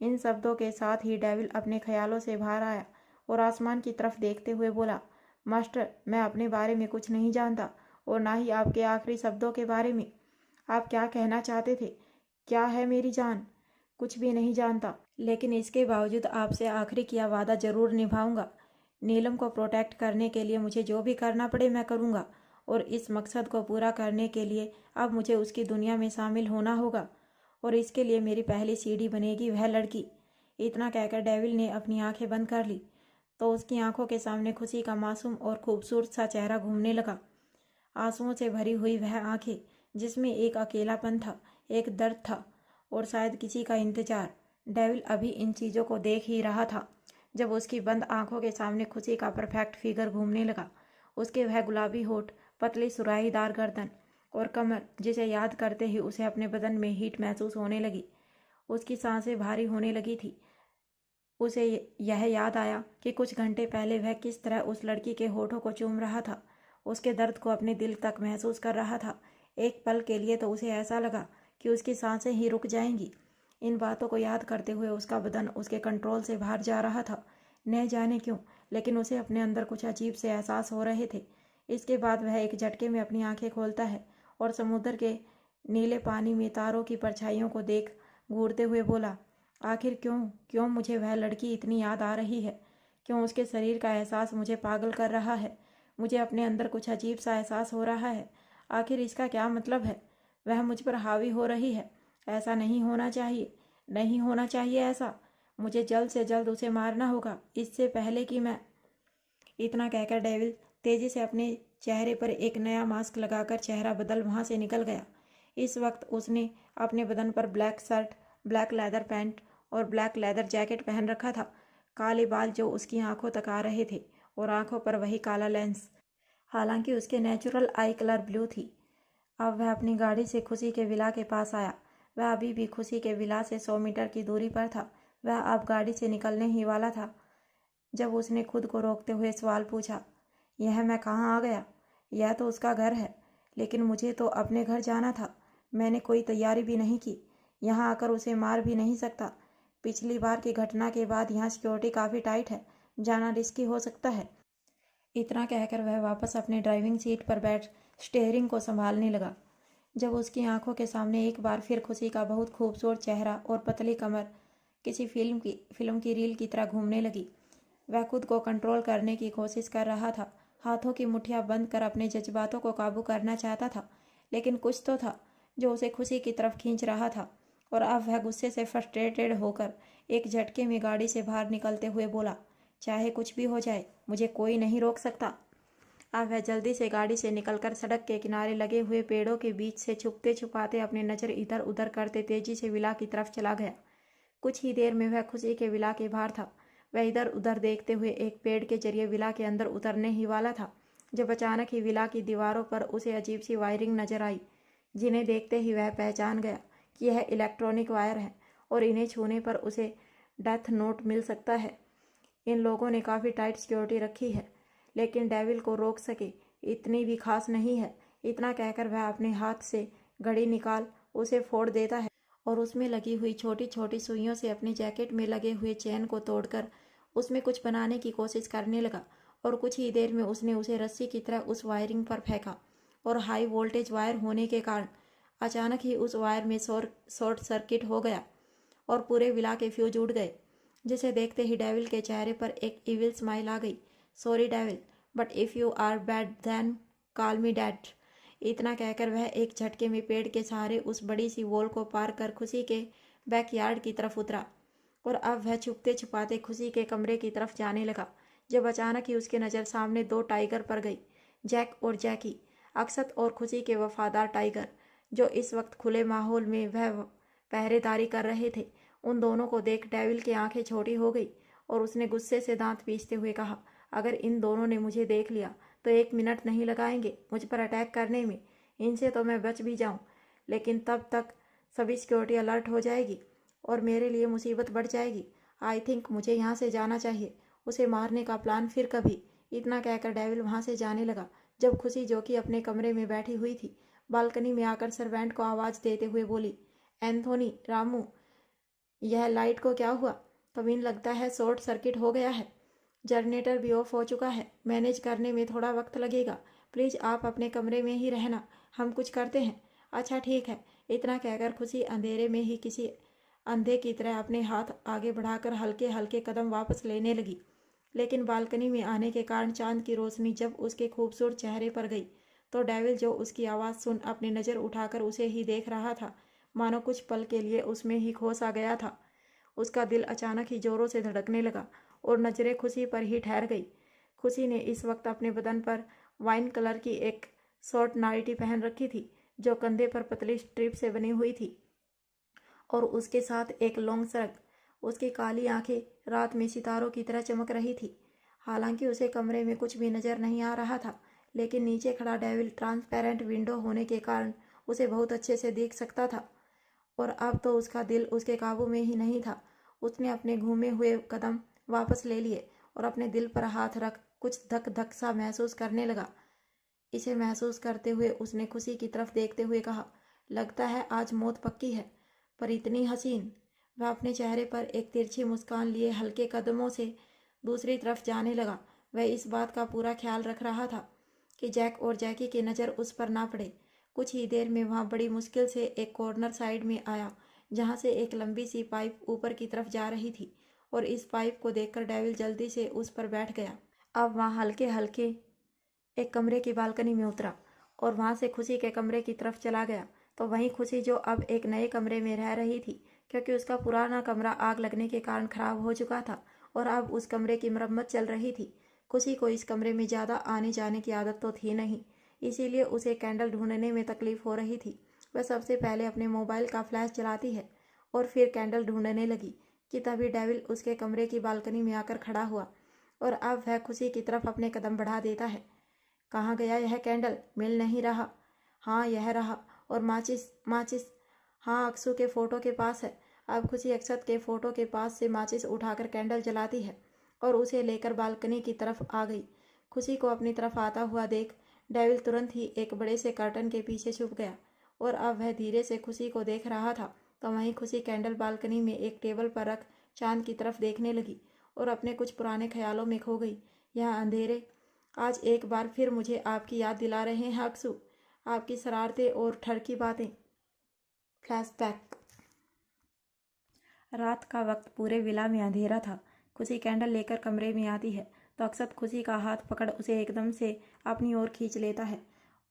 इन शब्दों के साथ ही डेविल अपने ख्यालों से बाहर आया और आसमान की तरफ देखते हुए बोला, मास्टर, मैं अपने बारे में कुछ नहीं जानता और ना ही आपके आखिरी शब्दों के बारे में। आप क्या कहना चाहते थे? क्या है मेरी जान? कुछ भी नहीं जानता, लेकिन इसके बावजूद आपसे आखिरी किया वादा ज़रूर निभाऊंगा। नीलम को प्रोटेक्ट करने के लिए मुझे जो भी करना पड़े मैं करूँगा, और इस मकसद को पूरा करने के लिए अब मुझे उसकी दुनिया में शामिल होना होगा, और इसके लिए मेरी पहली सीढ़ी बनेगी वह लड़की। इतना कहकर डेविल ने अपनी आंखें बंद कर ली तो उसकी आंखों के सामने खुशी का मासूम और खूबसूरत सा चेहरा घूमने लगा। आंसुओं से भरी हुई वह आंखें, जिसमें एक अकेलापन था, एक दर्द था और शायद किसी का इंतजार। डेविल अभी इन चीज़ों को देख ही रहा था जब उसकी बंद आंखों के सामने खुशी का परफेक्ट फिगर घूमने लगा। उसके वह गुलाबी होठ, पतली सुराहीदार गर्दन और कमर, जिसे याद करते ही उसे अपने बदन में हीट महसूस होने लगी। उसकी सांसें भारी होने लगी थी। उसे यह याद आया कि कुछ घंटे पहले वह किस तरह उस लड़की के होठों को चूम रहा था, उसके दर्द को अपने दिल तक महसूस कर रहा था। एक पल के लिए तो उसे ऐसा लगा कि उसकी सांसें ही रुक जाएंगी। इन बातों को याद करते हुए उसका बदन उसके कंट्रोल से बाहर जा रहा था। न जाने क्यों, लेकिन उसे अपने अंदर कुछ अजीब से एहसास हो रहे थे। इसके बाद वह एक झटके में अपनी आंखें खोलता है और समुद्र के नीले पानी में तारों की परछाइयों को देख घूरते हुए बोला, आखिर क्यों क्यों मुझे वह लड़की इतनी याद आ रही है? क्यों उसके शरीर का एहसास मुझे पागल कर रहा है? मुझे अपने अंदर कुछ अजीब सा एहसास हो रहा है। आखिर इसका क्या मतलब है? वह मुझ पर हावी हो रही है। ऐसा नहीं होना चाहिए, नहीं होना चाहिए ऐसा। मुझे जल्द से जल्द उसे मारना होगा, इससे पहले कि मैं। इतना कहकर डेविल तेजी से अपने चेहरे पर एक नया मास्क लगाकर चेहरा बदल वहां से निकल गया। इस वक्त उसने अपने बदन पर black shirt, black leather pant और ब्लैक लेदर जैकेट पहन रखा था। काले बाल जो उसकी आंखों तक आ रहे थे और आंखों पर वही काला लेंस। हालांकि उसके नेचुरल आई कलर ब्लू थी। अब वह अपनी गाड़ी से खुशी के विला के पास आया। वह अभी भी खुशी के विला से 100 मीटर की दूरी पर था। वह अब गाड़ी से निकलने ही वाला था जब उसने खुद को रोकते हुए सवाल पूछा, यह मैं कहाँ आ गया? यह तो उसका घर है, लेकिन मुझे तो अपने घर जाना था। मैंने कोई तैयारी भी नहीं की। यहाँ आकर उसे मार भी नहीं सकता। पिछली बार की घटना के बाद यहाँ सिक्योरिटी काफ़ी टाइट है, जाना रिस्की हो सकता है। इतना कहकर वह वापस अपने ड्राइविंग सीट पर बैठ स्टीयरिंग को संभालने लगा, जब उसकी आंखों के सामने एक बार फिर खुशी का बहुत खूबसूरत चेहरा और पतली कमर किसी फिल्म की रील की तरह घूमने लगी। वह खुद को कंट्रोल करने की कोशिश कर रहा था, हाथों की मुट्ठियां बंद कर अपने जज्बातों को काबू करना चाहता था, लेकिन कुछ तो था जो उसे खुशी की तरफ खींच रहा था। और अब वह गुस्से से फ्रस्ट्रेटेड होकर एक झटके में गाड़ी से बाहर निकलते हुए बोला, चाहे कुछ भी हो जाए, मुझे कोई नहीं रोक सकता। अब वह जल्दी से गाड़ी से निकलकर सड़क के किनारे लगे हुए पेड़ों के बीच से छुपते छुपाते अपनी नज़र इधर उधर करते तेजी से विला की तरफ चला गया। कुछ ही देर में वह खुशी के विला के बाहर था। वह इधर उधर देखते हुए एक पेड़ के जरिए विला के अंदर उतरने ही वाला था, जब अचानक ही विला की दीवारों पर उसे अजीब सी वायरिंग नजर आई, जिन्हें देखते ही वह पहचान गया कि यह इलेक्ट्रॉनिक वायर है और इन्हें छूने पर उसे डेथ नोट मिल सकता है। इन लोगों ने काफ़ी टाइट सिक्योरिटी रखी है, लेकिन डेविल को रोक सके इतनी भी खास नहीं है। इतना कहकर वह अपने हाथ से घड़ी निकाल उसे फोड़ देता है और उसमें लगी हुई छोटी छोटी सुइयों से अपनी जैकेट में लगे हुए चेन को तोड़कर उसमें कुछ बनाने की कोशिश करने लगा। और कुछ ही देर में उसने उसे रस्सी की तरह उस वायरिंग पर फेंका और हाई वोल्टेज वायर होने के कारण अचानक ही उस वायर में शॉर्ट सर्किट हो गया और पूरे विला के फ्यूज उड़ गए, जिसे देखते ही डेविल के चेहरे पर एक इविल स्माइल आ गई। Sorry devil, but if you are bad then call me dad. इतना कहकर वह एक झटके में पेड़ के सहारे उस बड़ी सी वॉल को पार कर खुशी के बैकयार्ड की तरफ उतरा और अब वह छुपते छुपाते खुशी के कमरे की तरफ जाने लगा, जब अचानक ही उसकी नज़र सामने दो टाइगर पर गई, जैक और जैकी। अक्षत और खुशी के वफादार टाइगर, जो इस वक्त खुले माहौल में वह पहरेदारी कर रहे थे। उन दोनों को देख डेविल की आंखें छोटी हो गई और उसने गुस्से से दांत पीसते हुए कहा, अगर इन दोनों ने मुझे देख लिया तो 1 मिनट नहीं लगाएंगे मुझ पर अटैक करने में। इनसे तो मैं बच भी जाऊं, लेकिन तब तक सभी सिक्योरिटी अलर्ट हो जाएगी और मेरे लिए मुसीबत बढ़ जाएगी। आई थिंक मुझे यहाँ से जाना चाहिए। उसे मारने का प्लान फिर कभी। इतना कहकर डेविल वहाँ से जाने लगा, जब खुशी, जो कि अपने कमरे में बैठी हुई थी, बालकनी में आकर सर्वेंट को आवाज़ देते हुए बोली, एंथोनी, रामू, यह लाइट को क्या हुआ? कमीन, लगता है शॉर्ट सर्किट हो गया है। जनरेटर भी ऑफ हो चुका है। मैनेज करने में थोड़ा वक्त लगेगा। प्लीज़ आप अपने कमरे में ही रहना, हम कुछ करते हैं। अच्छा ठीक है। इतना कहकर खुशी अंधेरे में ही किसी अंधे की तरह अपने हाथ आगे बढ़ाकर हल्के हल्के कदम वापस लेने लगी, लेकिन बालकनी में आने के कारण चांद की रोशनी जब उसके खूबसूरत चेहरे पर गई तो डेविल, जो उसकी आवाज़ सुन अपनी नज़र उठाकर उसे ही देख रहा था, मानो कुछ पल के लिए उसमें ही खो सा गया था। उसका दिल अचानक ही जोरों से धड़कने लगा और नज़रें खुशी पर ही ठहर गई। खुशी ने इस वक्त अपने बदन पर वाइन कलर की एक शॉर्ट नाइटी पहन रखी थी, जो कंधे पर पतली स्ट्रिप से बनी हुई थी, और उसके साथ एक लॉन्ग शर्ट। उसकी काली आंखें रात में सितारों की तरह चमक रही थी। हालांकि उसे कमरे में कुछ भी नज़र नहीं आ रहा था, लेकिन नीचे खड़ा डेविल ट्रांसपेरेंट विंडो होने के कारण उसे बहुत अच्छे से देख सकता था। और अब तो उसका दिल उसके काबू में ही नहीं था। उसने अपने घूमे हुए कदम वापस ले लिए और अपने दिल पर हाथ रख कुछ धक धक सा महसूस करने लगा। इसे महसूस करते हुए उसने खुशी की तरफ देखते हुए कहा, लगता है आज मौत पक्की है, पर इतनी हसीन। वह अपने चेहरे पर एक तिरछी मुस्कान लिए हल्के कदमों से दूसरी तरफ जाने लगा। वह इस बात का पूरा ख्याल रख रहा था कि जैक और जैकी की नज़र उस पर ना पड़े। कुछ ही देर में वहाँ बड़ी मुश्किल से एक कॉर्नर साइड में आया जहाँ से एक लंबी सी पाइप ऊपर की तरफ जा रही थी, और इस पाइप को देखकर डेविल जल्दी से उस पर बैठ गया। अब वहाँ हल्के हल्के एक कमरे की बालकनी में उतरा और वहाँ से खुशी के कमरे की तरफ चला गया। तो वहीं खुशी, जो अब एक नए कमरे में रह रही थी क्योंकि उसका पुराना कमरा आग लगने के कारण खराब हो चुका था और अब उस कमरे की मरम्मत चल रही थी। खुशी को इस कमरे में ज़्यादा आने जाने की आदत तो थी नहीं, इसीलिए उसे कैंडल ढूंढने में तकलीफ हो रही थी। वह सबसे पहले अपने मोबाइल का फ्लैश जलाती है और फिर कैंडल ढूंढने लगी कि तभी डेविल उसके कमरे की बालकनी में आकर खड़ा हुआ और अब वह खुशी की तरफ अपने कदम बढ़ा देता है। कहाँ गया यह कैंडल? मिल नहीं रहा। हाँ, यह रहा। और माचिस? माचिस? हाँ, अक्सू के फ़ोटो के पास है। अब खुशी अक्षत के फ़ोटो के पास से माचिस उठाकर कैंडल जलाती है और उसे लेकर बालकनी की तरफ आ गई। खुशी को अपनी तरफ आता हुआ देख डेविल तुरंत ही एक बड़े से कर्टन के पीछे छुप गया और अब वह धीरे से खुशी को देख रहा था। तो वहीं खुशी कैंडल बालकनी में एक टेबल पर रख चांद की तरफ देखने लगी और अपने कुछ पुराने ख्यालों में खो गई। यह अंधेरे आज एक बार फिर मुझे आपकी याद दिला रहे हैं अक्सू, आपकी शरारतें और ठरकी बातें। फ्लैशबैक। रात का वक्त पूरे विला में अंधेरा था। खुशी कैंडल लेकर कमरे में आती है तो अक्षत खुशी का हाथ पकड़ उसे एकदम से अपनी ओर खींच लेता है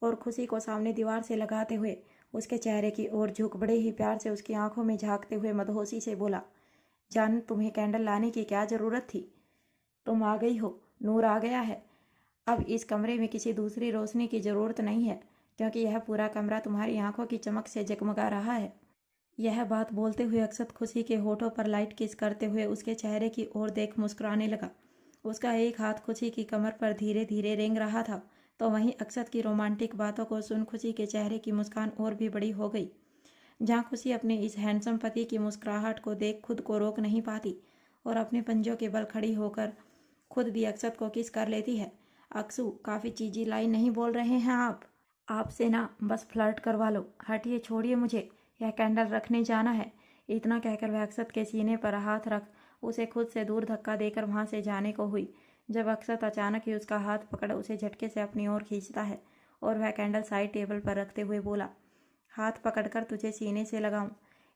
और खुशी को सामने दीवार से लगाते हुए उसके चेहरे की ओर झुक बड़े ही प्यार से उसकी आंखों में झांकते हुए मदहोशी से बोला, जान, तुम्हें कैंडल लाने की क्या ज़रूरत थी? तुम आ गई हो, नूर आ गया है। अब इस कमरे में किसी दूसरी रोशनी की ज़रूरत नहीं है क्योंकि यह पूरा कमरा तुम्हारी आंखों की चमक से जगमगा रहा है। यह बात बोलते हुए अक्षत खुशी के होठों पर लाइट किस करते हुए उसके चेहरे की ओर देख मुस्कुराने लगा। उसका एक हाथ खुशी की कमर पर धीरे धीरे रेंग रहा था तो वहीं अक्षत की रोमांटिक बातों को सुन खुशी के चेहरे की मुस्कान और भी बड़ी हो गई। जहाँ खुशी अपने इस हैंडसम पति की मुस्कुराहट को देख खुद को रोक नहीं पाती और अपने पंजों के बल खड़ी होकर खुद भी अक्षत को किस कर लेती है। अक्सू, काफ़ी चीज़ी लाइन नहीं बोल रहे हैं आप? आपसे ना बस फ्लर्ट करवा लो। हटिए, छोड़िए मुझे, यह कैंडल रखने जाना है। इतना कहकर वह अक्षत के सीने पर हाथ रख उसे खुद से दूर धक्का देकर वहाँ से जाने को हुई, जब अक्षत अचानक ही उसका हाथ पकड़ उसे झटके से अपनी ओर खींचता है और वह कैंडल साइड टेबल पर रखते हुए बोला, हाथ पकड़कर तुझे सीने से लगाऊं,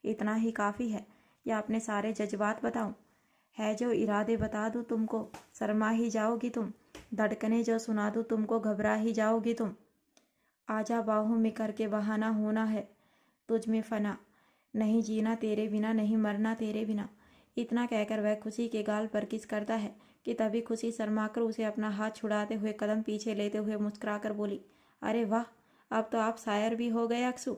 इतना ही काफ़ी है या अपने सारे जज्बात बताऊं? है जो इरादे बता दूं तुमको, शर्मा ही जाओगी तुम। धड़कने जो सुना दूं तुमको, घबरा ही जाओगी तुम। आजा बाहों में करके बहाना होना है तुझ में फना, नहीं जीना तेरे बिना, नहीं मरना तेरे बिना। इतना कहकर वह खुशी के गाल पर किस करता है कि तभी खुशी शर्माकर उसे अपना हाथ छुड़ाते हुए कदम पीछे लेते हुए मुस्कुराकर बोली, अरे वाह, अब तो आप शायर भी हो गए अक्सू।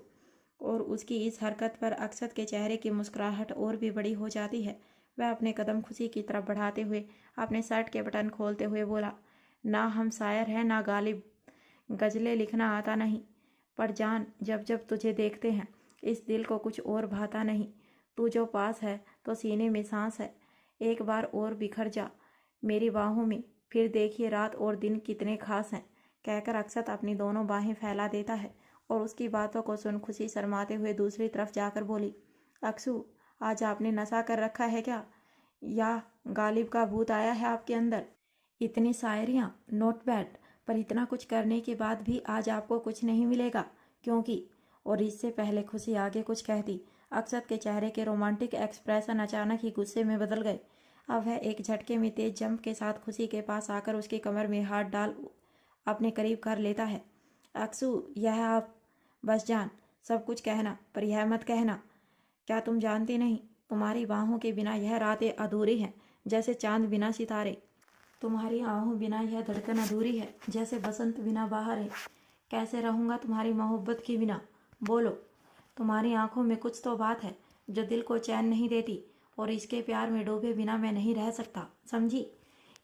और उसकी इस हरकत पर अक्षत के चेहरे की मुस्कुराहट और भी बड़ी हो जाती है। वह अपने कदम खुशी की तरफ बढ़ाते हुए अपने शर्ट के बटन खोलते हुए बोला, ना हम शायर हैं ना गालिब, गज़लें लिखना आता नहीं, पर जान, जब जब तुझे देखते हैं इस दिल को कुछ और भाता नहीं। तू जो पास है तो सीने में सांस है, एक बार और बिखर जा मेरी बाहों में, फिर देखिए रात और दिन कितने खास हैं। कहकर अक्षत अपनी दोनों बाहें फैला देता है और उसकी बातों को सुन खुशी शर्माते हुए दूसरी तरफ जाकर बोली, अक्सू, आज आपने नशा कर रखा है क्या, या गालिब का भूत आया है आपके अंदर? इतनी शायरियाँ, नोट बैड, पर इतना कुछ करने के बाद भी आज आपको कुछ नहीं मिलेगा क्योंकि। और इससे पहले खुशी आगे कुछ कहती, अक्षत के चेहरे के रोमांटिक एक्सप्रेशन अचानक ही गुस्से में बदल गए। अब वह एक झटके में तेज जंप के साथ खुशी के पास आकर उसकी कमर में हाथ डाल अपने करीब कर लेता है। अक्सू, यह आप बस जान, सब कुछ कहना पर यह मत कहना, क्या तुम जानती नहीं, तुम्हारी बाहों के बिना यह रातें अधूरी हैं जैसे चांद बिना सितारे। तुम्हारी आहों बिना यह धड़कन अधूरी है जैसे बसंत बिना बाहर है। कैसे रहूँगा तुम्हारी मोहब्बत के बिना? बोलो। तुम्हारी आंखों में कुछ तो बात है जो दिल को चैन नहीं देती और इसके प्यार में डूबे बिना मैं नहीं रह सकता, समझी?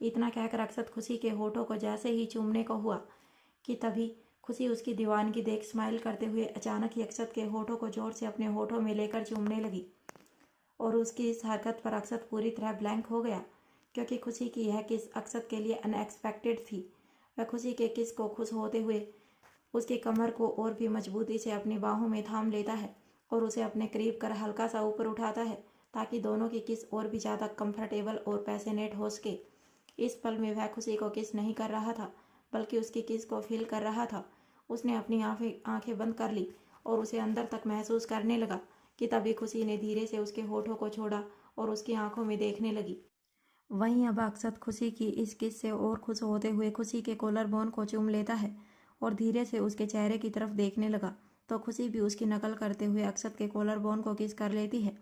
इतना कहकर अक्षत खुशी के होठों को जैसे ही चूमने को हुआ कि तभी खुशी उसकी दीवानगी देख स्माइल करते हुए अचानक ही अक्षत के होठों को जोर से अपने होठों में लेकर चूमने लगी। और उसकी इस हरकत पर अक्षत पूरी तरह ब्लैंक हो गया, क्योंकि खुशी की यह किस अक्षत के लिए अनएक्सपेक्टेड थी। वह खुशी के किस को खुश होते हुए उसकी कमर को और भी मजबूती से अपनी बाहों में थाम लेता है और उसे अपने करीब कर हल्का सा ऊपर उठाता है, ताकि दोनों की किस और भी ज़्यादा कंफर्टेबल और पैशनेट हो सके। इस पल में वह खुशी को किस नहीं कर रहा था, बल्कि उसकी किस को फील कर रहा था। उसने अपनी आंखें बंद कर ली और उसे अंदर तक महसूस करने लगा कि तभी खुशी ने धीरे से उसके होठों को छोड़ा और उसकी आंखों में देखने लगी। वहीं अब अक्षत खुशी की इस किस से और खुश होते हुए खुशी के कॉलर बोन को चूम लेता है और धीरे से उसके चेहरे की तरफ देखने लगा, तो खुशी भी उसकी नकल करते हुए अक्षत के कॉलर बोन को किस कर लेती है।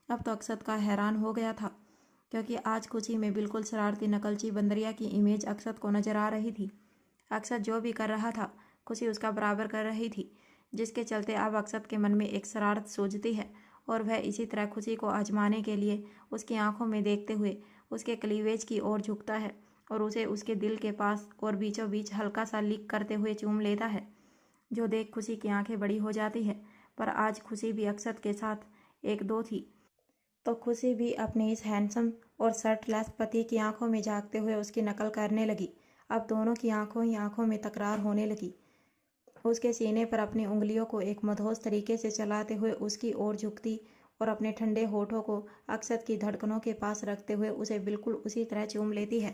अब तो अक्षत का हैरान हो गया था, क्योंकि आज खुशी में बिल्कुल शरारती नकलची बंदरिया की इमेज अक्षत को नजर आ रही थी। अक्षत जो भी कर रहा था खुशी उसका बराबर कर रही थी, जिसके चलते अब अक्षत के मन में एक शरारत सूझती है और वह इसी तरह खुशी को आजमाने के लिए उसकी आंखों में देखते हुए उसके क्लीवेज की ओर झुकता है और उसे उसके दिल के पास और बीचों बीच हल्का सा लिक करते हुए चूम लेता है, जो देख खुशी की आंखें बड़ी हो जाती है। पर आज खुशी भी अक्षत के साथ एक दो थी, तो खुशी भी अपने इस हैंडसम और शर्टलेस पति की आंखों में झांकते हुए उसकी नकल करने लगी। अब दोनों की आंखों ही आंखों में तकरार होने लगी। उसके सीने पर अपनी उंगलियों को एक मदहोश तरीके से चलाते हुए उसकी ओर झुकती और अपने ठंडे होठों को अक्षत की धड़कनों के पास रखते हुए उसे बिल्कुल उसी तरह चूम लेती है।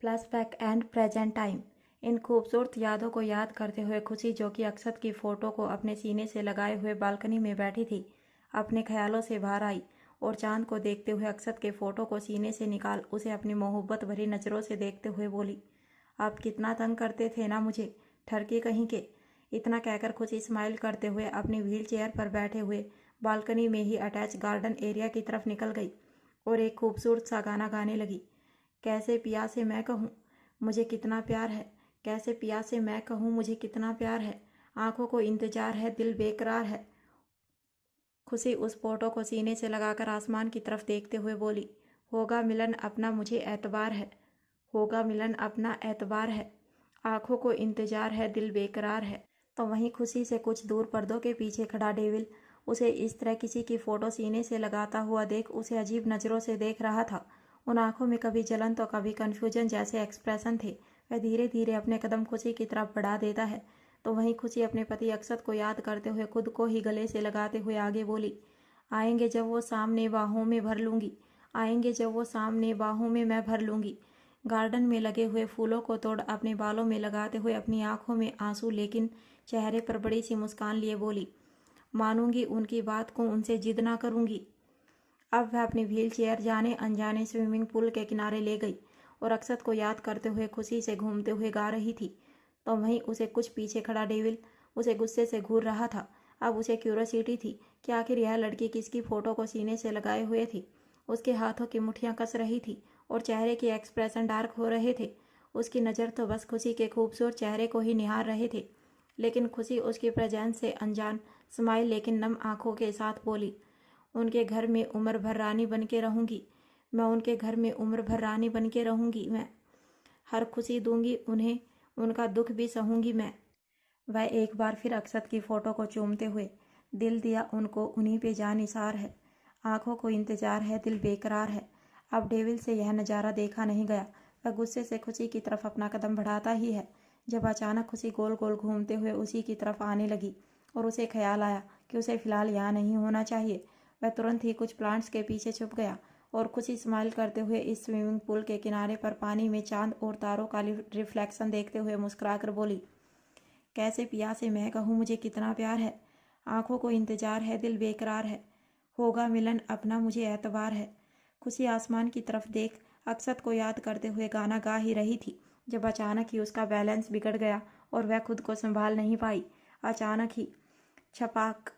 Flashback and present time. इन खूबसूरत यादों को याद करते हुए खुशी, जो कि अक्षत की फ़ोटो को अपने सीने से लगाए हुए बालकनी में बैठी थी, अपने ख्यालों से बाहर आई और चांद को देखते हुए अक्षत के फ़ोटो को सीने से निकाल उसे अपनी मोहब्बत भरी नज़रों से देखते हुए बोली, आप कितना तंग करते थे ना मुझे, ठरकी कहीं के। इतना कहकर खुशी स्माइल करते हुए अपनी व्हील चेयर पर बैठे हुए बालकनी में ही अटैच गार्डन एरिया की तरफ निकल गई और एक खूबसूरत सा गाना गाने लगी। कैसे पिया से मैं कहूँ मुझे कितना प्यार है, कैसे पिया से मैं कहूँ मुझे कितना प्यार है, आंखों को इंतजार है, दिल बेकरार है। खुशी उस फोटो को सीने से लगाकर आसमान की तरफ देखते हुए बोली, होगा मिलन अपना मुझे एतबार है, होगा मिलन अपना एतबार है, आंखों को इंतजार है, दिल बेकरार है। तो वहीं खुशी से कुछ दूर पर्दों के पीछे खड़ा डेविल उसे इस तरह किसी की फोटो सीने से लगाता हुआ देख उसे अजीब नज़रों से देख रहा था। उन आंखों में कभी जलन तो कभी कन्फ्यूजन जैसे एक्सप्रेशन थे। वह धीरे धीरे अपने कदम खुशी की तरफ बढ़ा देता है, तो वहीं खुशी अपने पति अक्षत को याद करते हुए खुद को ही गले से लगाते हुए आगे बोली, आएंगे जब वो सामने बाहों में भर लूँगी, आएंगे जब वो सामने बाहों में मैं भर लूँगी। गार्डन में लगे हुए फूलों को तोड़ अपने बालों में लगाते हुए अपनी आंखों में आंसू लेकिन चेहरे पर बड़ी सी मुस्कान लिए बोली, मानूंगी उनकी बात को, उनसे जिद ना करूंगी। अब वह अपनी व्हील चेयर जाने अनजाने स्विमिंग पूल के किनारे ले गई और अक्षत को याद करते हुए खुशी से घूमते हुए गा रही थी। तो वहीं उसे कुछ पीछे खड़ा डेविल उसे गुस्से से घूर रहा था। अब उसे क्यूरोसिटी थी कि आखिर यह लड़की किसकी फोटो को सीने से लगाए हुए थी। उसके हाथों की मुठ्ठियां कस रही थी और चेहरे के एक्सप्रेशन डार्क हो रहे थे। उसकी नज़र तो बस खुशी के खूबसूरत चेहरे को ही निहार रहे थे, लेकिन खुशी उसकी प्रेजेंस से अनजान स्माइल लेकिन नम आंखों के साथ बोली, उनके घर में उम्र भर रानी बन के रहूँगी मैं, उनके घर में उम्र भर रानी बन के रहूँगी मैं, हर खुशी दूंगी उन्हें, उनका दुख भी सहूँगी मैं। वह एक बार फिर अक्षत की फ़ोटो को चूमते हुए, दिल दिया उनको उन्हीं पे जान निसार है, आंखों को इंतजार है, दिल बेकरार है। अब डेविल से यह नज़ारा देखा नहीं गया। वह गुस्से से खुशी की तरफ अपना कदम बढ़ाता ही है, जब अचानक खुशी गोल गोल घूमते हुए उसी की तरफ आने लगी और उसे ख्याल आया कि उसे फ़िलहाल यहाँ नहीं होना चाहिए। वह तुरंत ही कुछ प्लांट्स के पीछे छुप गया और खुशी स्माइल करते हुए इस स्विमिंग पूल के किनारे पर पानी में चांद और तारों का रिफ्लेक्शन देखते हुए मुस्कुराकर बोली, कैसे पिया से मैं कहूँ मुझे कितना प्यार है, आंखों को इंतजार है, दिल बेकरार है, होगा मिलन अपना मुझे एतबार है। खुशी आसमान की तरफ देख अक्षत को याद करते हुए गाना गा ही रही थी, जब अचानक ही उसका बैलेंस बिगड़ गया और वह खुद को संभाल नहीं पाई। अचानक ही छपाक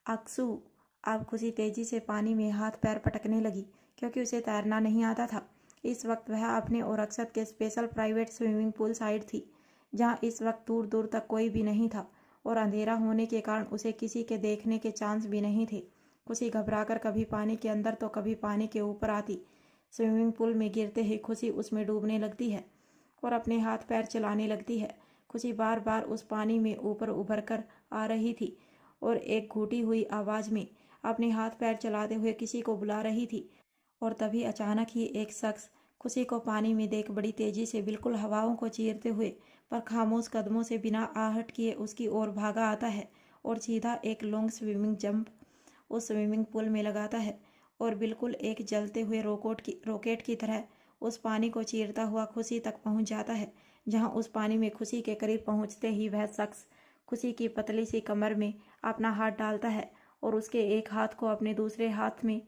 अक्सू। अब खुशी तेजी से पानी में हाथ पैर पटकने लगी, क्योंकि उसे तैरना नहीं आता था। इस वक्त वह अपने और अक्षत के special private swimming pool side थी, जहां इस वक्त दूर दूर तक कोई भी नहीं था और अंधेरा होने के कारण उसे किसी के देखने के चांस भी नहीं थे। खुशी घबराकर कभी पानी के अंदर तो कभी पानी के ऊपर आती। स्विमिंग पूल में गिरते ही खुशी उसमें डूबने लगती है और अपने हाथ पैर चलाने लगती है। खुशी बार बार उस पानी में ऊपर उभर कर आ रही थी और एक घुटी हुई आवाज़ में अपने हाथ पैर चलाते हुए किसी को बुला रही थी। और तभी अचानक ही एक शख्स खुशी को पानी में देख बड़ी तेजी से, बिल्कुल हवाओं को चीरते हुए पर खामोश कदमों से बिना आहट किए उसकी ओर भागा आता है और सीधा एक लॉन्ग स्विमिंग जंप उस स्विमिंग पूल में लगाता है और बिल्कुल एक जलते हुए रॉकेट की तरह उस पानी को चीरता हुआ खुशी तक पहुंच जाता है, जहां उस पानी में खुशी के करीब पहुंचते ही वह शख्स खुशी की पतली सी कमर में अपना हाथ डालता है और उसके एक हाथ को अपने दूसरे हाथ में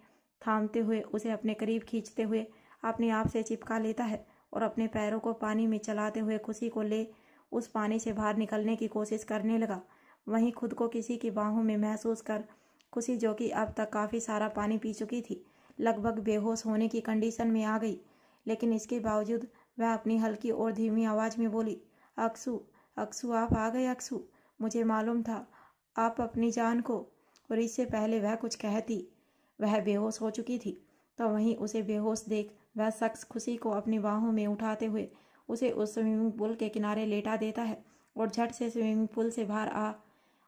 थामते हुए उसे अपने करीब खींचते हुए अपने आप से चिपका लेता है और अपने पैरों को पानी में चलाते हुए खुशी को ले उस पानी से बाहर निकलने की कोशिश करने लगा। वहीं खुद को किसी की बाहों में महसूस कर खुशी, जो कि अब तक काफ़ी सारा पानी पी चुकी थी, लगभग बेहोश होने की कंडीशन में आ गई, लेकिन इसके बावजूद वह अपनी हल्की और धीमी आवाज़ में बोली, अक्सू, अक्सू आप आ गए अक्सू, मुझे मालूम था आप अपनी जान को। और इससे पहले वह कुछ कहती वह बेहोश हो चुकी थी। तो वहीं उसे बेहोश देख वह शख्स खुशी को अपनी बाहों में उठाते हुए उसे उस स्विमिंग पूल के किनारे लेटा देता है और झट से स्विमिंग पूल से बाहर आ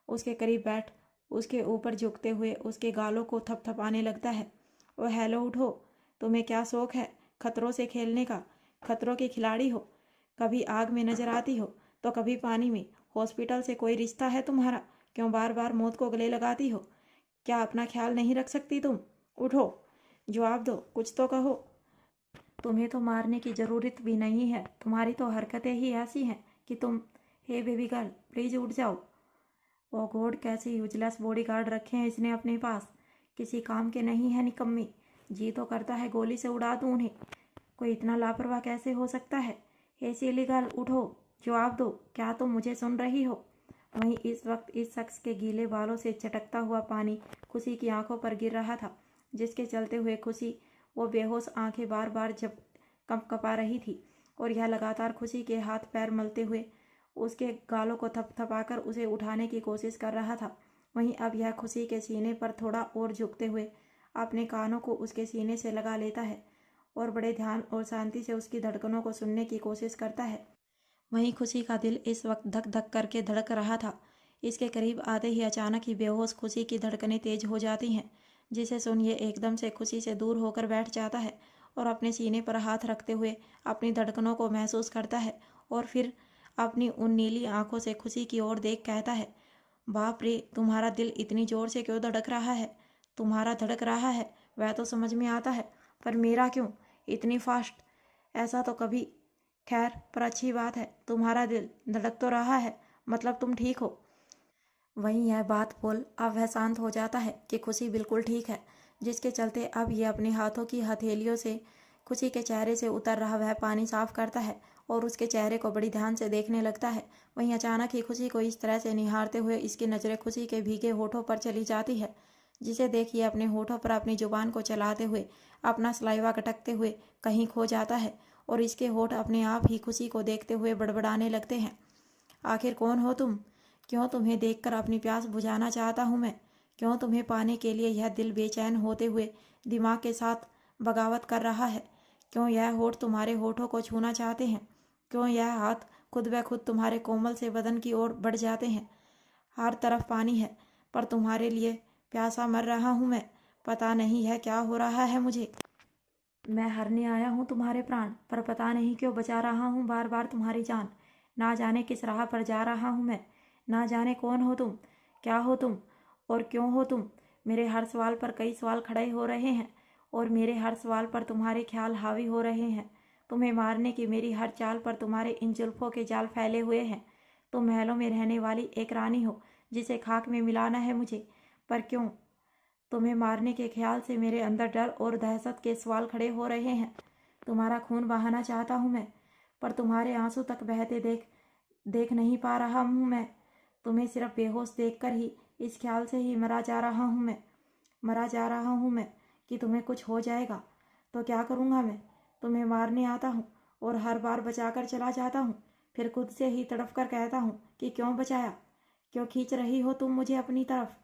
उसके करीब बैठ उसके ऊपर झुकते हुए उसके गालों को थपथपाने लगता है। ओ हेलो, उठो, तुम्हें क्या शौक है खतरों से खेलने का? खतरों के खिलाड़ी हो, कभी आग में नजर आती हो तो कभी पानी में। हॉस्पिटल से कोई रिश्ता है तुम्हारा? क्यों बार बार मौत को गले लगाती हो? क्या अपना ख्याल नहीं रख सकती तुम? उठो, जवाब दो, कुछ तो कहो। तुम्हें तो मारने की ज़रूरत भी नहीं है, तुम्हारी तो हरकतें ही ऐसी हैं कि तुम। हे बेबी गर्ल, प्लीज़ उठ जाओ। ओ गॉड, कैसे यूजलेस बॉडीगार्ड रखे हैं इसने अपने पास, किसी काम के नहीं है निकम्मी। जी तो करता है गोली से उड़ा दूँ उन्हें। कोई इतना लापरवाह कैसे हो सकता है? हे सिली गर्ल, उठो, जवाब दो, क्या तुम मुझे सुन रही हो? वहीं इस वक्त इस शख्स के गीले बालों से चटकता हुआ पानी खुशी की आंखों पर गिर रहा था, जिसके चलते हुए खुशी वो बेहोश आंखें बार बार जब कंपकपा रही थी और यह लगातार खुशी के हाथ पैर मलते हुए उसके गालों को थपथपाकर उसे उठाने की कोशिश कर रहा था। वहीं अब यह खुशी के सीने पर थोड़ा और झुकते हुए अपने कानों को उसके सीने से लगा लेता है और बड़े ध्यान और शांति से उसकी धड़कनों को सुनने की कोशिश करता है। वहीं खुशी का दिल इस वक्त धक धक करके धड़क रहा था। इसके करीब आते ही अचानक ही बेहोश खुशी की धड़कनें तेज हो जाती हैं, जिसे सुन ये एकदम से खुशी से दूर होकर बैठ जाता है और अपने सीने पर हाथ रखते हुए अपनी धड़कनों को महसूस करता है और फिर अपनी उन नीली आंखों से खुशी की ओर देख कहता है, बाप रे, तुम्हारा दिल इतनी जोर से क्यों धड़क रहा है? तुम्हारा धड़क रहा है वह तो समझ में आता है, पर मेरा क्यों इतनी फास्ट? ऐसा तो कभी। खैर, पर अच्छी बात है, तुम्हारा दिल धड़क तो रहा है, मतलब तुम ठीक हो। वहीं यह बात बोल अब वह शांत हो जाता है कि खुशी बिल्कुल ठीक है, जिसके चलते अब यह अपने हाथों की हथेलियों से खुशी के चेहरे से उतर रहा वह पानी साफ करता है और उसके चेहरे को बड़ी ध्यान से देखने लगता है। वहीं अचानक ही खुशी को इस तरह से निहारते हुए इसकी नज़रें खुशी के भीगे होठों पर चली जाती है, जिसे देखिए अपने होठों पर अपनी जुबान को चलाते हुए अपना सलाइवा गटकते हुए कहीं खो जाता है और इसके होठ अपने आप ही खुशी को देखते हुए बड़बड़ाने लगते हैं, आखिर कौन हो तुम? क्यों तुम्हें देखकर अपनी प्यास बुझाना चाहता हूँ मैं? क्यों तुम्हें पाने के लिए यह दिल बेचैन होते हुए दिमाग के साथ बगावत कर रहा है? क्यों यह होठ तुम्हारे होठों को छूना चाहते हैं? क्यों यह हाथ खुद ब खुद तुम्हारे कोमल से बदन की ओर बढ़ जाते हैं? हर तरफ पानी है, पर तुम्हारे लिए प्यासा मर रहा हूँ मैं। पता नहीं है क्या हो रहा है मुझे। मैं हरने आया हूँ तुम्हारे प्राण, पर पता नहीं क्यों बचा रहा हूँ बार बार तुम्हारी जान। ना जाने किस राह पर जा रहा हूँ मैं, ना जाने कौन हो तुम, क्या हो तुम और क्यों हो तुम। मेरे हर सवाल पर कई सवाल खड़े हो रहे हैं और मेरे हर सवाल पर तुम्हारे ख्याल हावी हो रहे हैं। तुम्हें मारने की मेरी हर चाल पर तुम्हारे इन जुल्फों के जाल फैले हुए हैं। तुम महलों में रहने वाली एक रानी हो जिसे खाक में मिलाना है मुझे, पर क्यों? तुम्हें मारने के ख्याल से मेरे अंदर डर और दहशत के सवाल खड़े हो रहे हैं। तुम्हारा खून बहाना चाहता हूँ मैं, पर तुम्हारे आंसू तक बहते देख नहीं पा रहा हूँ मैं। तुम्हें सिर्फ बेहोश देखकर ही इस ख्याल से ही मरा जा रहा हूँ मैं कि तुम्हें कुछ हो जाएगा तो क्या करूँगा मैं। तुम्हें मारने आता हूँ और हर बार बचाकर चला जाता हूँ, फिर खुद से ही तड़प कर कहता हूँ कि क्यों बचाया, क्यों खींच रही हो तुम मुझे अपनी तरफ।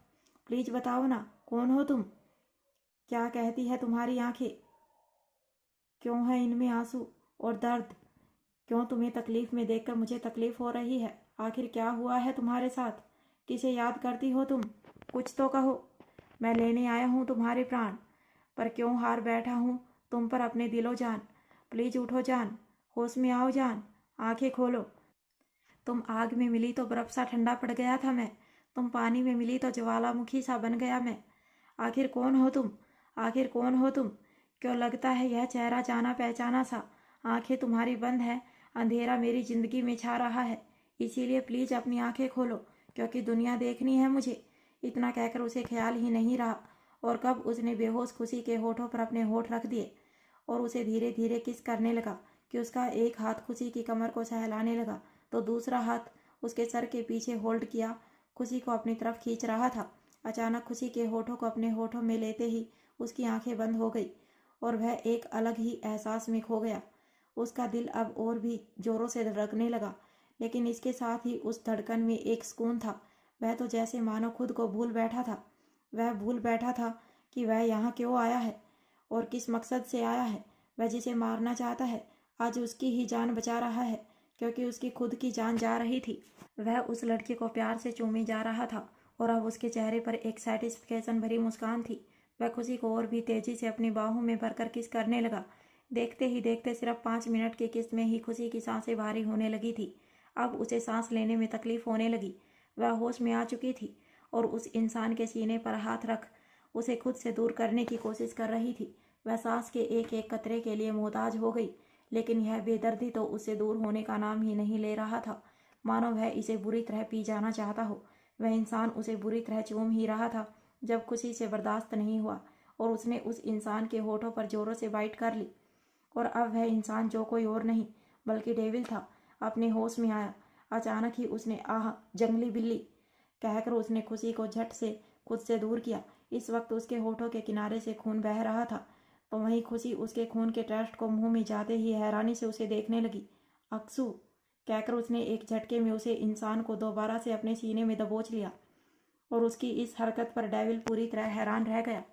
प्लीज़ बताओ ना, कौन हो तुम? क्या कहती है तुम्हारी आंखें? क्यों है इनमें आंसू और दर्द? क्यों तुम्हें तकलीफ में देखकर मुझे तकलीफ हो रही है? आखिर क्या हुआ है तुम्हारे साथ? किसे याद करती हो तुम? कुछ तो कहो। मैं लेने आया हूँ तुम्हारे प्राण, पर क्यों हार बैठा हूँ तुम पर अपने दिलो जान। प्लीज उठो जान, होश में आओ जान, आंखें खोलो। तुम आग में मिली तो बर्फ सा ठंडा पड़ गया था मैं, तुम पानी में मिली तो ज्वालामुखी सा बन गया मैं। आखिर कौन हो तुम? आखिर कौन हो तुम? क्यों लगता है यह चेहरा जाना पहचाना सा? आंखें तुम्हारी बंद है, अंधेरा मेरी जिंदगी में छा रहा है, इसीलिए प्लीज अपनी आंखें खोलो, क्योंकि दुनिया देखनी है मुझे। इतना कहकर उसे ख्याल ही नहीं रहा और कब उसने बेहोश खुशी के होठों पर अपने होठ रख दिए और उसे धीरे धीरे किस करने लगा कि उसका एक हाथ खुशी की कमर को सहलाने लगा तो दूसरा हाथ उसके सर के पीछे होल्ड किया, खुशी को अपनी तरफ खींच रहा था। अचानक खुशी के होठों को अपने होठों में लेते ही उसकी आंखें बंद हो गई और वह एक अलग ही एहसास में खो गया। उसका दिल अब और भी जोरों से धड़कने लगा, लेकिन इसके साथ ही उस धड़कन में एक सुकून था। वह तो जैसे मानो खुद को भूल बैठा था। वह भूल बैठा था कि वह यहाँ क्यों आया है और किस मकसद से आया है। वह जिसे मारना चाहता है आज उसकी ही जान बचा रहा है, क्योंकि उसकी खुद की जान जा रही थी। वह उस लड़की को प्यार से चूमे जा रहा था और अब उसके चेहरे पर एक सेटिस्फिकेशन भरी मुस्कान थी। वह खुशी को और भी तेजी से अपनी बाहों में भरकर किस करने लगा। देखते ही देखते सिर्फ 5 मिनट की किस में ही खुशी की सांसें भारी होने लगी थी। अब उसे सांस लेने में तकलीफ होने लगी। वह होश में आ चुकी थी और उस इंसान के सीने पर हाथ रख उसे खुद से दूर करने की कोशिश कर रही थी। वह सांस के एक एक कतरे के लिए मोहताज हो गई, लेकिन यह बेदर्दी तो उससे दूर होने का नाम ही नहीं ले रहा था, मानो वह इसे बुरी तरह पी जाना चाहता हो। वह इंसान उसे बुरी तरह चूम ही रहा था जब खुशी से बर्दाश्त नहीं हुआ और उसने उस इंसान के होठों पर जोरों से बाइट कर ली। और अब वह इंसान जो कोई और नहीं बल्कि डेविल था, अपने होश में आया। अचानक ही उसने आह जंगली बिल्ली कहकर उसने खुशी को झट से खुद से दूर किया। इस वक्त उसके होठों के किनारे से खून बह रहा था, तो वहीं खुशी उसके खून के टेस्ट को मुंह में जाते ही हैरानी से उसे देखने लगी। अक्सू कहकर उसने एक झटके में उसे इंसान को दोबारा से अपने सीने में दबोच लिया और उसकी इस हरकत पर डेविल पूरी तरह हैरान रह गया।